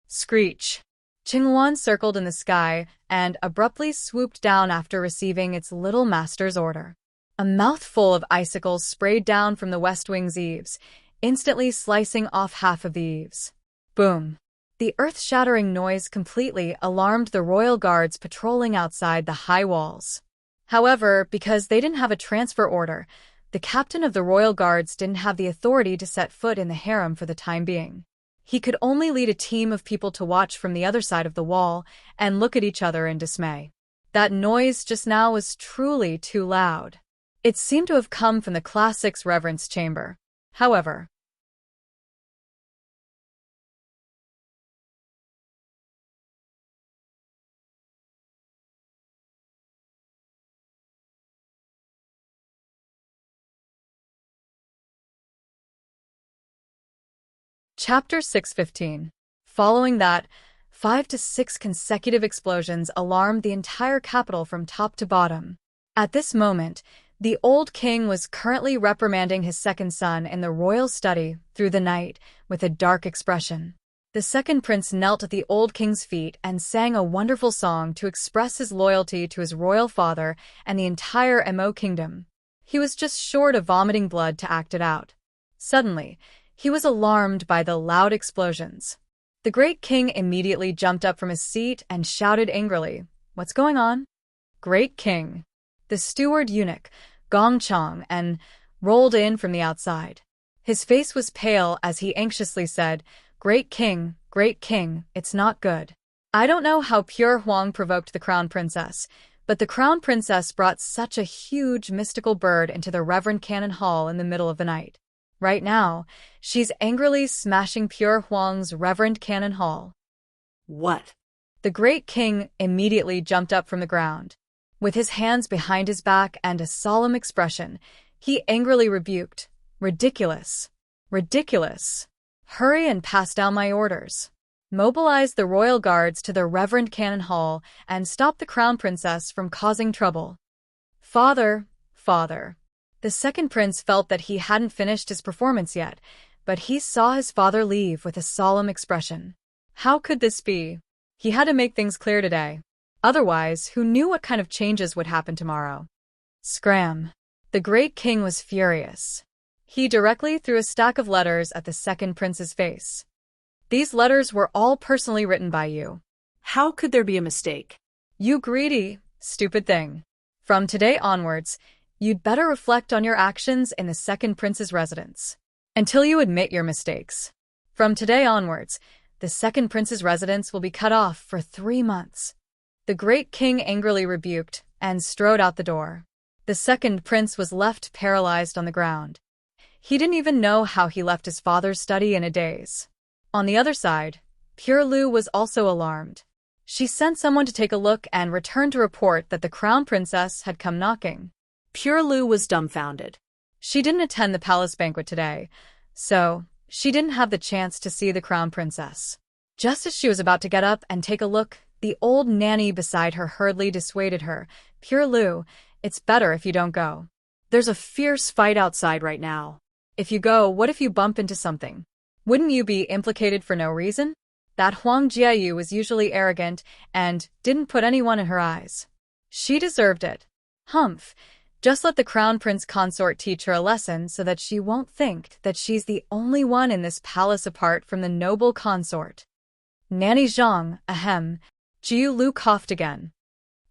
Screech! Qinghuan circled in the sky and abruptly swooped down after receiving its little master's order. A mouthful of icicles sprayed down from the west wing's eaves, instantly slicing off half of the eaves. Boom! The earth-shattering noise completely alarmed the royal guards patrolling outside the high walls. However, because they didn't have a transfer order, the captain of the royal guards didn't have the authority to set foot in the harem for the time being. He could only lead a team of people to watch from the other side of the wall and look at each other in dismay. That noise just now was truly too loud. It seemed to have come from the classics reverence chamber. However, Chapter 615. Following that, 5 to 6 consecutive explosions alarmed the entire capital from top to bottom. At this moment, the old king was currently reprimanding his second son in the royal study through the night with a dark expression. The second prince knelt at the old king's feet and sang a wonderful song to express his loyalty to his royal father and the entire Mo kingdom. He was just short of vomiting blood to act it out. Suddenly, he was alarmed by the loud explosions. The great king immediately jumped up from his seat and shouted angrily, "What's going on?" "Great king." The steward eunuch, Gong Chong, and rolled in from the outside. His face was pale as he anxiously said, Great king, it's not good. I don't know how pure Huang provoked the crown princess, but the crown princess brought such a huge mystical bird into the Reverend Cannon Hall in the middle of the night. Right now, she's angrily smashing pure Huang's Reverend Cannon Hall. What? The great king immediately jumped up from the ground. With his hands behind his back and a solemn expression, he angrily rebuked, Ridiculous! Ridiculous! Hurry and pass down my orders. Mobilize the royal guards to the Reverend Cannon Hall and stop the crown princess from causing trouble. Father. The second prince felt that he hadn't finished his performance yet, but he saw his father leave with a solemn expression. How could this be? He had to make things clear today. Otherwise, who knew what kind of changes would happen tomorrow? Scram! The great king was furious. He directly threw a stack of letters at the second prince's face. These letters were all personally written by you. How could there be a mistake? You greedy, stupid thing. From today onwards, you'd better reflect on your actions in the second prince's residence. Until you admit your mistakes. From today onwards, the second prince's residence will be cut off for 3 months. The great king angrily rebuked and strode out the door. The second prince was left paralyzed on the ground. He didn't even know how he left his father's study in a daze. On the other side, Pure Lu was also alarmed. She sent someone to take a look and returned to report that the crown princess had come knocking. Pure Lu was dumbfounded. She didn't attend the palace banquet today, so she didn't have the chance to see the crown princess. Just as she was about to get up and take a look, the old nanny beside her hurriedly dissuaded her. Pure Lu, it's better if you don't go. There's a fierce fight outside right now. If you go, what if you bump into something? Wouldn't you be implicated for no reason? That Huang Jiayu was usually arrogant and didn't put anyone in her eyes. She deserved it. Humph. Just let the crown prince consort teach her a lesson so that she won't think that she's the only one in this palace apart from the noble consort. Nanny Zhang, ahem. Jiu Lu coughed again.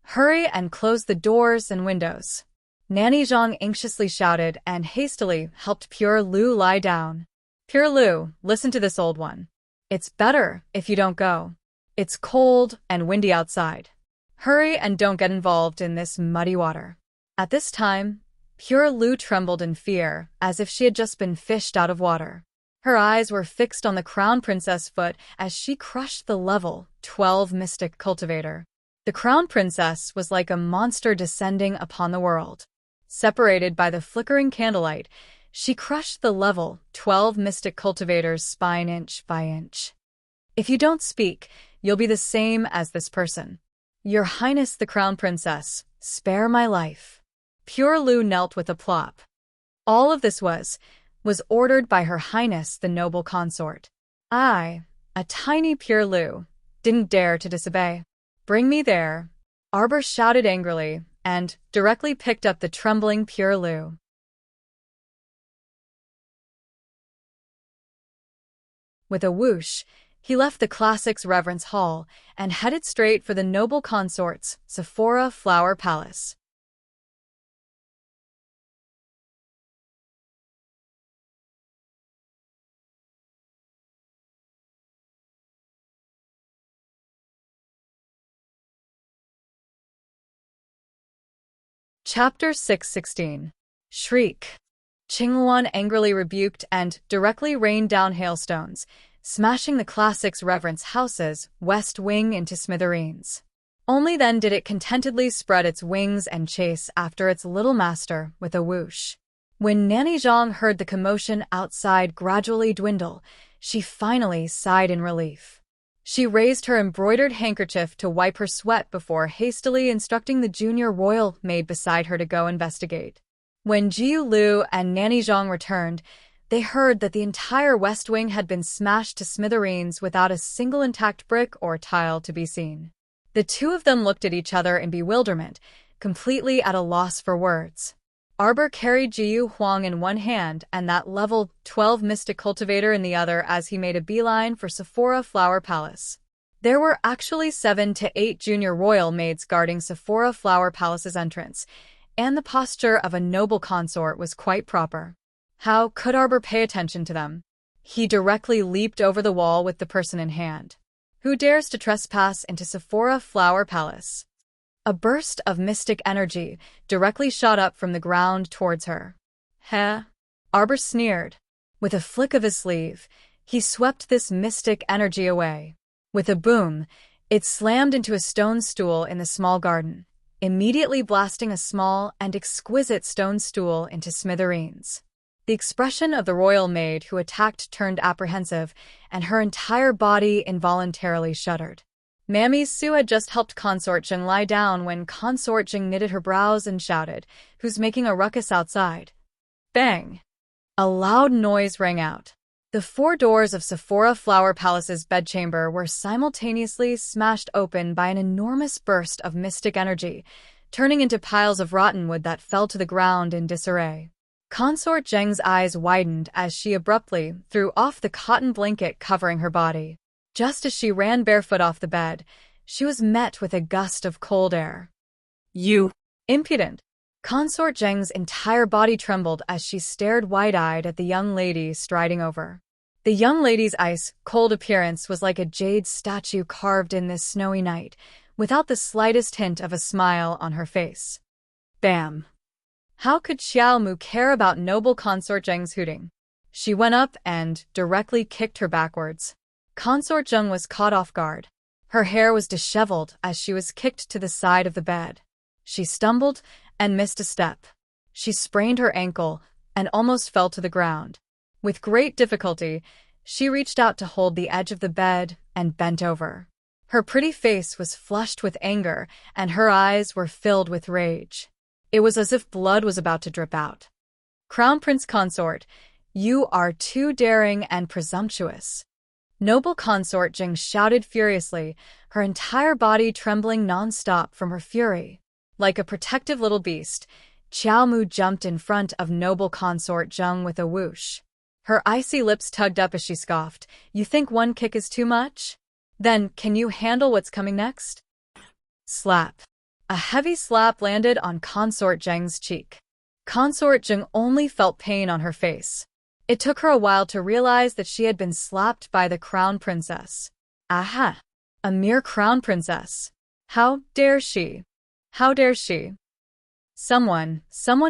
Hurry and close the doors and windows. Nanny Zhang anxiously shouted and hastily helped Pure Lu lie down. Pure Lu, listen to this old one. It's better if you don't go. It's cold and windy outside. Hurry and don't get involved in this muddy water. At this time, Pure Lu trembled in fear, as if she had just been fished out of water. Her eyes were fixed on the crown princess foot as she crushed the level 12 mystic cultivator. The crown princess was like a monster descending upon the world. Separated by the flickering candlelight, she crushed the level 12 mystic cultivator's spine inch by inch. If you don't speak, you'll be the same as this person. Your Highness the Crown Princess, spare my life. Pure Lu knelt with a plop. All of this was ordered by Her Highness the Noble Consort. I, a tiny Pure Lu, didn't dare to disobey. Bring me there. Arbor shouted angrily and directly picked up the trembling Pure Lu. With a whoosh, he left the classics reverence hall and headed straight for the noble consort's Sephora Flower Palace. Chapter 616. Shriek. Qingluan angrily rebuked and directly rained down hailstones, smashing the classics reverence house's west wing into smithereens. Only then did it contentedly spread its wings and chase after its little master with a whoosh. When Nanny Zhang heard the commotion outside gradually dwindle, she finally sighed in relief. She raised her embroidered handkerchief to wipe her sweat before hastily instructing the junior royal maid beside her to go investigate. When Jiu Lu and Nanny Zhang returned, they heard that the entire west wing had been smashed to smithereens without a single intact brick or tile to be seen. The two of them looked at each other in bewilderment, completely at a loss for words. Arbor carried Jiu Huang in one hand and that level 12 mystic cultivator in the other as he made a beeline for Sephora Flower Palace. There were actually 7 to 8 junior royal maids guarding Sephora Flower Palace's entrance, and the posture of a noble consort was quite proper. How could Arbor pay attention to them? He directly leaped over the wall with the person in hand. Who dares to trespass into Sephora Flower Palace? A burst of mystic energy directly shot up from the ground towards her. Heh? Arbor sneered. With a flick of his sleeve, he swept this mystic energy away. With a boom, it slammed into a stone stool in the small garden, immediately blasting a small and exquisite stone stool into smithereens. The expression of the royal maid who attacked turned apprehensive, and her entire body involuntarily shuddered. Mammy Su had just helped Consort Jing lie down when Consort Jing knitted her brows and shouted, "Who's making a ruckus outside?" Bang! A loud noise rang out. The 4 doors of Sephora Flower Palace's bedchamber were simultaneously smashed open by an enormous burst of mystic energy, turning into piles of rotten wood that fell to the ground in disarray. Consort Zheng's eyes widened as she abruptly threw off the cotton blanket covering her body. Just as she ran barefoot off the bed, she was met with a gust of cold air. You impudent! Consort Zheng's entire body trembled as she stared wide-eyed at the young lady striding over. The young lady's ice-cold appearance was like a jade statue carved in this snowy night, without the slightest hint of a smile on her face. Bam. How could Xiao Mu care about noble Consort Zheng's hooting? She went up and directly kicked her backwards. Consort Zheng was caught off guard. Her hair was disheveled as she was kicked to the side of the bed. She stumbled and missed a step. She sprained her ankle and almost fell to the ground. With great difficulty, she reached out to hold the edge of the bed and bent over. Her pretty face was flushed with anger, and her eyes were filled with rage. It was as if blood was about to drip out. Crown Prince Consort, you are too daring and presumptuous. Noble Consort Jing shouted furiously, her entire body trembling non-stop from her fury. Like a protective little beast, Xiao Mu jumped in front of Noble Consort Zheng with a whoosh. Her icy lips tugged up as she scoffed, "You think one kick is too much? Then, can you handle what's coming next?" Slap. A heavy slap landed on Consort Zheng's cheek. Consort Zheng only felt pain on her face. It took her a while to realize that she had been slapped by the Crown Princess. Aha! A mere Crown Princess. How dare she? How dare she? Someone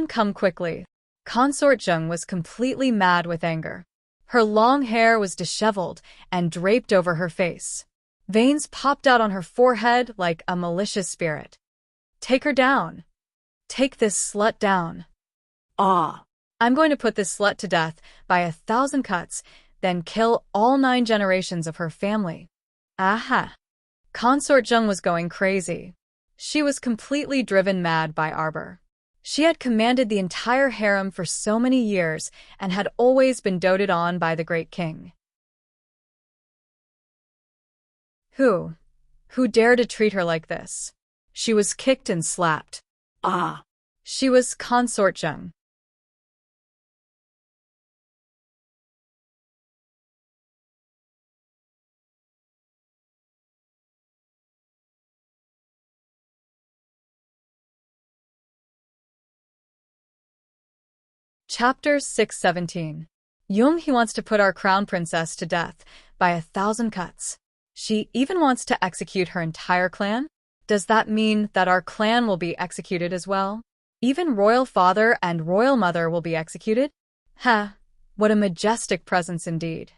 come quickly. Consort Zheng was completely mad with anger. Her long hair was disheveled and draped over her face. Veins popped out on her forehead like a malicious spirit. Take her down. Take this slut down. Ah. I'm going to put this slut to death by 1,000 cuts, then kill all 9 generations of her family. Aha! Consort Zheng was going crazy. She was completely driven mad by Arbor. She had commanded the entire harem for so many years and had always been doted on by the great king. Who dared to treat her like this? She was kicked and slapped. Ah. She was Consort Zheng. Chapter 617. Jung he wants to put our crown princess to death by 1,000 cuts. She even wants to execute her entire clan? Does that mean that our clan will be executed as well? Even royal father and royal mother will be executed? Ha! What a majestic presence indeed.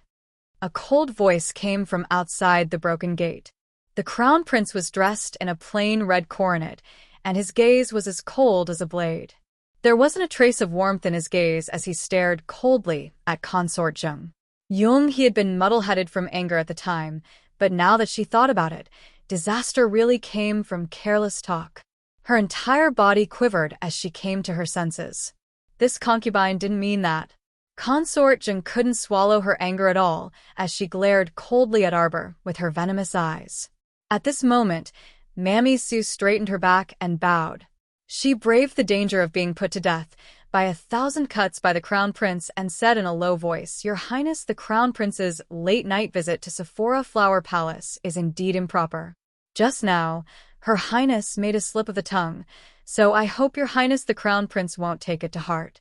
A cold voice came from outside the broken gate. The crown prince was dressed in a plain red coronet, and his gaze was as cold as a blade. There wasn't a trace of warmth in his gaze as he stared coldly at Consort Zheng. Jung he had been muddle-headed from anger at the time, but now that she thought about it, disaster really came from careless talk. Her entire body quivered as she came to her senses. This concubine didn't mean that. Consort Zheng couldn't swallow her anger at all as she glared coldly at Arbor with her venomous eyes. At this moment, Mammy Sue straightened her back and bowed. She braved the danger of being put to death by 1,000 cuts by the Crown Prince and said in a low voice, "Your Highness, the Crown Prince's late-night visit to Sephora Flower Palace is indeed improper. Just now, Her Highness made a slip of the tongue, so I hope Your Highness the Crown Prince won't take it to heart."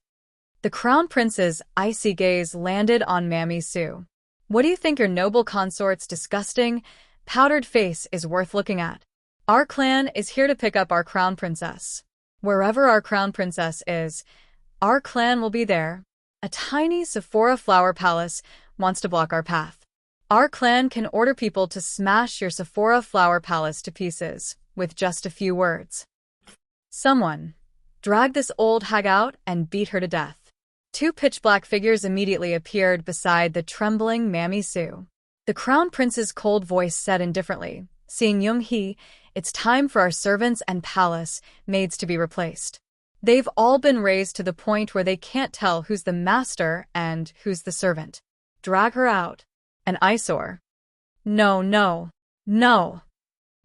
The Crown Prince's icy gaze landed on Mammy Sue. "What do you think your noble consort's disgusting, powdered face is worth looking at? Our clan is here to pick up our Crown Princess. Wherever our Crown Princess is, our clan will be there. A tiny Sephora Flower Palace wants to block our path. Our clan can order people to smash your Sephora Flower Palace to pieces with just a few words. Someone, drag this old hag out and beat her to death." 2 pitch-black figures immediately appeared beside the trembling Mammy Sue. The Crown Prince's cold voice said indifferently, "Seeing Jung Hee, it's time for our servants and palace maids to be replaced. They've all been raised to the point where they can't tell who's the master and who's the servant. Drag her out. An eyesore. No, no, no.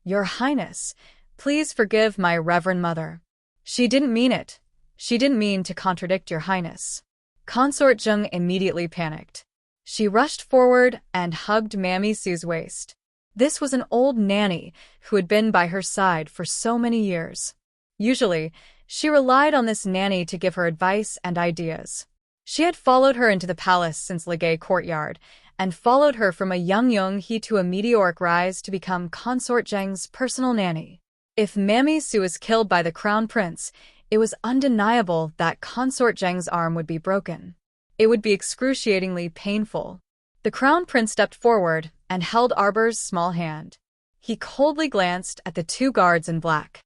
Your Highness, please forgive my reverend mother. She didn't mean it. She didn't mean to contradict Your Highness." Consort Zheng immediately panicked. She rushed forward and hugged Mammy Sue's waist. This was an old nanny who had been by her side for so many years. Usually, she relied on this nanny to give her advice and ideas. She had followed her into the palace since Legay Courtyard, and followed her from a young he to a meteoric rise to become Consort Zheng's personal nanny. If Mammy Su was killed by the crown prince, it was undeniable that Consort Zheng's arm would be broken. It would be excruciatingly painful. The crown prince stepped forward and held Arbor's small hand. He coldly glanced at the two guards in black.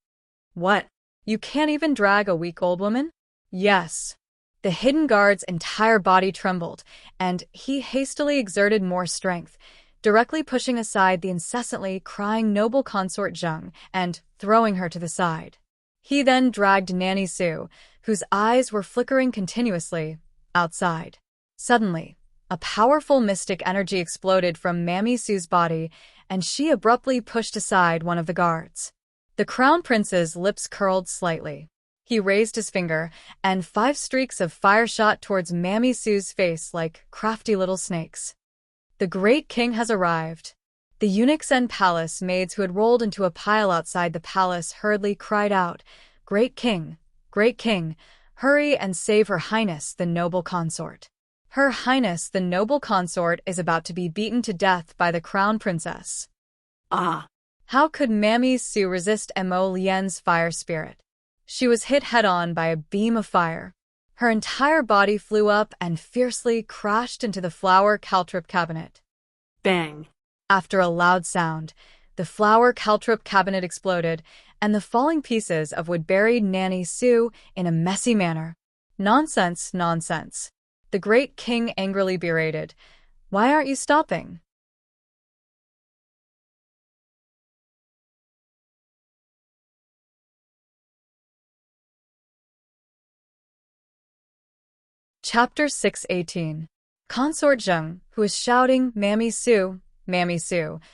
"What? You can't even drag a weak old woman?" "Yes." The hidden guard's entire body trembled, and he hastily exerted more strength, directly pushing aside the incessantly crying noble Consort Zheng and throwing her to the side. He then dragged Nanny Su, whose eyes were flickering continuously, outside. Suddenly, a powerful mystic energy exploded from Mammy Su's body, and she abruptly pushed aside one of the guards. The crown prince's lips curled slightly. He raised his finger, and 5 streaks of fire shot towards Mammy Su's face like crafty little snakes. The great king has arrived. The eunuchs and palace maids who had rolled into a pile outside the palace hurriedly cried out, Great king, hurry and save Her Highness the noble consort. Her Highness the noble consort is about to be beaten to death by the crown princess." Ah! How could Mammy Su resist Mo Lian's fire spirit? She was hit head-on by a beam of fire. Her entire body flew up and fiercely crashed into the flower caltrip cabinet. Bang! After a loud sound, the flower caltrip cabinet exploded, and the falling pieces of wood buried Nanny Su in a messy manner. "Nonsense, nonsense," the great king angrily berated. "Why aren't you stopping?" Chapter 618. Consort Zheng, who was shouting, Mammy Su,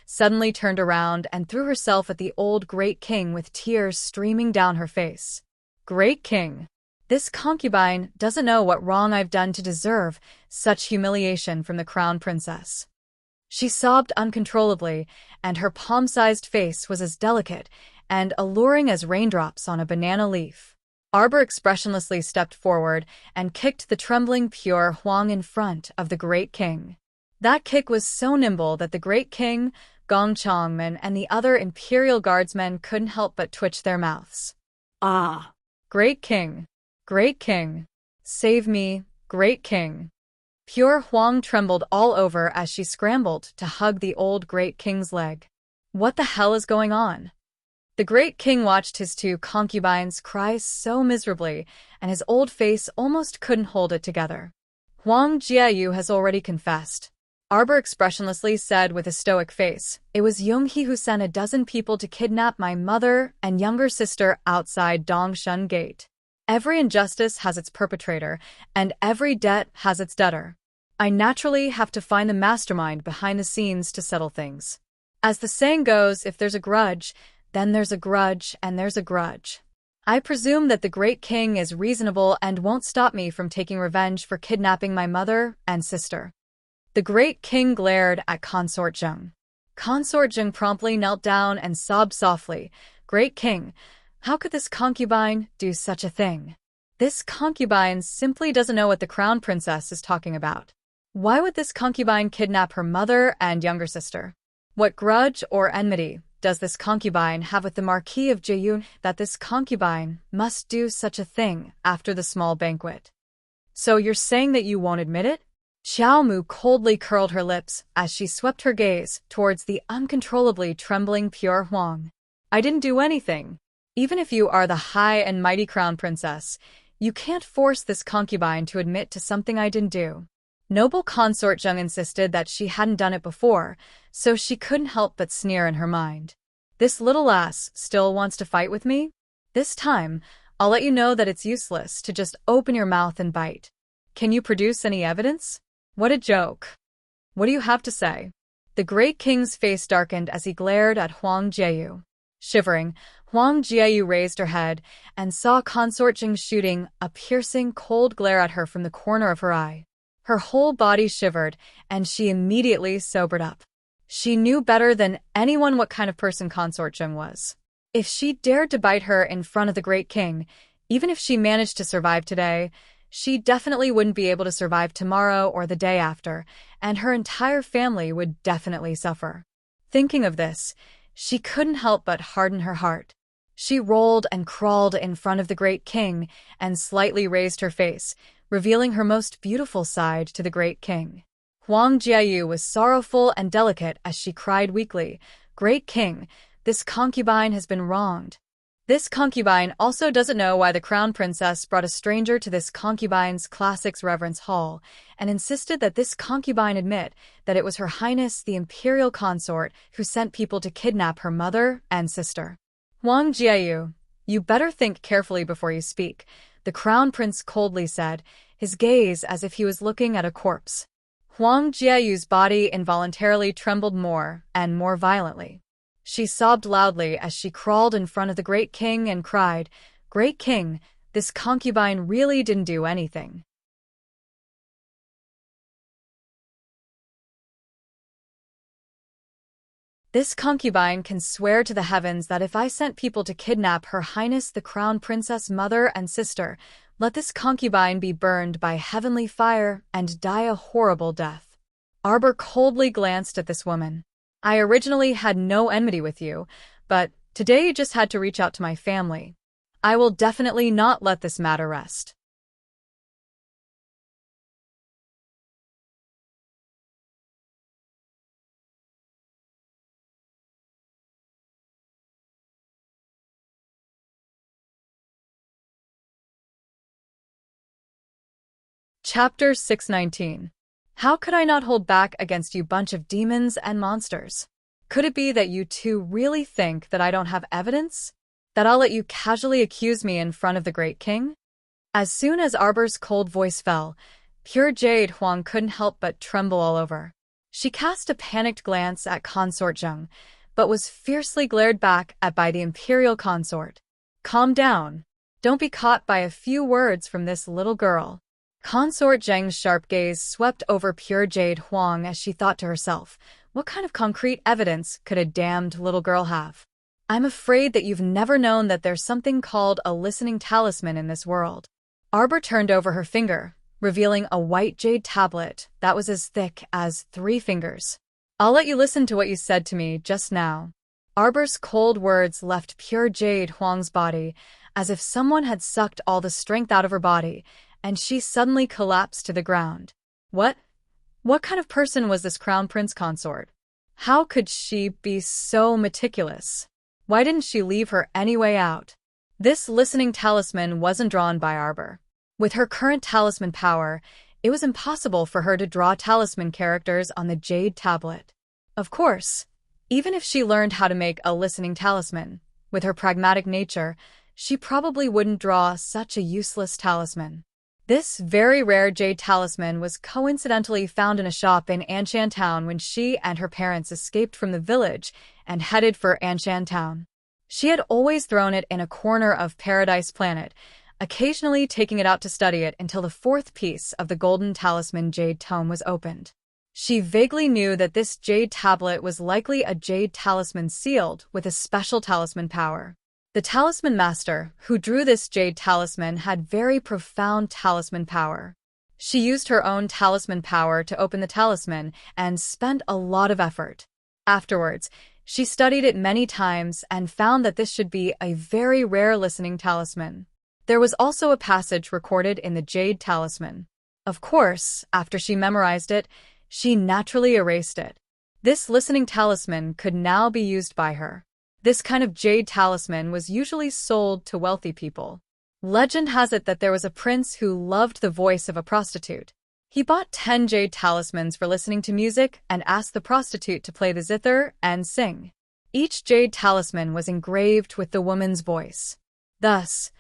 suddenly turned around and threw herself at the old great king with tears streaming down her face. "Great king, this concubine doesn't know what wrong I've done to deserve such humiliation from the crown princess." She sobbed uncontrollably, and her palm-sized face was as delicate and alluring as raindrops on a banana leaf. Arbor expressionlessly stepped forward and kicked the trembling pure Huang in front of the great king. That kick was so nimble that the great king, Gong Changman, and the other imperial guardsmen couldn't help but twitch their mouths. Ah! Great king, save me, great king. Pure Huang trembled all over as she scrambled to hug the old great king's leg. What the hell is going on? The great king watched his 2 concubines cry so miserably, and his old face almost couldn't hold it together. "Huang Jiayu has already confessed," Arbor expressionlessly said with a stoic face. "It was Yonghe who sent a dozen people to kidnap my mother and younger sister outside Dongshan Gate. Every injustice has its perpetrator, and every debt has its debtor. I naturally have to find the mastermind behind the scenes to settle things. As the saying goes, if there's a grudge, then there's a grudge, and there's a grudge. I presume that the great king is reasonable and won't stop me from taking revenge for kidnapping my mother and sister." The great king glared at Consort Zheng. Consort Zheng promptly knelt down and sobbed softly. "Great king, how could this concubine do such a thing? This concubine simply doesn't know what the crown princess is talking about. Why would this concubine kidnap her mother and younger sister? What grudge or enmity does this concubine have with the Marquis of Jeyun that this concubine must do such a thing after the small banquet? So you're saying that you won't admit it?" Xiao Mu coldly curled her lips as she swept her gaze towards the uncontrollably trembling Pure Huang. "I didn't do anything. Even if you are the high and mighty crown princess, you can't force this concubine to admit to something I didn't do." Noble Consort Zheng insisted that she hadn't done it before, so she couldn't help but sneer in her mind. "This little ass still wants to fight with me? This time, I'll let you know that it's useless to just open your mouth and bite. Can you produce any evidence? What a joke. What do you have to say?" The great king's face darkened as he glared at Huang Jiayu. Shivering, Huang Jiayu raised her head and saw Consort Zheng shooting a piercing, cold glare at her from the corner of her eye. Her whole body shivered, and she immediately sobered up. She knew better than anyone what kind of person Consort Zheng was. If she dared to bite her in front of the great king, even if she managed to survive today, She definitely wouldn't be able to survive tomorrow or the day after, and her entire family would definitely suffer. Thinking of this, she couldn't help but harden her heart. She rolled and crawled in front of the great king and slightly raised her face, revealing her most beautiful side to the great king. Huang Jiayu was sorrowful and delicate as she cried weakly, "Great king, this concubine has been wronged." This concubine also doesn't know why the crown princess brought a stranger to this concubine's classics reverence hall, and insisted that this concubine admit that it was Her Highness the Imperial Consort who sent people to kidnap her mother and sister. Huang Jiayu, you better think carefully before you speak, the crown prince coldly said, his gaze as if he was looking at a corpse. Huang Jiayu's body involuntarily trembled more and more violently. She sobbed loudly as she crawled in front of the great king and cried, "Great king, this concubine really didn't do anything." This concubine can swear to the heavens that if I sent people to kidnap Her Highness the Crown Princess mother and sister, let this concubine be burned by heavenly fire and die a horrible death. Arbor coldly glanced at this woman. I originally had no enmity with you, but today you just had to reach out to my family. I will definitely not let this matter rest. Chapter 619. How could I not hold back against you bunch of demons and monsters? Could it be that you two really think that I don't have evidence? That I'll let you casually accuse me in front of the great king? As soon as Arbor's cold voice fell, pure Jade Huang couldn't help but tremble all over. She cast a panicked glance at Consort Zheng, but was fiercely glared back at by the Imperial Consort. Calm down. Don't be caught by a few words from this little girl. Consort Zheng's sharp gaze swept over pure Jade Huang as she thought to herself, what kind of concrete evidence could a damned little girl have? I'm afraid that you've never known that there's something called a listening talisman in this world. Arbor turned over her finger, revealing a white jade tablet that was as thick as 3 fingers. I'll let you listen to what you said to me just now. Arbor's cold words left pure Jade Huang's body as if someone had sucked all the strength out of her body, and she suddenly collapsed to the ground. What kind of person was this crown prince consort? How could she be so meticulous? Why didn't she leave her any way out? This listening talisman wasn't drawn by Arbor. With her current talisman power, it was impossible for her to draw talisman characters on the jade tablet. Of course, even if she learned how to make a listening talisman, with her pragmatic nature, she probably wouldn't draw such a useless talisman. This very rare jade talisman was coincidentally found in a shop in Enchanting when she and her parents escaped from the village and headed for Enchanting. She had always thrown it in a corner of Paradise Planet, occasionally taking it out to study it until the 4th piece of the Golden Talisman Jade Tome was opened. She vaguely knew that this jade tablet was likely a jade talisman sealed with a special talisman power. The talisman master who drew this jade talisman had very profound talisman power. She used her own talisman power to open the talisman and spent a lot of effort. Afterwards, she studied it many times and found that this should be a very rare listening talisman. There was also a passage recorded in the jade talisman. Of course, after she memorized it, she naturally erased it. This listening talisman could now be used by her. This kind of jade talisman was usually sold to wealthy people. Legend has it that there was a prince who loved the voice of a prostitute. He bought 10 jade talismans for listening to music and asked the prostitute to play the zither and sing. Each jade talisman was engraved with the woman's voice. Thus,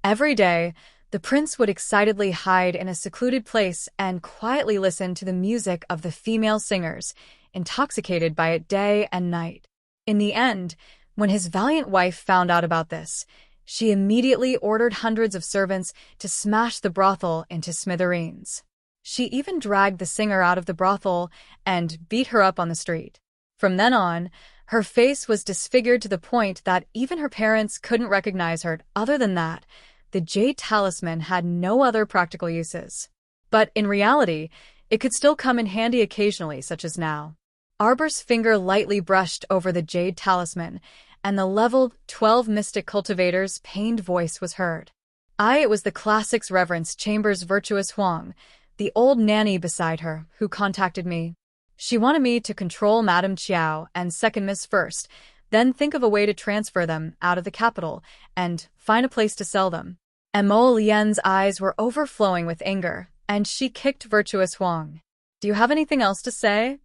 every day, the prince would excitedly hide in a secluded place and quietly listen to the music of the female singers, intoxicated by it day and night. In the end, when his valiant wife found out about this, she immediately ordered hundreds of servants to smash the brothel into smithereens. She even dragged the singer out of the brothel and beat her up on the street. From then on, her face was disfigured to the point that even her parents couldn't recognize her. Other than that, the jade talisman had no other practical uses. But in reality, it could still come in handy occasionally, such as now. Arbor's finger lightly brushed over the jade talisman, and the level 12 mystic cultivator's pained voice was heard. It was the classics Reverence Chamber's virtuous Huang, the old nanny beside her, who contacted me. She wanted me to control Madame Chiao and second Miss first, then think of a way to transfer them out of the capital and find a place to sell them. Mo Lian's eyes were overflowing with anger, and she kicked virtuous Huang. Do you have anything else to say?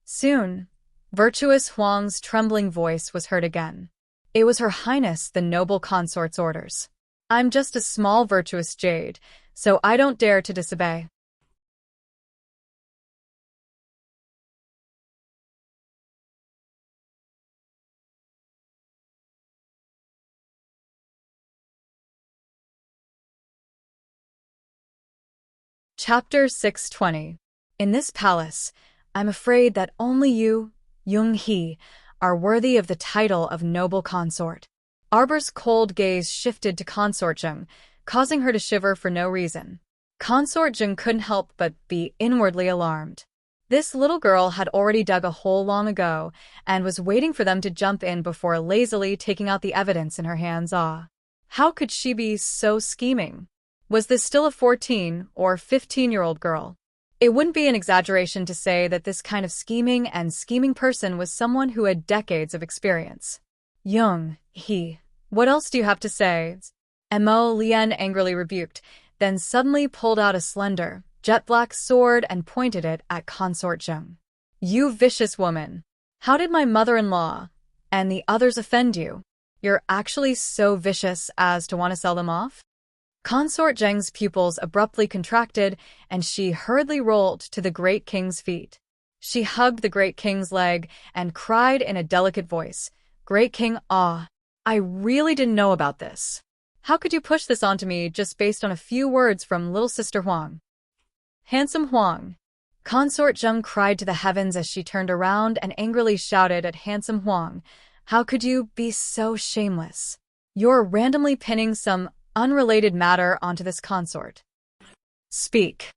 Soon, virtuous Huang's trembling voice was heard again. It was Her Highness the Noble Consort's orders. I'm just a small virtuous jade, so I don't dare to disobey. Chapter 620. In this palace, I'm afraid that only you, Yung He, are worthy of the title of noble consort. Arbor's cold gaze shifted to Consort Jung, causing her to shiver for no reason. Consort Jung couldn't help but be inwardly alarmed. This little girl had already dug a hole long ago and was waiting for them to jump in before lazily taking out the evidence in her hands. How could she be so scheming? Was this still a 14 or 15-year-old girl? It wouldn't be an exaggeration to say that this kind of scheming person was someone who had decades of experience. Yung He, what else do you have to say? Mo Lian angrily rebuked, then suddenly pulled out a slender, jet-black sword and pointed it at Consort Jung. You vicious woman! How did my mother-in-law and the others offend you? You're actually so vicious as to want to sell them off? Consort Jung's pupils abruptly contracted, and she hurriedly rolled to the Great King's feet. She hugged the Great King's leg and cried in a delicate voice, Great King, I really didn't know about this. How could you push this onto me just based on a few words from little sister Huang? Handsome Huang! Consort Jung cried to the heavens as she turned around and angrily shouted at handsome Huang, how could you be so shameless? You're randomly pinning some unrelated matter onto this consort. Speak.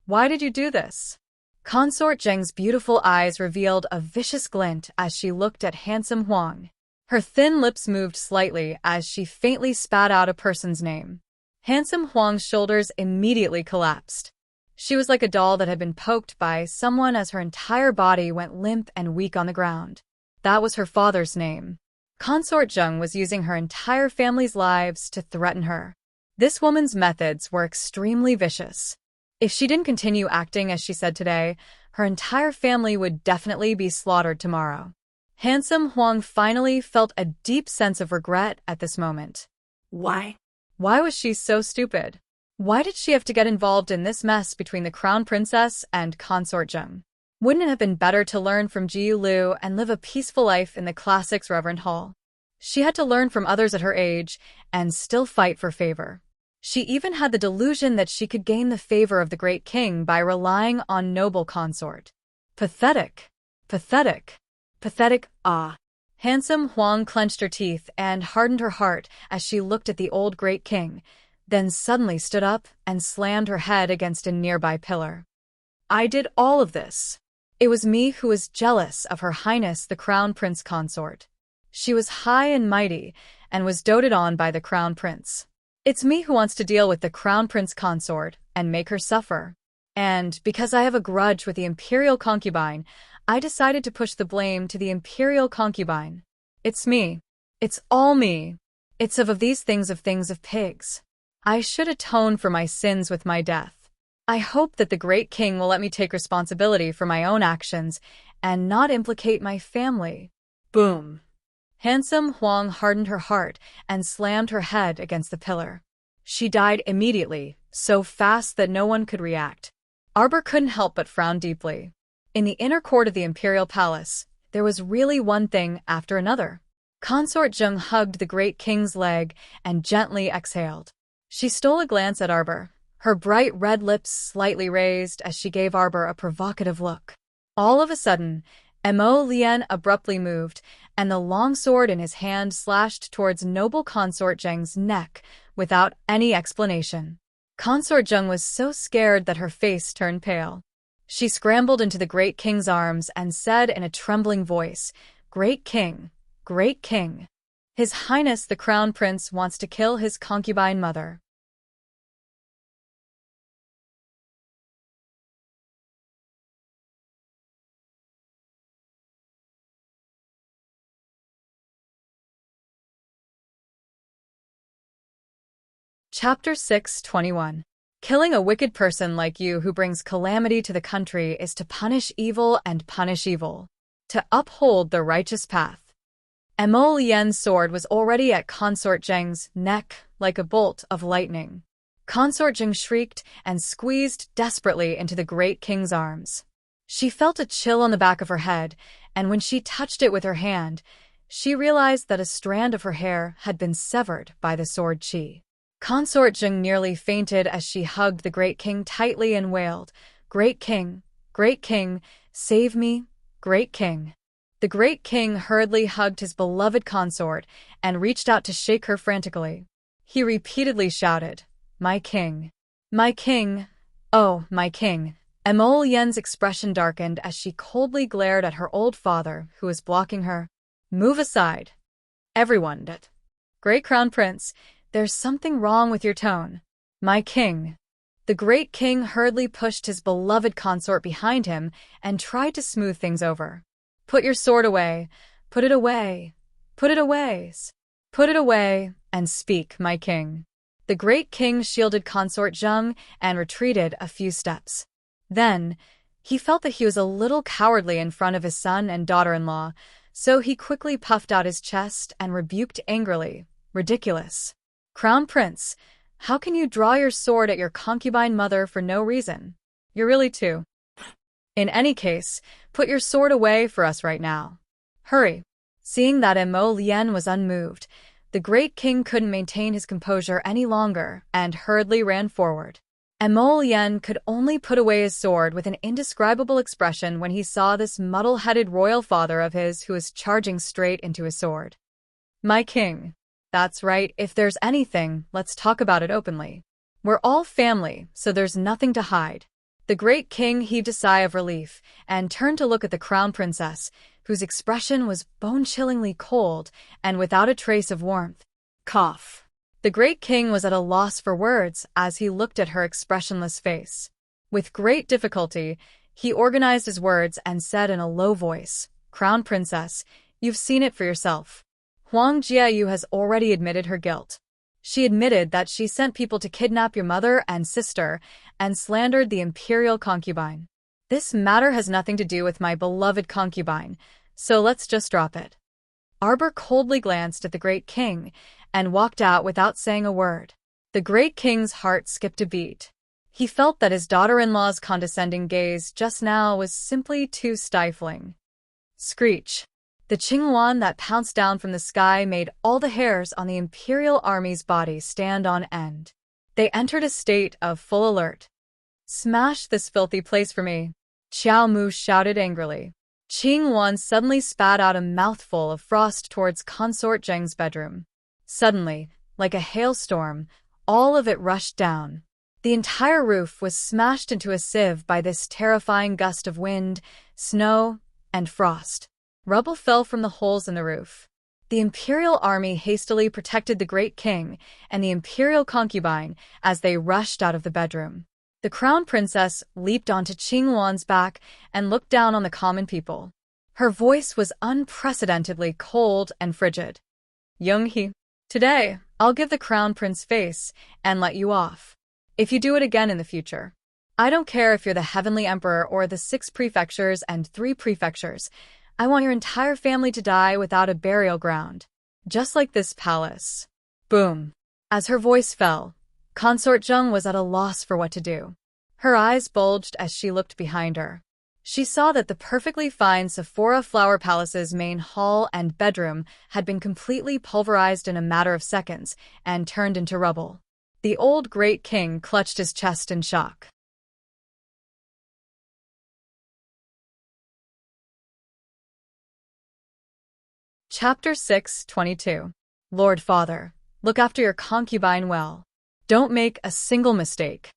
Why did you do this? Consort Jung's beautiful eyes revealed a vicious glint as she looked at handsome Huang. Her thin lips moved slightly as she faintly spat out a person's name. Handsome Huang's shoulders immediately collapsed. She was like a doll that had been poked by someone as her entire body went limp and weak on the ground. That was her father's name. Consort Jung was using her entire family's lives to threaten her. This woman's methods were extremely vicious. If she didn't continue acting as she said today, her entire family would definitely be slaughtered tomorrow. Handsome Huang finally felt a deep sense of regret at this moment. Why? Why was she so stupid? Why did she have to get involved in this mess between the Crown Princess and Consort Jung? Wouldn't it have been better to learn from Jiu Lu and live a peaceful life in the classics Reverend Hall? She had to learn from others at her age and still fight for favor. She even had the delusion that she could gain the favor of the Great King by relying on noble consort. Pathetic. Pathetic. Pathetic, Handsome Huang clenched her teeth and hardened her heart as she looked at the old Great King, then suddenly stood up and slammed her head against a nearby pillar. I did all of this. It was me who was jealous of Her Highness the Crown Prince Consort. She was high and mighty and was doted on by the Crown Prince. It's me who wants to deal with the Crown Prince Consort and make her suffer. And because I have a grudge with the Imperial Concubine, I decided to push the blame to the Imperial Concubine. It's me. It's all me. It's of these things of pigs. I should atone for my sins with my death. I hope that the Great King will let me take responsibility for my own actions and not implicate my family. Boom. Handsome Huang hardened her heart and slammed her head against the pillar. She died immediately, so fast that no one could react. Arbor couldn't help but frown deeply. In the inner court of the Imperial Palace, there was really one thing after another. Consort Jung hugged the Great King's leg and gently exhaled. She stole a glance at Arbor, her bright red lips slightly raised as she gave Arbor a provocative look. All of a sudden, Mo Lian abruptly moved, and the long sword in his hand slashed towards noble Consort Zheng's neck without any explanation. Consort Zheng was so scared that her face turned pale. She scrambled into the Great King's arms and said in a trembling voice, "Great King, Great King. His Highness the Crown Prince wants to kill his concubine mother." Chapter 6:21. Killing a wicked person like you who brings calamity to the country is to punish evil and punish evil. To uphold the righteous path. Mo Lian's sword was already at Consort Zheng's neck like a bolt of lightning. Consort Zheng shrieked and squeezed desperately into the Great King's arms. She felt a chill on the back of her head, and when she touched it with her hand, she realized that a strand of her hair had been severed by the sword chi. Consort Zheng nearly fainted as she hugged the Great King tightly and wailed, Great King, save me, Great King." The Great King hurriedly hugged his beloved consort and reached out to shake her frantically. He repeatedly shouted, My king, oh, my king." Mo Lian's expression darkened as she coldly glared at her old father, who was blocking her. "Move aside. Everyone. Great Crown Prince, there's something wrong with your tone. My king." The Great King hurriedly pushed his beloved consort behind him and tried to smooth things over. "Put your sword away. Put it away. Put it away. Put it away, and speak, my king." The Great King shielded Consort Zheng and retreated a few steps. Then, he felt that he was a little cowardly in front of his son and daughter-in-law, so he quickly puffed out his chest and rebuked angrily, "Ridiculous. Crown Prince, how can you draw your sword at your concubine mother for no reason? You're really too. In any case, put your sword away for us right now. Hurry." Seeing that Mo Lian was unmoved, the Great King couldn't maintain his composure any longer and hurriedly ran forward. Mo Lian could only put away his sword with an indescribable expression when he saw this muddle-headed royal father of his who was charging straight into his sword. "My king. That's right, if there's anything, let's talk about it openly. We're all family, so there's nothing to hide." The Great King heaved a sigh of relief and turned to look at the Crown Princess, whose expression was bone-chillingly cold and without a trace of warmth. Cough. The Great King was at a loss for words as he looked at her expressionless face. With great difficulty, he organized his words and said in a low voice, "Crown Princess, you've seen it for yourself. Huang Jiayu has already admitted her guilt. She admitted that she sent people to kidnap your mother and sister and slandered the imperial concubine. This matter has nothing to do with my beloved concubine, so let's just drop it." Arbor coldly glanced at the Great King and walked out without saying a word. The Great King's heart skipped a beat. He felt that his daughter-in-law's condescending gaze just now was simply too stifling. Screech. The Qinghuan that pounced down from the sky made all the hairs on the Imperial Army's body stand on end. They entered a state of full alert. "Smash this filthy place for me," Qiao Mu shouted angrily. Qinghuan suddenly spat out a mouthful of frost towards Consort Zheng's bedroom. Suddenly, like a hailstorm, all of it rushed down. The entire roof was smashed into a sieve by this terrifying gust of wind, snow, and frost. Rubble fell from the holes in the roof. The Imperial Army hastily protected the Great King and the Imperial concubine as they rushed out of the bedroom. The Crown Princess leaped onto Qinghuan's back and looked down on the common people. Her voice was unprecedentedly cold and frigid. "Younghe, today, I'll give the Crown Prince face and let you off. If you do it again in the future. I don't care if you're the Heavenly Emperor or the 6 prefectures and 3 prefectures. I want your entire family to die without a burial ground. Just like this palace." Boom. As her voice fell, Consort Zheng was at a loss for what to do. Her eyes bulged as she looked behind her. She saw that the perfectly fine Sephora Flower Palace's main hall and bedroom had been completely pulverized in a matter of seconds and turned into rubble. The old Great King clutched his chest in shock. Chapter 6:22. Lord Father, look after your concubine well. Don't make a single mistake.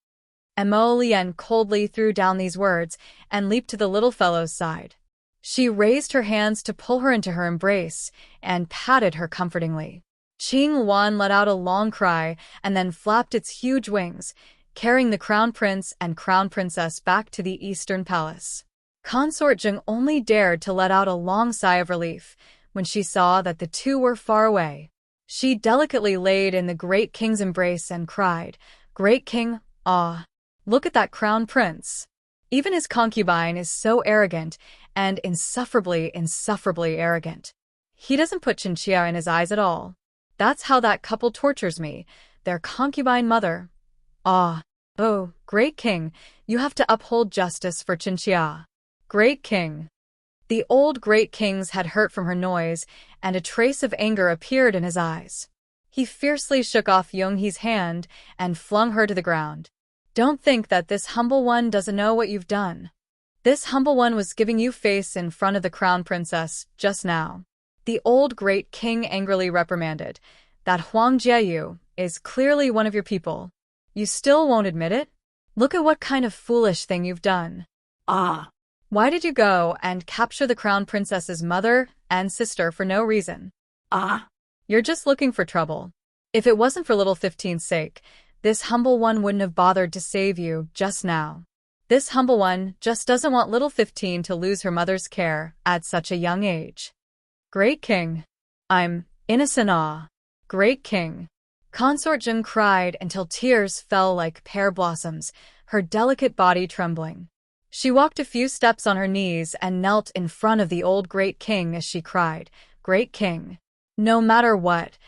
Emolienne coldly threw down these words and leaped to the little fellow's side. She raised her hands to pull her into her embrace and patted her comfortingly. Qing Wan let out a long cry and then flapped its huge wings, carrying the crown prince and crown princess back to the eastern palace. Consort Jing only dared to let out a long sigh of relief when she saw that the two were far away. She delicately laid in the great king's embrace and cried, "Great king, ah, look at that crown prince. Even his concubine is so arrogant and insufferably arrogant. He doesn't put Chinchilla in his eyes at all. That's how that couple tortures me, their concubine mother. Ah, oh, great king, you have to uphold justice for Chinchilla. Great king." The old great king's head hurt from her noise, and a trace of anger appeared in his eyes. He fiercely shook off Yonghee's hand and flung her to the ground. "Don't think that this humble one doesn't know what you've done. This humble one was giving you face in front of the crown princess just now." The old great king angrily reprimanded. "That Huang Jieyu is clearly one of your people. You still won't admit it? Look at what kind of foolish thing you've done. Ah, Why did you go and capture the crown princess's mother and sister for no reason? ah, You're just looking for trouble. If it wasn't for little 15's sake, this humble one wouldn't have bothered to save you just now. This humble one just doesn't want little 15 to lose her mother's care at such a young age. Great king. I'm innocent. Ah, great king." Consort Jing cried until tears fell like pear blossoms, her delicate body trembling. She walked a few steps on her knees and knelt in front of the old great king as she cried, "Great king. No matter what,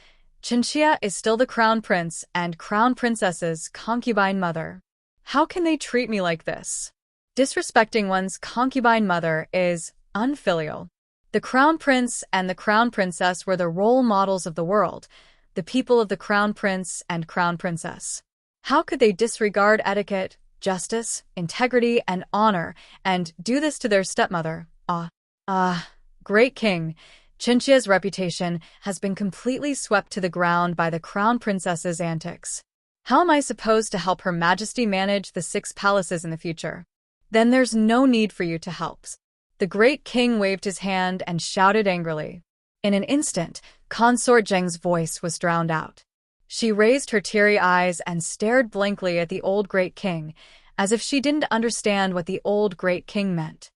Chinchilla is still the crown prince and crown princess's concubine mother. How can they treat me like this? Disrespecting one's concubine mother is unfilial. The crown prince and the crown princess were the role models of the world, the people of the crown prince and crown princess. How could they disregard etiquette, justice, integrity, and honor, and do this to their stepmother? Great king, Chinchilla's reputation has been completely swept to the ground by the crown princess's antics. How am I supposed to help Her Majesty manage the 6 palaces in the future? Then there's no need for you to help." The great king waved his hand and shouted angrily. In an instant, Consort Jing's voice was drowned out. She raised her teary eyes and stared blankly at the old great king, as if she didn't understand what the old great king meant.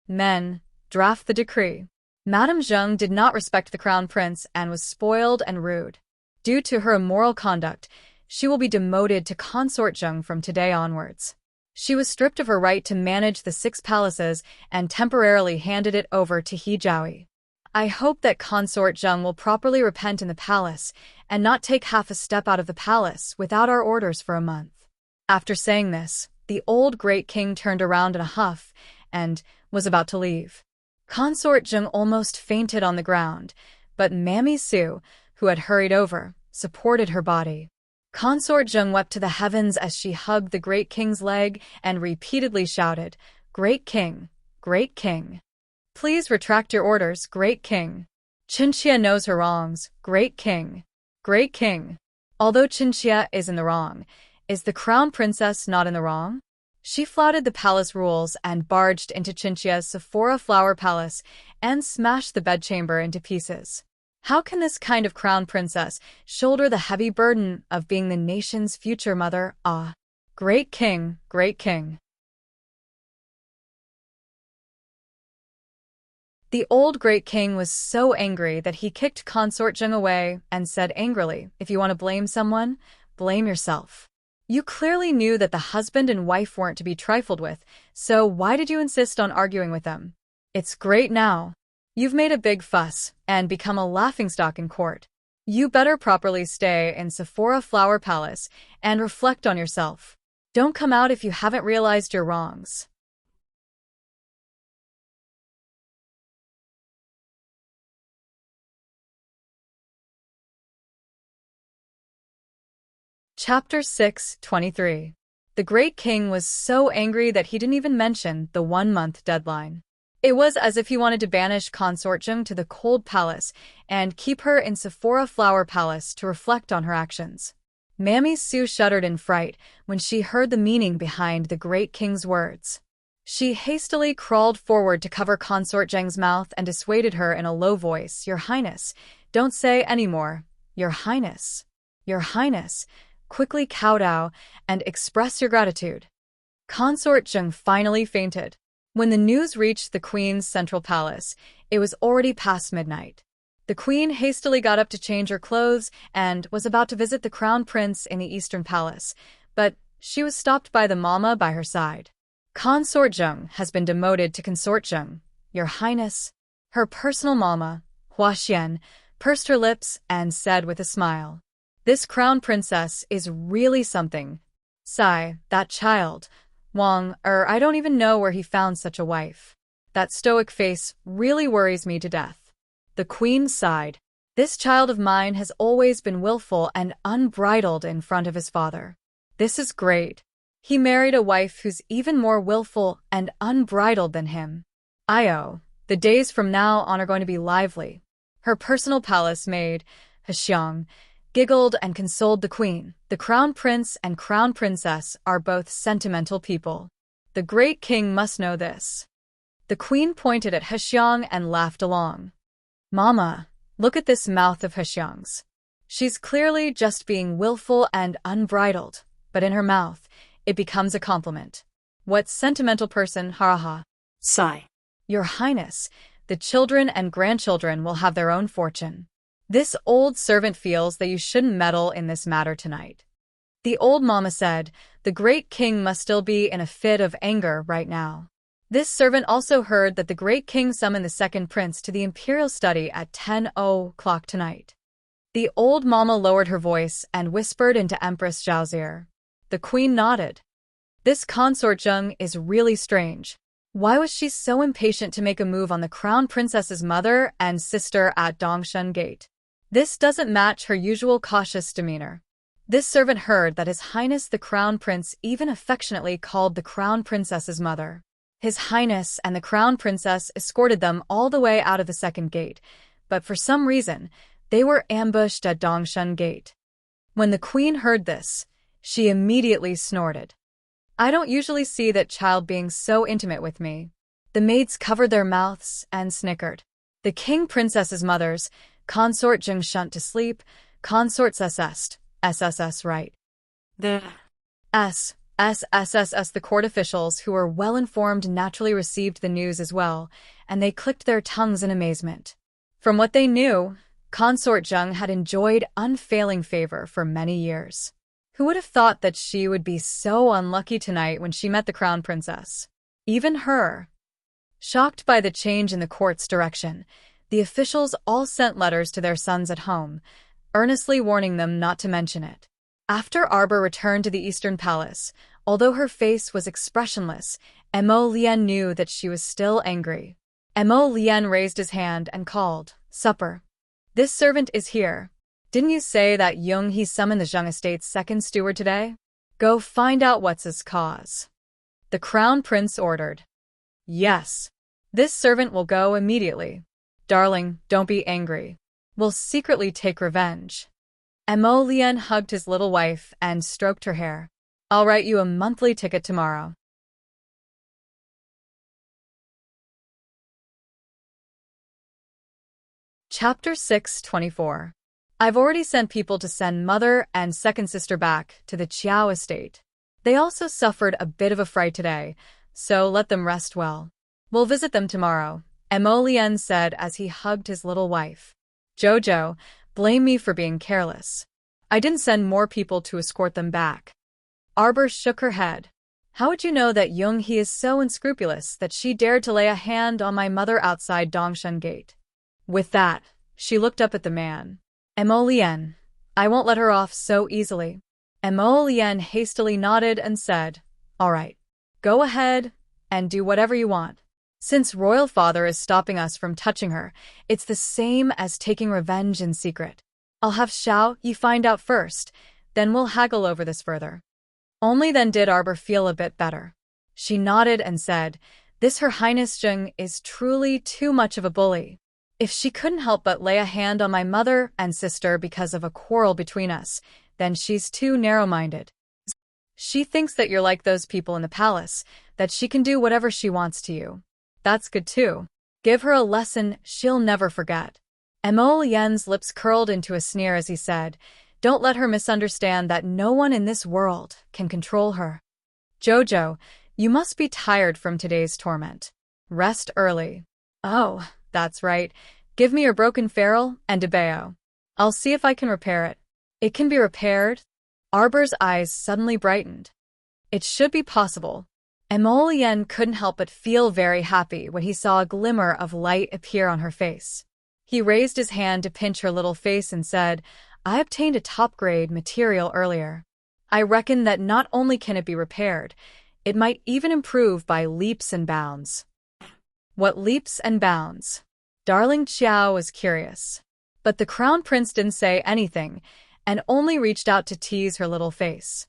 "Men, draft the decree. Madame Zheng did not respect the crown prince and was spoiled and rude. Due to her immoral conduct, she will be demoted to Consort Zheng from today onwards. She was stripped of her right to manage the 6 palaces and temporarily handed it over to He Jiaoyi. I hope that Consort Zheng will properly repent in the palace and not take half a step out of the palace without our orders for a month." After saying this, the old great king turned around in a huff and was about to leave. Consort Zheng almost fainted on the ground, but Mammy Su, who had hurried over, supported her body. Consort Zheng wept to the heavens as she hugged the great king's leg and repeatedly shouted, "Great king, great king. Please retract your orders, great king. Chinchilla knows her wrongs, great king. Great king." Although Chinchilla is in the wrong, is the crown princess not in the wrong? She flouted the palace rules and barged into Chinchilla's Sephora flower palace and smashed the bedchamber into pieces. How can this kind of crown princess shoulder the heavy burden of being the nation's future mother? Ah, great king, great king. The old great king was so angry that he kicked Consort Zheng away and said angrily, "If you want to blame someone, blame yourself. You clearly knew that the husband and wife weren't to be trifled with, so why did you insist on arguing with them? It's great now. You've made a big fuss and become a laughingstock in court. You better properly stay in Sephora Flower Palace and reflect on yourself. Don't come out if you haven't realized your wrongs." Chapter 6:23. The great king was so angry that he didn't even mention the 1-month deadline. It was as if he wanted to banish Consort to the cold palace and keep her in Sephora Flower Palace to reflect on her actions. Mammy Sue shuddered in fright when she heard the meaning behind the great king's words. She hastily crawled forward to cover Consort Zheng's mouth and dissuaded her in a low voice, "Your Highness, don't say any more. Your Highness. Your Highness, quickly kowtow and express your gratitude." Consort Zheng finally fainted. When the news reached the queen's central palace, it was already past midnight. The queen hastily got up to change her clothes and was about to visit the crown prince in the eastern palace, but she was stopped by the mama by her side. "Consort Zheng has been demoted to Consort Zheng, Your Highness." Her personal mama, Hua Xian, pursed her lips and said with a smile, "This crown princess is really something. Sigh, that child. I don't even know where he found such a wife. That stoic face really worries me to death." The queen sighed. "This child of mine has always been willful and unbridled in front of his father. This is great. He married a wife who's even more willful and unbridled than him. The days from now on are going to be lively." Her personal palace maid, Hexiang, giggled and consoled the queen. "The crown prince and crown princess are both sentimental people. The great king must know this." The queen pointed at Hexiang and laughed along. "Mama, look at this mouth of Hexiang's. She's clearly just being willful and unbridled, but in her mouth, it becomes a compliment. What sentimental person, ha. Sigh. Your Highness, the children and grandchildren will have their own fortune. This old servant feels that you shouldn't meddle in this matter tonight." The old mama said, "The great king must still be in a fit of anger right now." This servant also heard that the great king summoned the second prince to the imperial study at 10:00 tonight. The old mama lowered her voice and whispered into Empress Zhao's ear. The queen nodded. This Consort Zheng is really strange. Why was she so impatient to make a move on the crown princess's mother and sister at Dongshan Gate? This doesn't match her usual cautious demeanor. This servant heard that His Highness the Crown Prince even affectionately called the Crown Princess's mother. His Highness and the Crown Princess escorted them all the way out of the second gate, but for some reason, they were ambushed at Dongshan Gate. When the queen heard this, she immediately snorted. "I don't usually see that child being so intimate with me." The maids covered their mouths and snickered. The king princess's mothers, Consort Zheng shunt to sleep, Consort SSS right. The The court officials who were well-informed naturally received the news as well, and they clicked their tongues in amazement. From what they knew, Consort Zheng had enjoyed unfailing favor for many years. Who would have thought that she would be so unlucky tonight when she met the crown princess? Even her. Shocked by the change in the court's direction, the officials all sent letters to their sons at home, earnestly warning them not to mention it. After Arbor returned to the Eastern Palace, although her face was expressionless, Mo Lian knew that she was still angry. Mo Lian raised his hand and called, "Supper. This servant is here. Didn't you say that Jung he summoned the Zheng Estate's second steward today? Go find out what's his cause." The Crown Prince ordered. "Yes. This servant will go immediately. Darling, don't be angry. We'll secretly take revenge." Mo Lian hugged his little wife and stroked her hair. "I'll write you a monthly ticket tomorrow." Chapter 6:24. I've already sent people to send mother and second sister back to the Qiao estate. They also suffered a bit of a fright today, so let them rest well. We'll visit them tomorrow, Mo Lian said as he hugged his little wife. "Jojo, blame me for being careless. I didn't send more people to escort them back." Arbor shook her head. "How would you know that Jung he is so unscrupulous that she dared to lay a hand on my mother outside Dongshan Gate?" With that, she looked up at the man. "Mo Lian, I won't let her off so easily." Mo Lian hastily nodded and said, "All right. Go ahead and do whatever you want. Since Royal Father is stopping us from touching her, it's the same as taking revenge in secret. I'll have Xiao Yi find out first, then we'll haggle over this further." Only then did Arbor feel a bit better. She nodded and said, This Her Highness Jung is truly too much of a bully. If she couldn't help but lay a hand on my mother and sister because of a quarrel between us, then she's too narrow-minded. She thinks that you're like those people in the palace, that she can do whatever she wants to you. That's good too. Give her a lesson she'll never forget. Mo Lien's lips curled into a sneer as he said, "Don't let her misunderstand that no one in this world can control her." Jojo, you must be tired from today's torment. Rest early. Oh, that's right. Give me your broken ferrule and debeo. I'll see if I can repair it. It can be repaired? Arbor's eyes suddenly brightened. It should be possible. Mo Lien couldn't help but feel very happy when he saw a glimmer of light appear on her face. He raised his hand to pinch her little face and said, "I obtained a top-grade material earlier. I reckon that not only can it be repaired, it might even improve by leaps and bounds." What leaps and bounds? Darling Xiao was curious. But the Crown Prince didn't say anything, and only reached out to tease her little face.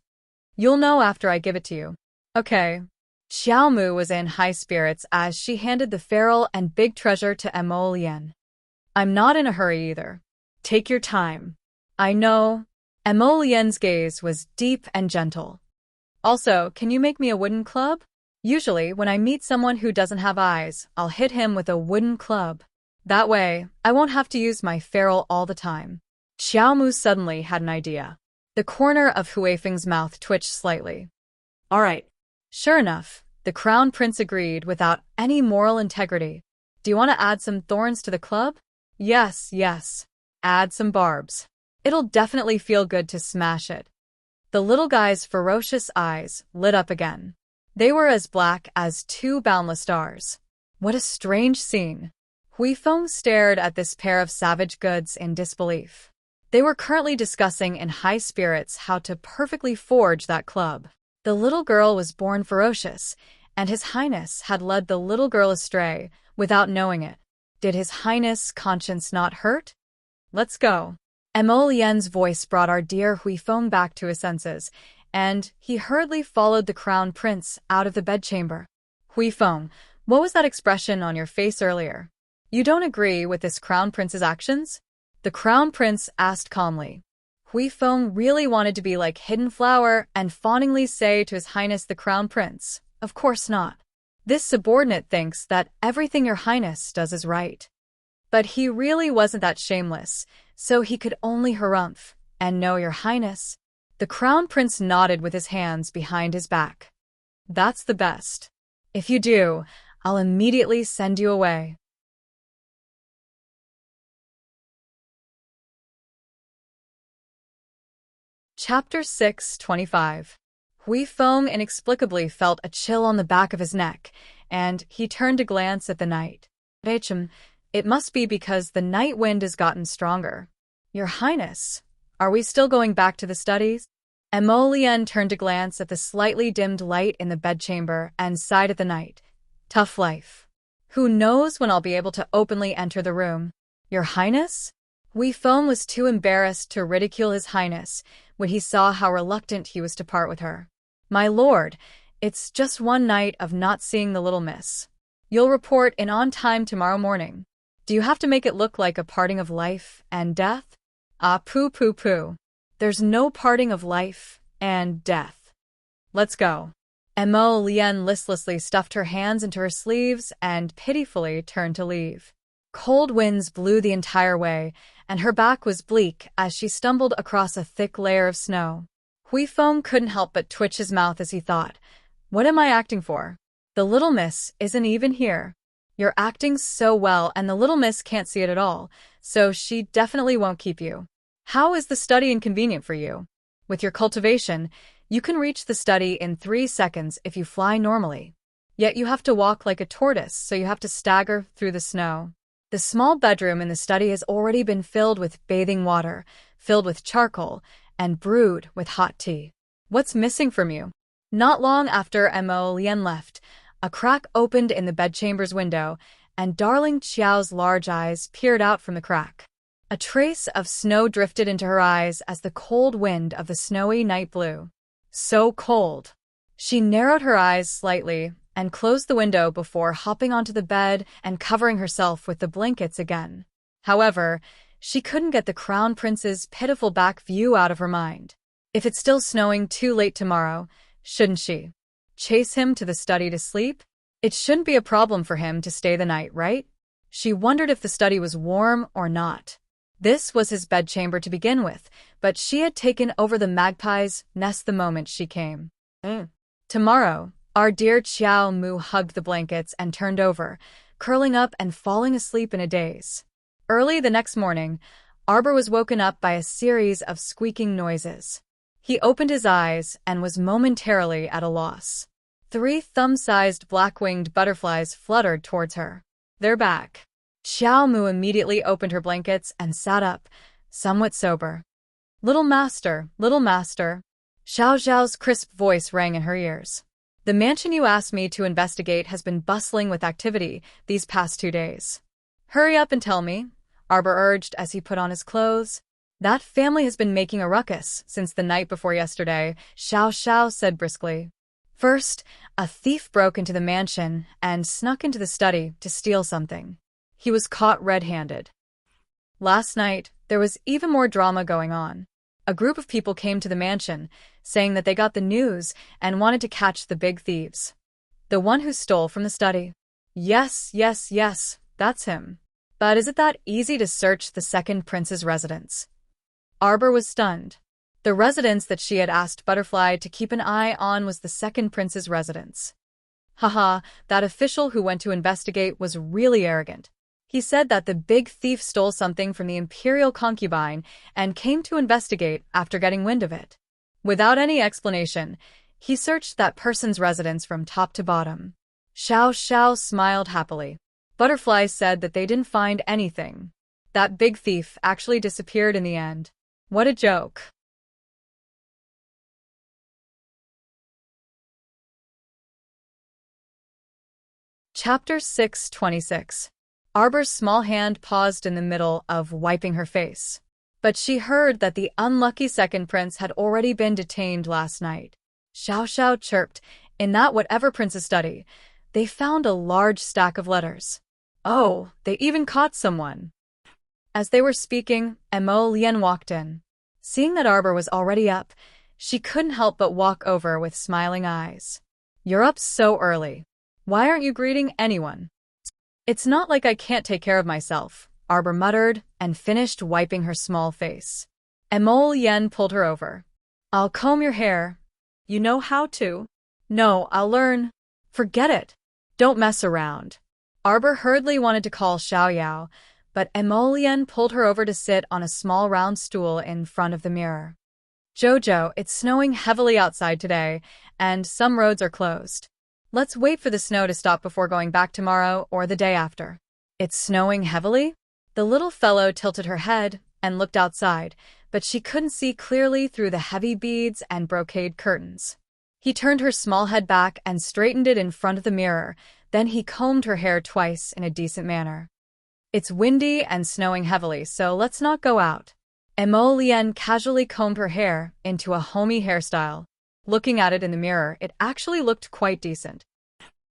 "You'll know after I give it to you." Okay. Xiao Mu was in high spirits as she handed the ferrule and big treasure to Mo Lien. "I'm not in a hurry either. Take your time." "I know." Mo Lien's gaze was deep and gentle. "Also, can you make me a wooden club? Usually, when I meet someone who doesn't have eyes, I'll hit him with a wooden club. That way, I won't have to use my ferrule all the time." Xiao Mu suddenly had an idea. The corner of Huifeng's mouth twitched slightly. All right. Sure enough, the Crown Prince agreed without any moral integrity. "Do you want to add some thorns to the club?" Yes. Add some barbs. It'll definitely feel good to smash it." The little guy's ferocious eyes lit up again. They were as black as two boundless stars. What a strange scene. Huifeng stared at this pair of savage goods in disbelief. They were currently discussing in high spirits how to perfectly forge that club. The little girl was born ferocious, and His Highness had led the little girl astray without knowing it. Did His Highness' conscience not hurt? "Let's go." Mo Lien's voice brought our dear Huifeng back to his senses, and he hurriedly followed the Crown Prince out of the bedchamber. "Huifeng, what was that expression on your face earlier? You don't agree with this Crown Prince's actions?" The Crown Prince asked calmly. Huifeng really wanted to be like Hidden Flower and fawningly say to His Highness the Crown Prince, "Of course not. This subordinate thinks that everything Your Highness does is right." But he really wasn't that shameless, so he could only harumph, "And no, Your Highness." The Crown Prince nodded with his hands behind his back. "That's the best. If you do, I'll immediately send you away." Chapter 6:25. Huifeng inexplicably felt a chill on the back of his neck, and he turned to glance at the night. It must be because the night wind has gotten stronger." "Your Highness, are we still going back to the studies?" Mo Lien turned to glance at the slightly dimmed light in the bedchamber and sighed at the night. "Tough life. Who knows when I'll be able to openly enter the room?" "Your Highness?" Huifeng was too embarrassed to ridicule His Highness when he saw how reluctant he was to part with her. "My lord, it's just one night of not seeing the little miss. You'll report in on time tomorrow morning. Do you have to make it look like a parting of life and death?" "Ah, pooh. There's no parting of life and death. Let's go." Mo Lien listlessly stuffed her hands into her sleeves and pitifully turned to leave. Cold winds blew the entire way, and her back was bleak as she stumbled across a thick layer of snow. Huifeng couldn't help but twitch his mouth as he thought, "What am I acting for? The little miss isn't even here. You're acting so well and the little miss can't see it at all, so she definitely won't keep you. How is the study inconvenient for you? With your cultivation, you can reach the study in 3 seconds if you fly normally. Yet you have to walk like a tortoise, so you have to stagger through the snow. The small bedroom in the study has already been filled with bathing water, filled with charcoal, and brewed with hot tea. What's missing from you?" Not long after Mo Lien left, a crack opened in the bedchamber's window, and darling Xiao's large eyes peered out from the crack. A trace of snow drifted into her eyes as the cold wind of the snowy night blew. So cold. She narrowed her eyes slightly and closed the window before hopping onto the bed and covering herself with the blankets again. However, she couldn't get the Crown Prince's pitiful back view out of her mind. If it's still snowing too late tomorrow, shouldn't she chase him to the study to sleep? It shouldn't be a problem for him to stay the night, right? She wondered if the study was warm or not. This was his bedchamber to begin with, but she had taken over the magpie's nest the moment she came. Tomorrow, our dear Xiao Mu hugged the blankets and turned over, curling up and falling asleep in a daze. Early the next morning, Arbor was woken up by a series of squeaking noises. He opened his eyes and was momentarily at a loss. 3 thumb-sized black-winged butterflies fluttered towards her. They're back. Xiao Mu immediately opened her blankets and sat up, somewhat sober. Little master, Xiao Xiao's crisp voice rang in her ears. The mansion you asked me to investigate has been bustling with activity these past 2 days. Hurry up and tell me, Arbor urged as he put on his clothes. That family has been making a ruckus since the night before yesterday, Xiao Xiao said briskly. First, a thief broke into the mansion and snuck into the study to steal something. He was caught red-handed. Last night, there was even more drama going on. A group of people came to the mansion, saying that they got the news and wanted to catch the big thieves. The one who stole from the study. Yes, that's him. But is it that easy to search the second prince's residence? Arbor was stunned. The residence that she had asked Butterfly to keep an eye on was the second prince's residence. Haha, that official who went to investigate was really arrogant. He said that the big thief stole something from the imperial concubine and came to investigate after getting wind of it. Without any explanation, he searched that person's residence from top to bottom. Xiao Xiao smiled happily. Butterfly said that they didn't find anything. That big thief actually disappeared in the end. What a joke. Chapter 626. Arbor's small hand paused in the middle of wiping her face. But she heard that the unlucky second prince had already been detained last night. Xiao Xiao chirped. In that whatever prince's study, they found a large stack of letters. Oh, they even caught someone. As they were speaking, Emo Lian walked in. Seeing that Arbor was already up, she couldn't help but walk over with smiling eyes. You're up so early. Why aren't you greeting anyone? It's not like I can't take care of myself, Arbor muttered and finished wiping her small face. Emo Lian pulled her over. I'll comb your hair. You know how to? No, I'll learn. Forget it. Don't mess around. Arbor hurriedly wanted to call Xiao Yao, but Emo Lian pulled her over to sit on a small round stool in front of the mirror. Jojo, it's snowing heavily outside today, and some roads are closed. Let's wait for the snow to stop before going back tomorrow or the day after. It's snowing heavily? The little fellow tilted her head and looked outside, but she couldn't see clearly through the heavy beads and brocade curtains. He turned her small head back and straightened it in front of the mirror, then he combed her hair twice in a decent manner. It's windy and snowing heavily, so let's not go out. Emo Lian casually combed her hair into a homey hairstyle. Looking at it in the mirror, it actually looked quite decent.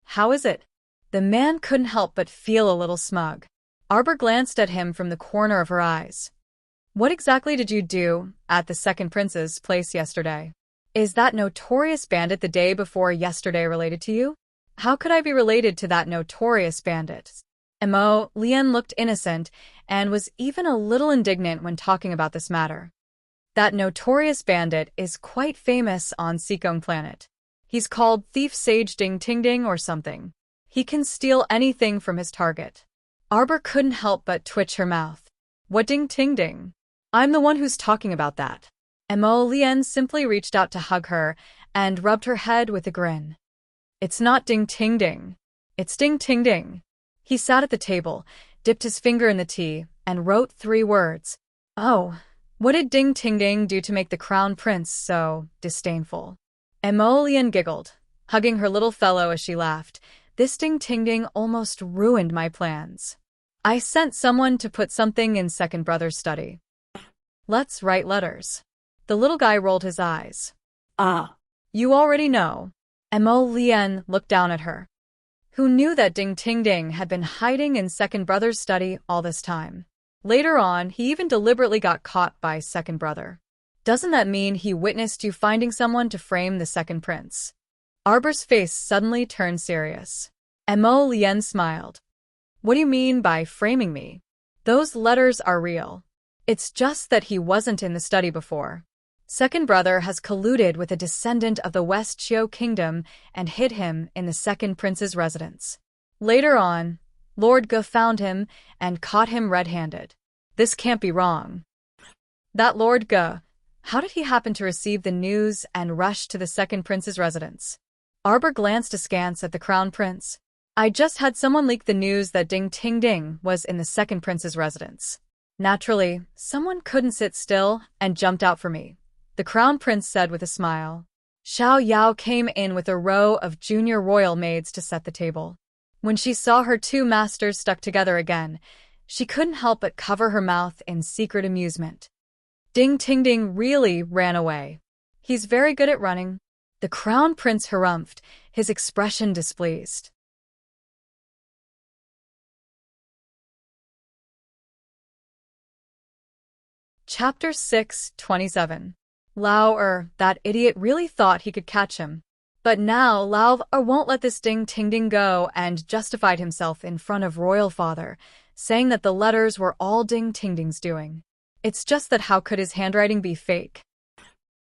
How is it? The man couldn't help but feel a little smug. Arbor glanced at him from the corner of her eyes. What exactly did you do at the second prince's place yesterday? Is that notorious bandit the day before yesterday related to you? How could I be related to that notorious bandit? Emo Lian looked innocent and was even a little indignant when talking about this matter. That notorious bandit is quite famous on Seekong Planet. He's called Thief Sage Ding Ting Ding or something. He can steal anything from his target. Arbor couldn't help but twitch her mouth. What Ding Ting Ding? I'm the one who's talking about that. Emo Lian simply reached out to hug her and rubbed her head with a grin. It's not Ding Ting Ding. It's Ding Ting Ding. He sat at the table, dipped his finger in the tea, and wrote 3 words. Oh. What did Ding Ting Ding do to make the crown prince so disdainful? Emo Lian giggled, hugging her little fellow as she laughed. This Ding Ting Ding almost ruined my plans. I sent someone to put something in second brother's study. Let's write letters. The little guy rolled his eyes. Ah. You already know. Mo Lien looked down at her. Who knew that Ding Ting Ding had been hiding in second brother's study all this time? Later on, he even deliberately got caught by second brother. Doesn't that mean he witnessed you finding someone to frame the second prince? Arbor's face suddenly turned serious. Mo Lien smiled. What do you mean by framing me? Those letters are real. It's just that he wasn't in the study before. Second brother has colluded with a descendant of the West Chiu Kingdom and hid him in the second prince's residence. Later on, Lord Ge found him and caught him red-handed. This can't be wrong. That Lord Ge, how did he happen to receive the news and rush to the second prince's residence? Arbor glanced askance at the crown prince. I just had someone leak the news that Ding Ting Ding was in the second prince's residence. Naturally, someone couldn't sit still and jumped out for me, the crown prince said with a smile. Xiao Yao came in with a row of junior royal maids to set the table. When she saw her two masters stuck together again, she couldn't help but cover her mouth in secret amusement. Ding Ting Ding really ran away. He's very good at running. The crown prince harumphed, his expression displeased. Chapter 6:27. Lao that idiot really thought he could catch him. But now Lao won't let this Ding Ting Ding go and justified himself in front of royal father, saying that the letters were all Ding Ting Ding's doing. It's just that how could his handwriting be fake?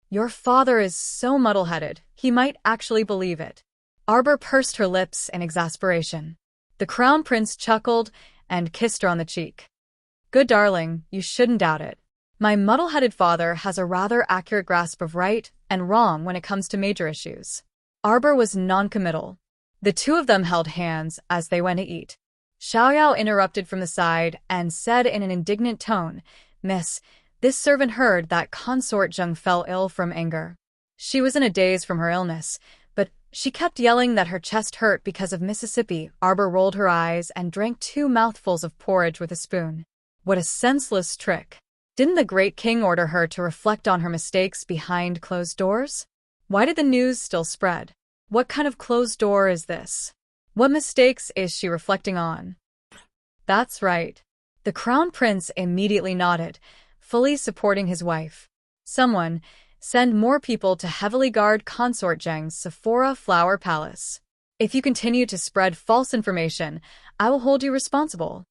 Your father is so muddle-headed, he might actually believe it. Arbor pursed her lips in exasperation. The crown prince chuckled and kissed her on the cheek. Good darling, you shouldn't doubt it. My muddle-headed father has a rather accurate grasp of right and wrong when it comes to major issues. Arbor was non-committal. The two of them held hands as they went to eat. Xiaoyao interrupted from the side and said in an indignant tone, Miss, this servant heard that Consort Zheng fell ill from anger. She was in a daze from her illness, but she kept yelling that her chest hurt because of Mississippi. Arbor rolled her eyes and drank 2 mouthfuls of porridge with a spoon. What a senseless trick. Didn't the great king order her to reflect on her mistakes behind closed doors? Why did the news still spread? What kind of closed door is this? What mistakes is she reflecting on? That's right. The crown prince immediately nodded, fully supporting his wife. Someone, send more people to heavily guard Consort Zheng's Sephora Flower Palace. If you continue to spread false information, I will hold you responsible.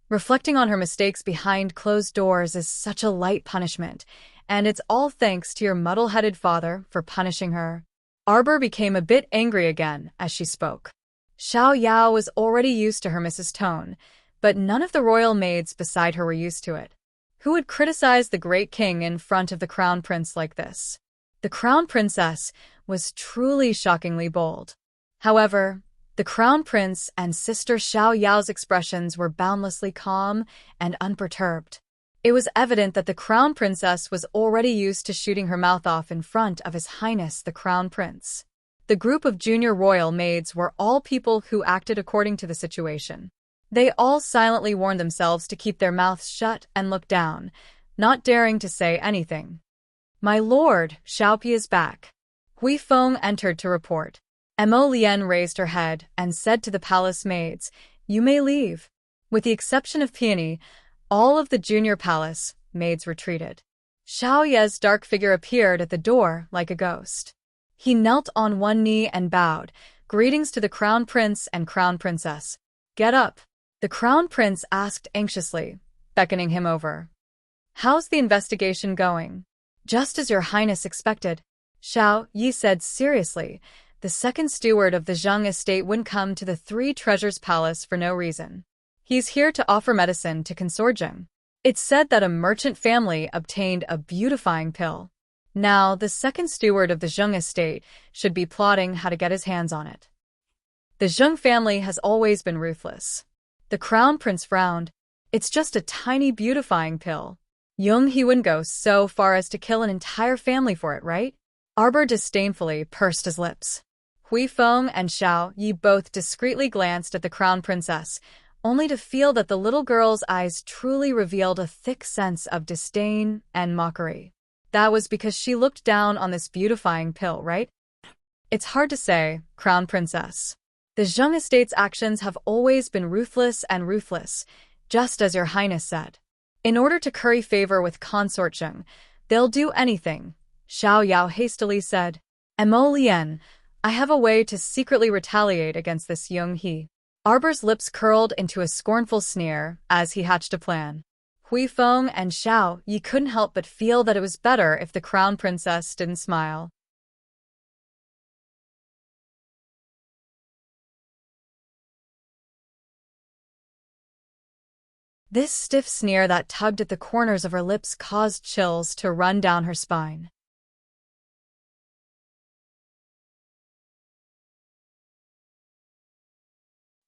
Reflecting on her mistakes behind closed doors is such a light punishment, and it's all thanks to your muddle-headed father for punishing her. Arbor became a bit angry again as she spoke. Xiao Yao was already used to her Mrs. tone, but none of the royal maids beside her were used to it. Who would criticize the great king in front of the crown prince like this? The crown princess was truly shockingly bold. However, the crown prince and sister Xiao Yao's expressions were boundlessly calm and unperturbed. It was evident that the crown princess was already used to shooting her mouth off in front of His Highness the Crown Prince. The group of junior royal maids were all people who acted according to the situation. They all silently warned themselves to keep their mouths shut and look down, not daring to say anything. My lord, Xiaopi is back. Hui Feng entered to report. Mo Lien raised her head and said to the palace maids, You may leave. With the exception of Peony, all of the junior palace maids retreated. Xiao Ye's dark figure appeared at the door like a ghost. He knelt on one knee and bowed, Greetings to the crown prince and crown princess. Get up. The crown prince asked anxiously, beckoning him over. How's the investigation going? Just as your highness expected. Xiao Yi said seriously. The second steward of the Zheng estate wouldn't come to the Three Treasures Palace for no reason. He's here to offer medicine to Consort Zheng. It's said that a merchant family obtained a beautifying pill. Now, the second steward of the Zheng estate should be plotting how to get his hands on it. The Zheng family has always been ruthless. The crown prince frowned. It's just a tiny beautifying pill. He wouldn't go so far as to kill an entire family for it, right? Arbor disdainfully pursed his lips. Hui Feng and Xiao Yi both discreetly glanced at the crown princess, only to feel that the little girl's eyes truly revealed a thick sense of disdain and mockery. That was because she looked down on this beautifying pill, right? It's hard to say, Crown Princess. The Zheng estate's actions have always been ruthless and ruthless, just as your highness said. In order to curry favor with Consort Zheng, they'll do anything, Xiao Yao hastily said. Mo Lian, I have a way to secretly retaliate against this Yung He. Arbor's lips curled into a scornful sneer as he hatched a plan. Hui Feng and Xiao Yi couldn't help but feel that it was better if the crown princess didn't smile. This stiff sneer that tugged at the corners of her lips caused chills to run down her spine.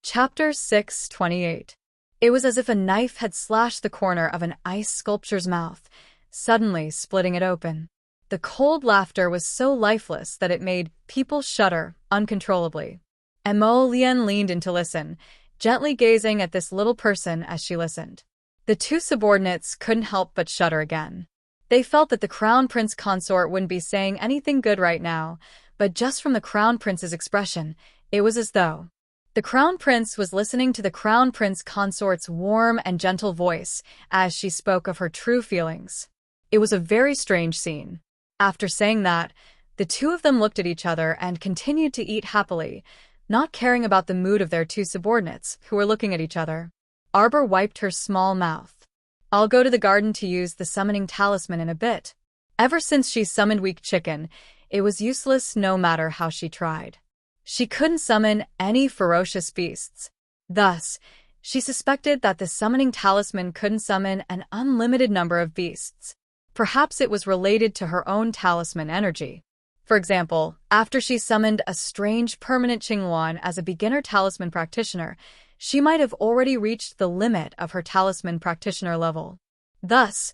Chapter 628. It was as if a knife had slashed the corner of an ice sculpture's mouth, suddenly splitting it open. The cold laughter was so lifeless that it made people shudder uncontrollably. Mo Lian leaned in to listen, gently gazing at this little person as she listened. The two subordinates couldn't help but shudder again. They felt that the Crown Prince Consort wouldn't be saying anything good right now, but just from the Crown Prince's expression, it was as though the Crown Prince was listening to the Crown Prince Consort's warm and gentle voice as she spoke of her true feelings. It was a very strange scene. After saying that, the two of them looked at each other and continued to eat happily, not caring about the mood of their two subordinates, who were looking at each other. Arbor wiped her small mouth. I'll go to the garden to use the summoning talisman in a bit. Ever since she summoned Weak Chicken, it was useless no matter how she tried. She couldn't summon any ferocious beasts. Thus, she suspected that the summoning talisman couldn't summon an unlimited number of beasts. Perhaps it was related to her own talisman energy. For example, after she summoned a strange permanent Qingluan as a beginner talisman practitioner, she might have already reached the limit of her talisman practitioner level. Thus,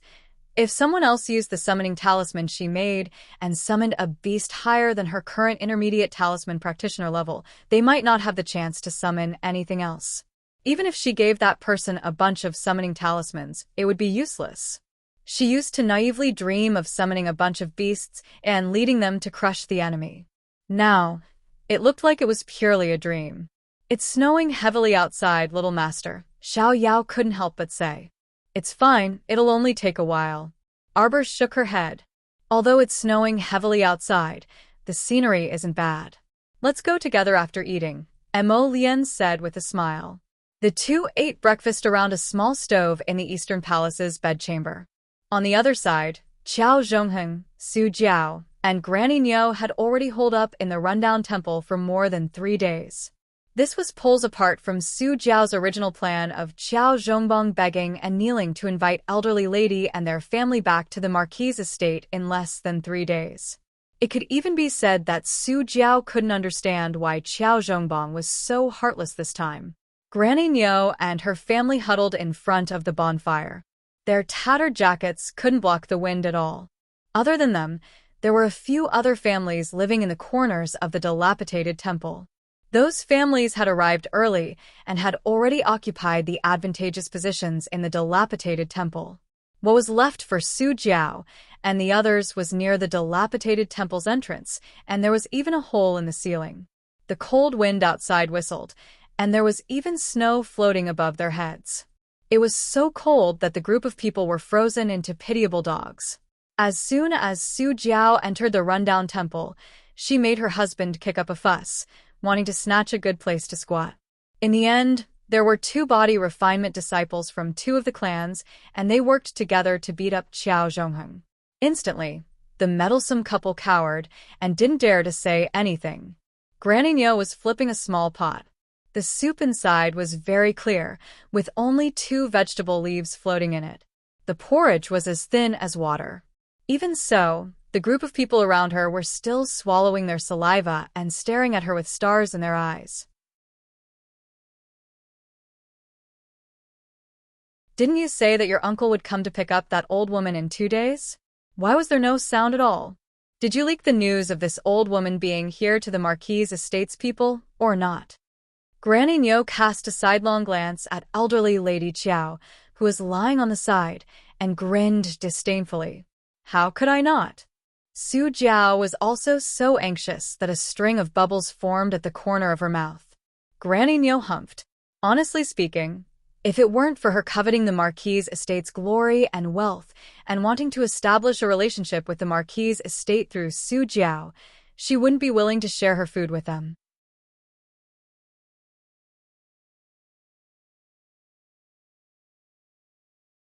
if someone else used the summoning talisman she made and summoned a beast higher than her current intermediate talisman practitioner level, they might not have the chance to summon anything else. Even if she gave that person a bunch of summoning talismans, it would be useless. She used to naively dream of summoning a bunch of beasts and leading them to crush the enemy. Now, it looked like it was purely a dream. It's snowing heavily outside, little master, Xiao Yao couldn't help but say. It's fine, it'll only take a while. Arbor shook her head. Although it's snowing heavily outside, the scenery isn't bad. Let's go together after eating, Mo Lian said with a smile. The two ate breakfast around a small stove in the Eastern Palace's bedchamber. On the other side, Qiao Zhongheng, Su Jiao, and Granny Niu had already holed up in the rundown temple for more than 3 days. This was poles apart from Su Jiao's original plan of Qiao Zhongbong begging and kneeling to invite elderly lady and their family back to the Marquis' estate in less than 3 days. It could even be said that Su Jiao couldn't understand why Qiao Zhongbong was so heartless this time. Granny Niu and her family huddled in front of the bonfire. Their tattered jackets couldn't block the wind at all. Other than them, there were a few other families living in the corners of the dilapidated temple. Those families had arrived early and had already occupied the advantageous positions in the dilapidated temple. What was left for Su Jiao and the others was near the dilapidated temple's entrance, and there was even a hole in the ceiling. The cold wind outside whistled, and there was even snow floating above their heads. It was so cold that the group of people were frozen into pitiable dogs. As soon as Su Jiao entered the rundown temple, she made her husband kick up a fuss, wanting to snatch a good place to squat. In the end, there were 2 body refinement disciples from 2 of the clans, and they worked together to beat up Qiao Zhongheng. Instantly, the meddlesome couple cowered and didn't dare to say anything. Granny Niu was flipping a small pot. The soup inside was very clear, with only 2 vegetable leaves floating in it. The porridge was as thin as water. Even so, the group of people around her were still swallowing their saliva and staring at her with stars in their eyes. Didn't you say that your uncle would come to pick up that old woman in 2 days? Why was there no sound at all? Did you leak the news of this old woman being here to the Marquis' estate's people, or not? Granny Niu cast a sidelong glance at elderly Lady Qiao, who was lying on the side, and grinned disdainfully. How could I not? Su Jiao was also so anxious that a string of bubbles formed at the corner of her mouth. Granny Niu humphed. Honestly speaking, if it weren't for her coveting the Marquis' estate's glory and wealth and wanting to establish a relationship with the Marquis' estate through Su Jiao, she wouldn't be willing to share her food with them.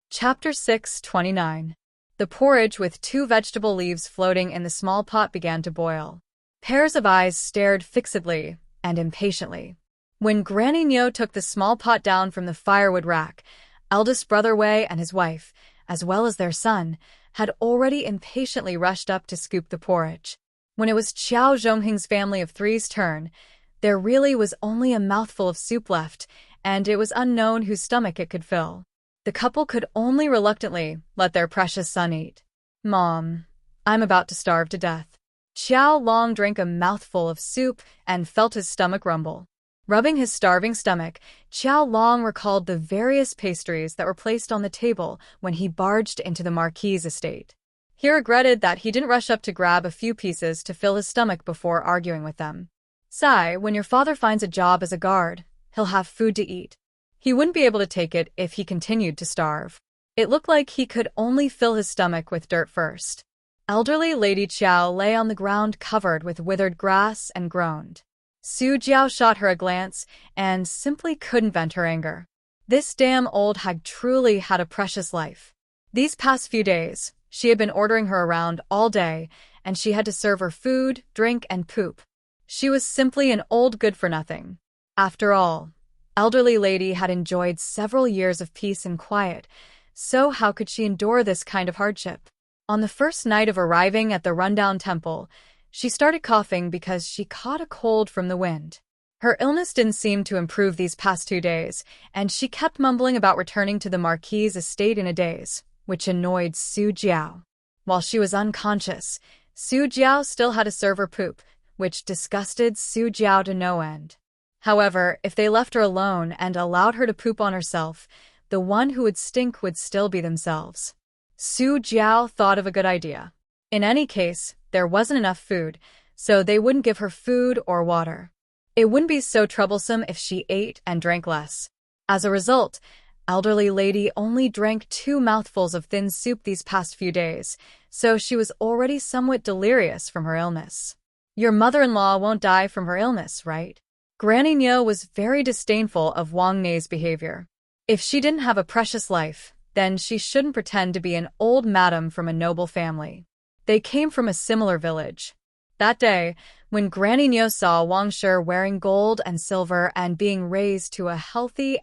Chapter 6:29. The porridge with 2 vegetable leaves floating in the small pot began to boil. Pairs of eyes stared fixedly and impatiently. When Granny Niu took the small pot down from the firewood rack, eldest brother Wei and his wife, as well as their son, had already impatiently rushed up to scoop the porridge. When it was Qiao Zhongheng's family of 3's turn, there really was only a mouthful of soup left, and it was unknown whose stomach it could fill. The couple could only reluctantly let their precious son eat. "Mom, I'm about to starve to death." Qiao Long drank a mouthful of soup and felt his stomach rumble. Rubbing his starving stomach, Qiao Long recalled the various pastries that were placed on the table when he barged into the Marquis' estate. He regretted that he didn't rush up to grab a few pieces to fill his stomach before arguing with them. "Sai, when your father finds a job as a guard, he'll have food to eat. He wouldn't be able to take it if he continued to starve." It looked like he could only fill his stomach with dirt first. Elderly Lady Qiao lay on the ground covered with withered grass and groaned. Su Jiao shot her a glance and simply couldn't vent her anger. This damn old hag truly had a precious life. These past few days, she had been ordering her around all day, and she had to serve her food, drink, and poop. She was simply an old good-for-nothing. After all, elderly lady had enjoyed several years of peace and quiet, so how could she endure this kind of hardship? On the first night of arriving at the rundown temple, she started coughing because she caught a cold from the wind. Her illness didn't seem to improve these past 2 days, and she kept mumbling about returning to the Marquis' estate in a daze, which annoyed Su Jiao. While she was unconscious, Su Jiao still had to serve her poop, which disgusted Su Jiao to no end. However, if they left her alone and allowed her to poop on herself, the one who would stink would still be themselves. Su Jiao thought of a good idea. In any case, there wasn't enough food, so they wouldn't give her food or water. It wouldn't be so troublesome if she ate and drank less. As a result, elderly lady only drank 2 mouthfuls of thin soup these past few days, so she was already somewhat delirious from her illness. "Your mother-in-law won't die from her illness, right?" Granny Niu was very disdainful of Wang Nei's behavior. If she didn't have a precious life, then she shouldn't pretend to be an old madam from a noble family. They came from a similar village. That day, when Granny Niu saw Wang Shi wearing gold and silver and being raised to a healthy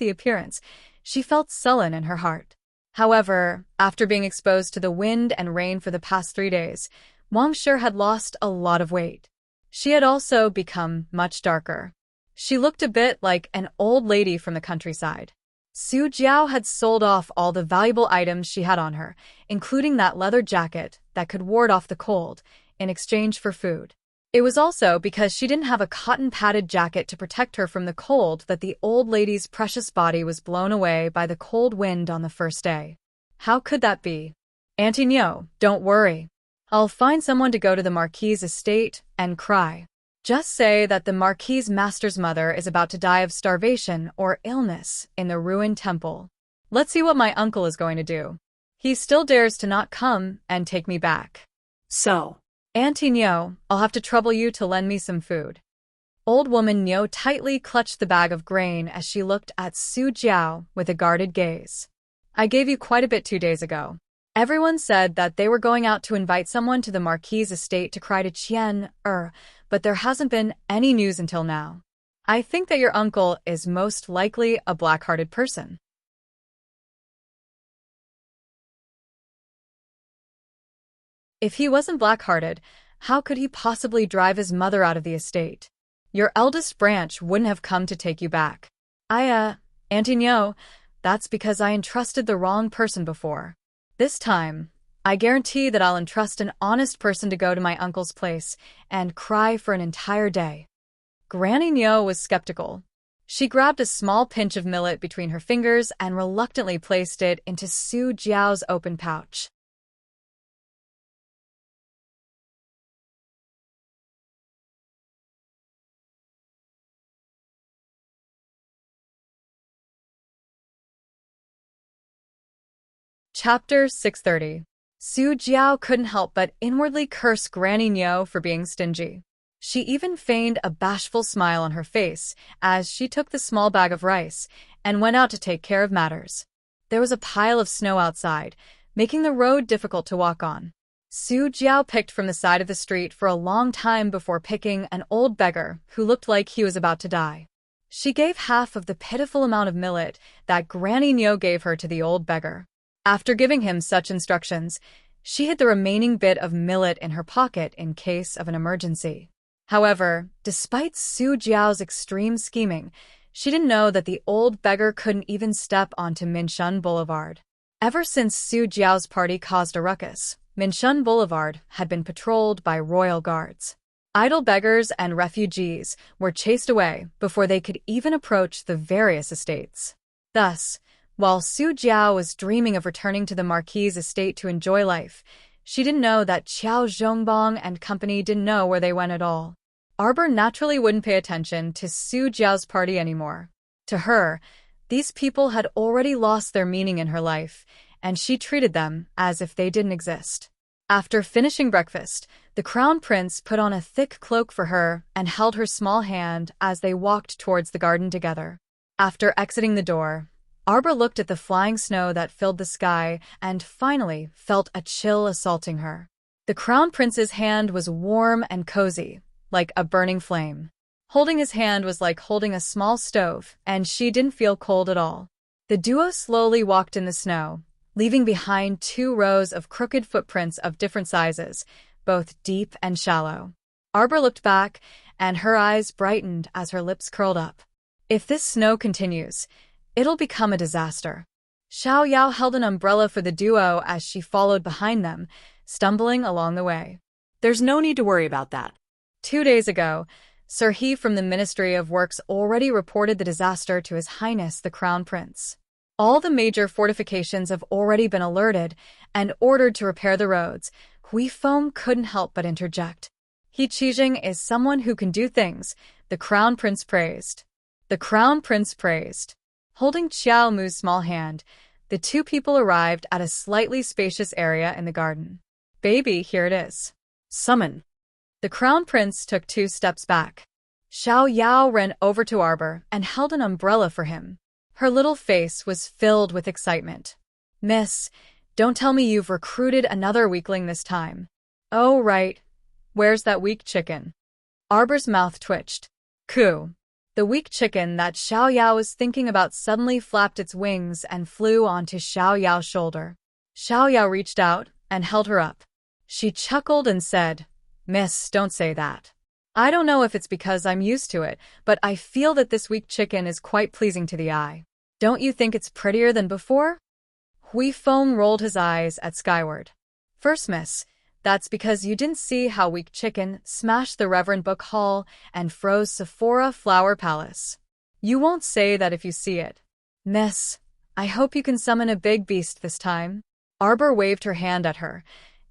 appearance, she felt sullen in her heart. However, after being exposed to the wind and rain for the past 3 days, Wang Shi had lost a lot of weight. She had also become much darker. She looked a bit like an old lady from the countryside. Su Jiao had sold off all the valuable items she had on her, including that leather jacket that could ward off the cold, in exchange for food. It was also because she didn't have a cotton-padded jacket to protect her from the cold that the old lady's precious body was blown away by the cold wind on the first day. How could that be? "Auntie Niu, don't worry. I'll find someone to go to the Marquis' estate and cry. Just say that the Marquis' master's mother is about to die of starvation or illness in the ruined temple. Let's see what my uncle is going to do. He still dares to not come and take me back. So, Auntie Niu, I'll have to trouble you to lend me some food." Old woman Niu tightly clutched the bag of grain as she looked at Su Jiao with a guarded gaze. "I gave you quite a bit 2 days ago. Everyone said that they were going out to invite someone to the Marquis' estate to cry to Qian, but there hasn't been any news until now. I think that your uncle is most likely a black-hearted person." If he wasn't black-hearted, how could he possibly drive his mother out of the estate? Your eldest branch wouldn't have come to take you back. Auntie Niu, that's because I entrusted the wrong person before. This time, I guarantee that I'll entrust an honest person to go to my uncle's place and cry for an entire day. Granny Niu was skeptical. She grabbed a small pinch of millet between her fingers and reluctantly placed it into Su Jiao's open pouch. Chapter 630. Su Jiao couldn't help but inwardly curse Granny Nyo for being stingy. She even feigned a bashful smile on her face as she took the small bag of rice and went out to take care of matters. There was a pile of snow outside, making the road difficult to walk on. Su Jiao picked from the side of the street for a long time before picking an old beggar who looked like he was about to die. She gave half of the pitiful amount of millet that Granny Nyo gave her to the old beggar. After giving him such instructions, she hid the remaining bit of millet in her pocket in case of an emergency. However, despite Su Jiao's extreme scheming, she didn't know that the old beggar couldn't even step onto Minshun Boulevard. Ever since Su Jiao's party caused a ruckus, Minshun Boulevard had been patrolled by royal guards. Idle beggars and refugees were chased away before they could even approach the various estates. Thus, while Su Jiao was dreaming of returning to the Marquis's estate to enjoy life, she didn't know that Qiao Zhongbong and company didn't know where they went at all. Arbor naturally wouldn't pay attention to Su Jiao's party anymore. To her, these people had already lost their meaning in her life, and she treated them as if they didn't exist. After finishing breakfast, the Crown Prince put on a thick cloak for her and held her small hand as they walked towards the garden together. After exiting the door, Arbor looked at the flying snow that filled the sky and finally felt a chill assaulting her. The Crown Prince's hand was warm and cozy, like a burning flame. Holding his hand was like holding a small stove, and she didn't feel cold at all. The duo slowly walked in the snow, leaving behind 2 rows of crooked footprints of different sizes, both deep and shallow. Arbor looked back, and her eyes brightened as her lips curled up. If this snow continues, it'll become a disaster. Xiao Yao held an umbrella for the duo as she followed behind them, stumbling along the way. There's no need to worry about that. 2 days ago, Sir He from the Ministry of Works already reported the disaster to His Highness the Crown Prince. All the major fortifications have already been alerted and ordered to repair the roads. Hui Feng couldn't help but interject. He Qijing is someone who can do things, the Crown Prince praised. The Crown Prince praised. Holding Qiao Mu's small hand, the 2 people arrived at a slightly spacious area in the garden. Baby, here it is. Summon. The Crown Prince took 2 steps back. Xiao Yao ran over to Arbor and held an umbrella for him. Her little face was filled with excitement. Miss, don't tell me you've recruited another weakling this time. Oh, right. Where's that weak chicken? Arbor's mouth twitched. Coo. The weak chicken that Xiao Yao was thinking about suddenly flapped its wings and flew onto Xiao Yao's shoulder. Xiao Yao reached out and held her up. She chuckled and said, Miss, don't say that. I don't know if it's because I'm used to it, but I feel that this weak chicken is quite pleasing to the eye. Don't you think it's prettier than before? Hui Feng rolled his eyes at skyward. First, miss, that's because you didn't see how weak chicken smashed the Reverend Book Hall and froze Sephora Flower Palace. You won't say that if you see it. Miss, I hope you can summon a big beast this time. Arbor waved her hand at her,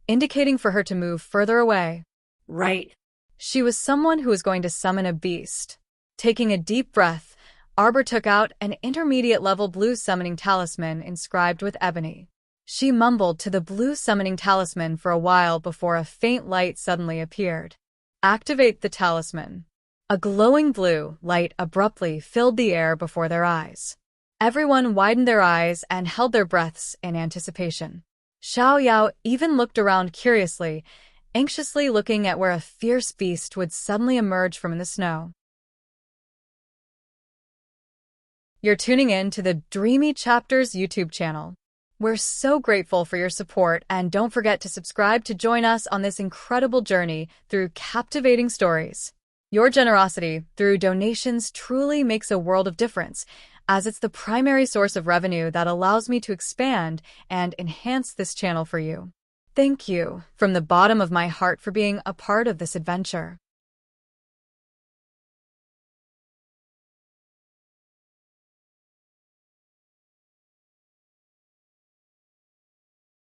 indicating for her to move further away. Right. She was someone who was going to summon a beast. Taking a deep breath, Arbor took out an intermediate-level blue summoning talisman inscribed with ebony. She mumbled to the blue summoning talisman for a while before a faint light suddenly appeared. Activate the talisman. A glowing blue light abruptly filled the air before their eyes. Everyone widened their eyes and held their breaths in anticipation. Xiao Yao even looked around curiously, anxiously looking at where a fierce beast would suddenly emerge from the snow. You're tuning in to the Dreamy Chapters YouTube channel. We're so grateful for your support, and don't forget to subscribe to join us on this incredible journey through captivating stories. Your generosity through donations truly makes a world of difference, as it's the primary source of revenue that allows me to expand and enhance this channel for you. Thank you from the bottom of my heart for being a part of this adventure.